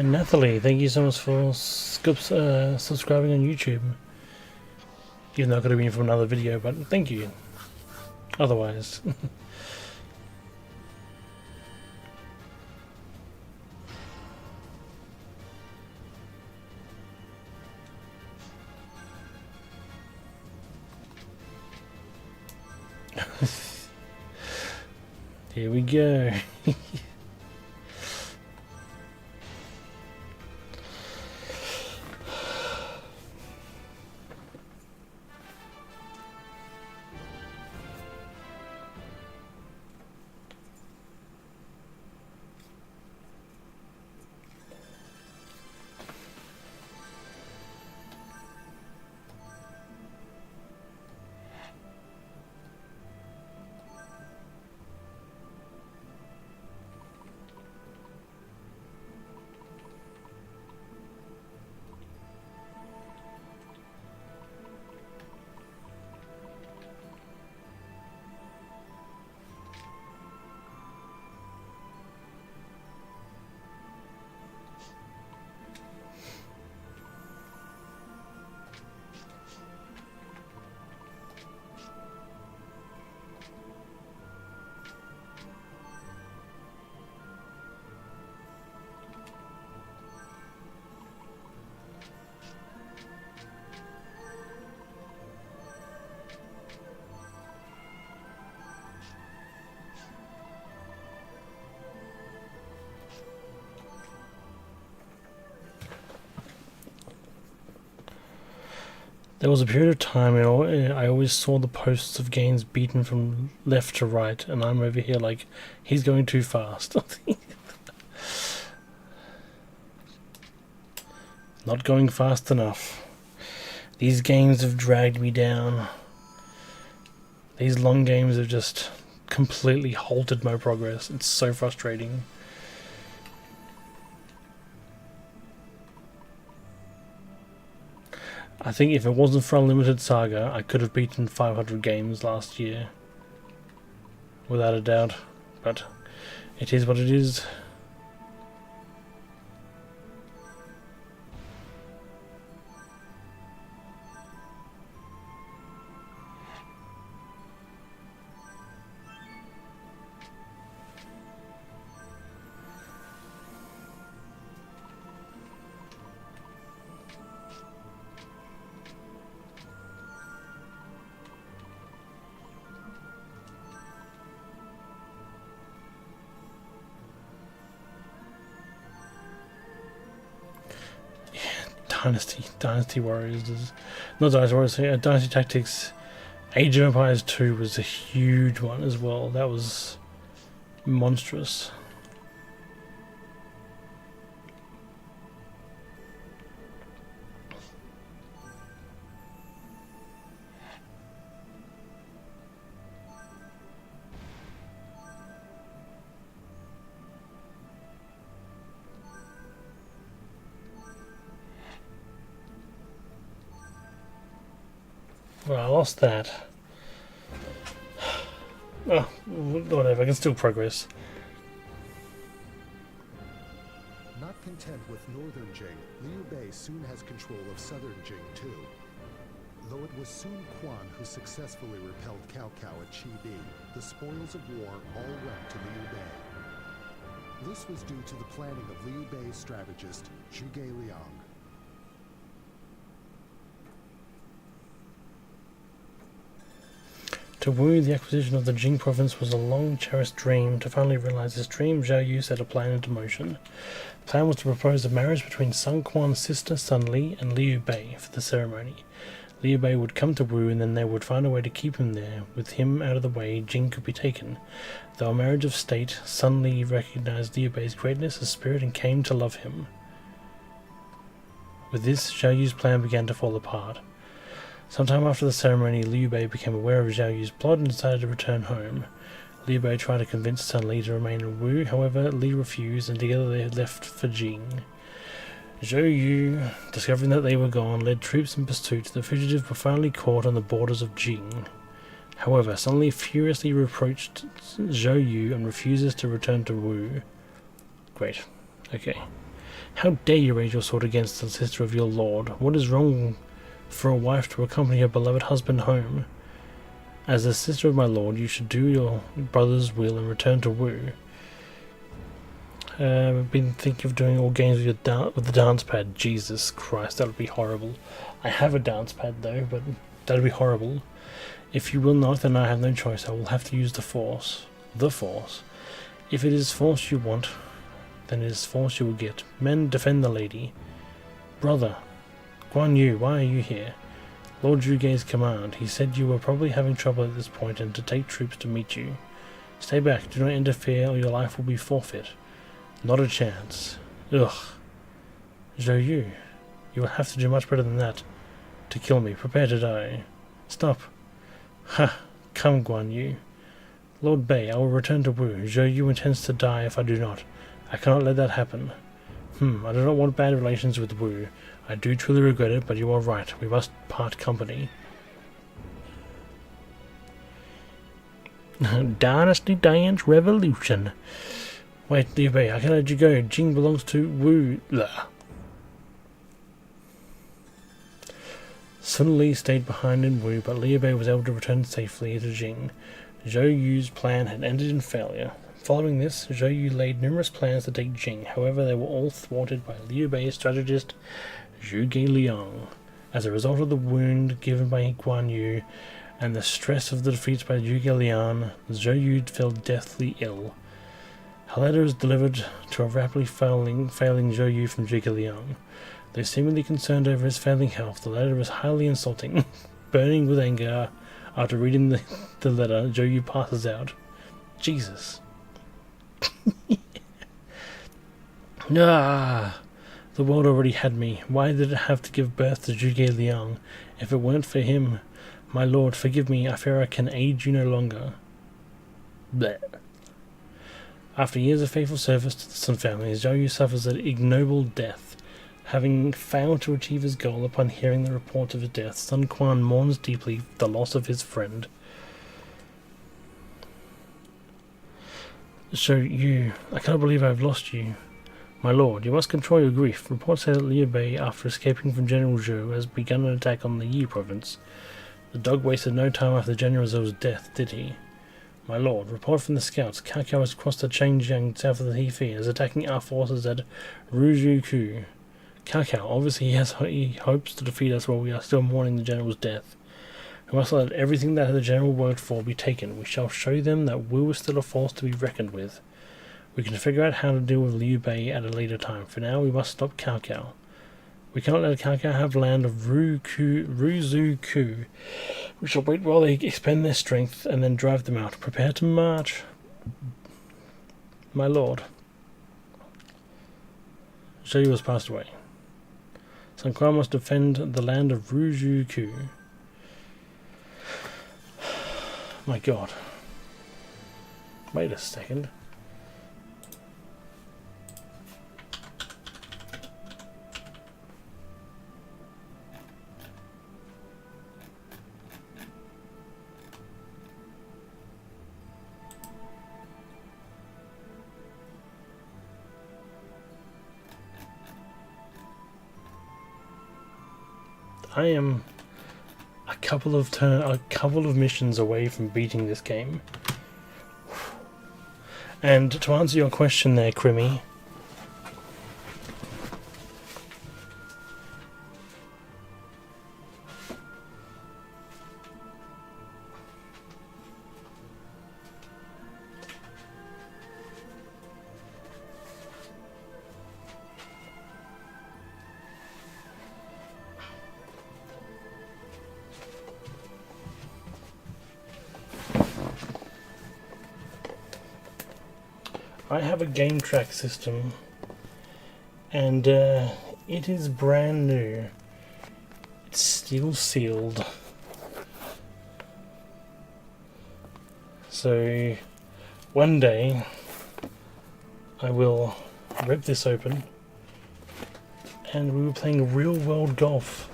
Speaker 1: Nathalie, thank you so much for subscribing on YouTube. Even though I could have been from another video, but thank you. Otherwise. Here we go. There was a period of time I always saw the posts of games beaten from left to right, and I'm over here like, he's going too fast. Not going fast enough. These games have dragged me down. These long games have just completely halted my progress. It's so frustrating. I think if it wasn't for Unlimited Saga, I could have beaten 500 games last year. Without a doubt. But it is what it is. Dynasty Warriors, not Dynasty Warriors, Dynasty Tactics. Age of Empires 2 was a huge one as well. That was monstrous. Well, I lost that. Oh, whatever, I can still progress.
Speaker 4: Not content with northern Jing, Liu Bei soon has control of southern Jing too. Though it was Sun Quan who successfully repelled Cao Cao at Chi Bi, the spoils of war all went to Liu Bei. This was due to the planning of Liu Bei's strategist, Zhuge Liang.
Speaker 1: To Wu, the acquisition of the Jing province was a long-cherished dream. To finally realize this dream, Zhao Yu set a plan into motion. The plan was to propose a marriage between Sun Quan's sister, Sun Li, and Liu Bei for the ceremony. Liu Bei would come to Wu, and then they would find a way to keep him there. With him out of the way, Jing could be taken. Though a marriage of state, Sun Li recognized Liu Bei's greatness as spirit and came to love him. With this, Zhao Yu's plan began to fall apart. Sometime after the ceremony, Liu Bei became aware of Zhao Yu's plot and decided to return home. Liu Bei tried to convince Sun Li to remain in Wu, however, Li refused, and together they left for Jing. Zhao Yu, discovering that they were gone, led troops in pursuit. The fugitives were finally caught on the borders of Jing. However, Sun Li furiously reproached Zhao Yu and refuses to return to Wu. Great. Okay. How dare you raise your sword against the sister of your lord? What is wrong for a wife to accompany her beloved husband home? As the sister of my lord, you should do your brother's will and return to Wu. I've been thinking of doing all games with the dance pad. Jesus Christ, that would be horrible. I have a dance pad though, but that would be horrible. If you will not, then I have no choice. I will have to use the Force. The Force. If it is Force you want, then it is Force you will get. Men, defend the lady. Brother, Guan Yu, why are you here? Lord Zhuge's command. He said you were probably having trouble at this point and to take troops to meet you. Stay back, do not interfere or your life will be forfeit. Not a chance. Ugh. Zhou Yu, you will have to do much better than that. To kill me, prepare to die. Stop. Ha! Come, Guan Yu. Lord Bei, I will return to Wu. Zhou Yu intends to die if I do not. I cannot let that happen. I do not want bad relations with Wu. I do truly regret it, but you are right. We must part company. Dynasty Dance Revolution. Wait, Liu Bei, I can let you go. Jing belongs to Wu. Blah. Sun Li stayed behind in Wu, but Liu Bei was able to return safely to Jing. Zhou Yu's plan had ended in failure. Following this, Zhou Yu laid numerous plans to take Jing. However, they were all thwarted by Liu Bei's strategist Zhuge Liang. As a result of the wound given by Guan Yu and the stress of the defeats by Zhuge Liang, Zhou Yu fell deathly ill. A letter was delivered to a rapidly failing Zhou Yu from Zhuge Liang. Though seemingly concerned over his failing health, the letter was highly insulting. Burning with anger, after reading the letter, Zhou Yu passes out. Jesus. The world already had me. Why did it have to give birth to Zhuge Liang? If it weren't for him, my lord, forgive me, I fear I can aid you no longer. Bleh. After years of faithful service to the Sun family, Zhou Yu suffers an ignoble death. Having failed to achieve his goal upon hearing the report of his death, Sun Quan mourns deeply the loss of his friend. Zhou Yu, I cannot believe I have lost you. My lord, you must control your grief. Reports say that Liu Bei, after escaping from General Zhou, has begun an attack on the Yi province. The dog wasted no time after General Zhou's death, did he? My lord, report from the scouts. Cao Cao has crossed the Changjiang south of the Hefi and is attacking our forces at Ruzhuku. Cao Cao, obviously he hopes to defeat us while we are still mourning the general's death. We must let everything that the general worked for be taken. We shall show them that Wu is still a force to be reckoned with. We can figure out how to deal with Liu Bei at a later time. For now, we must stop Cao Cao. We cannot let Cao Cao have land of Ruzuku. We shall wait while they expend their strength and then drive them out. Prepare to march. My lord. Zhou Yu has passed away. Sun Quan must defend the land of Ruzuku. My god. Wait a second. I am a couple of missions away from beating this game. And to answer your question there, Crimmy, I have a game track system, and it is brand new. It's still sealed. So one day I will rip this open and we were playing real world golf.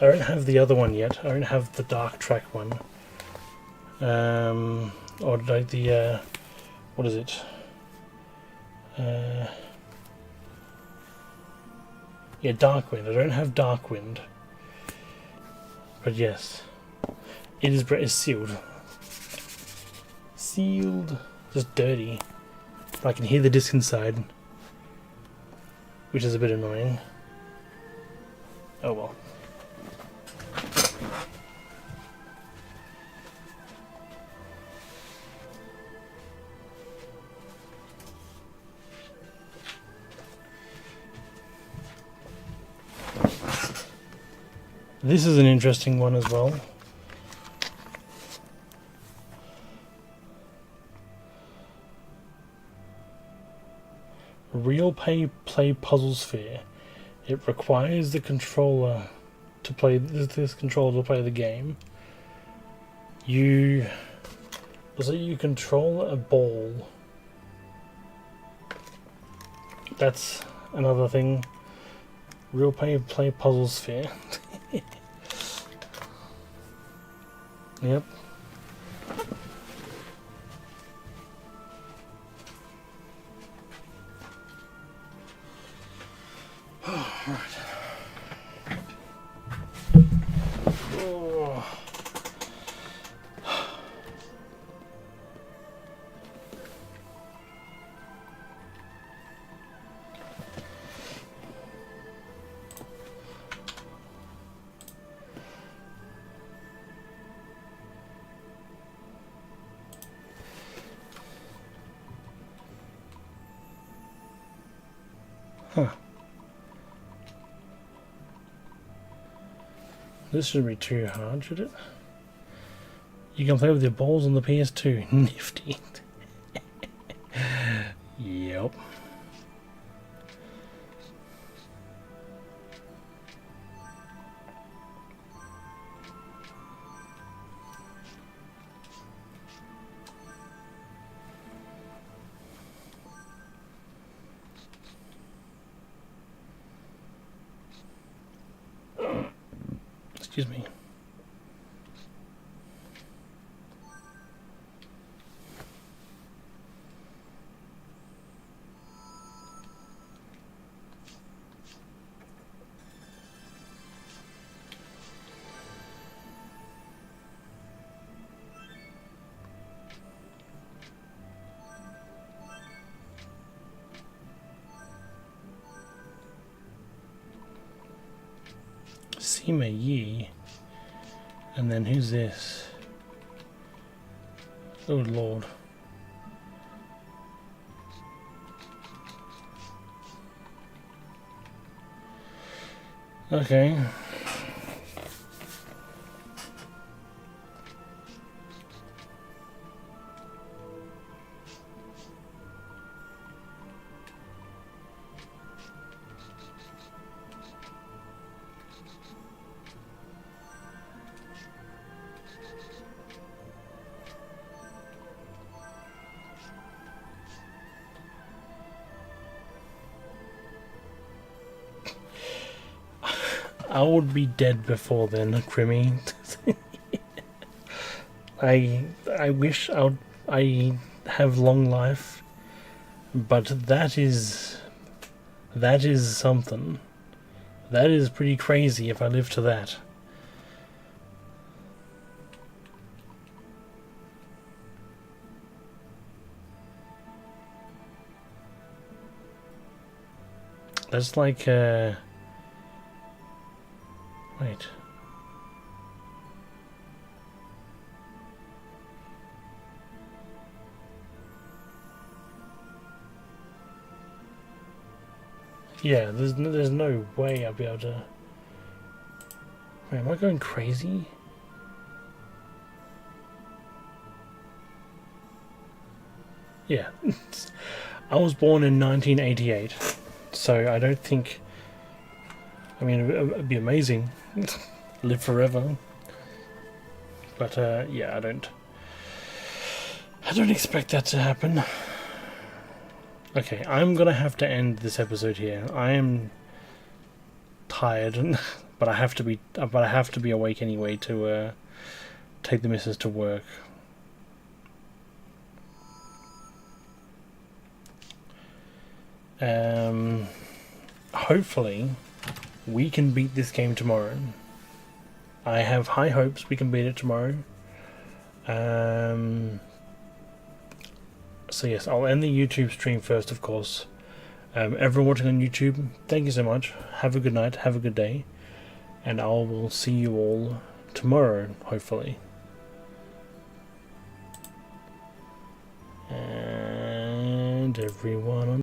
Speaker 1: I don't have the other one yet. I don't have the dark track one. Or like the what is it? Yeah, Darkwind. I don't have Darkwind. But yes, it is sealed. Sealed. Just dirty. But I can hear the disc inside, which is a bit annoying. Oh well. This is an interesting one as well. Real play puzzle sphere. It requires the controller to play this controller to play the game. You control a ball. That's another thing. Real play puzzle sphere. Yep. Right. Oh. Huh. This shouldn't be too hard, should it? You can play with your balls on the PS2. Nifty. Yep. Excuse me. Sima Yi. And then who's this? Oh Lord. Okay. I would be dead before then, Crimmy. I wish I have long life, but that is something. That is pretty crazy if I live to that. That's like, wait. Yeah, there's no way I'll be able to... Wait, am I going crazy? Yeah. I was born in 1988, so I don't think... I mean, it'd be amazing. Live forever. But, yeah, I don't expect that to happen. Okay, I'm gonna have to end this episode here. I am tired, but I have to be awake anyway to take the missus to work. Hopefully we can beat this game tomorrow. I have high hopes we can beat it tomorrow. So yes, I'll end the YouTube stream first, of course. Everyone watching on YouTube, thank you so much. Have a good night, have a good day. And I will see you all tomorrow, hopefully. And everyone on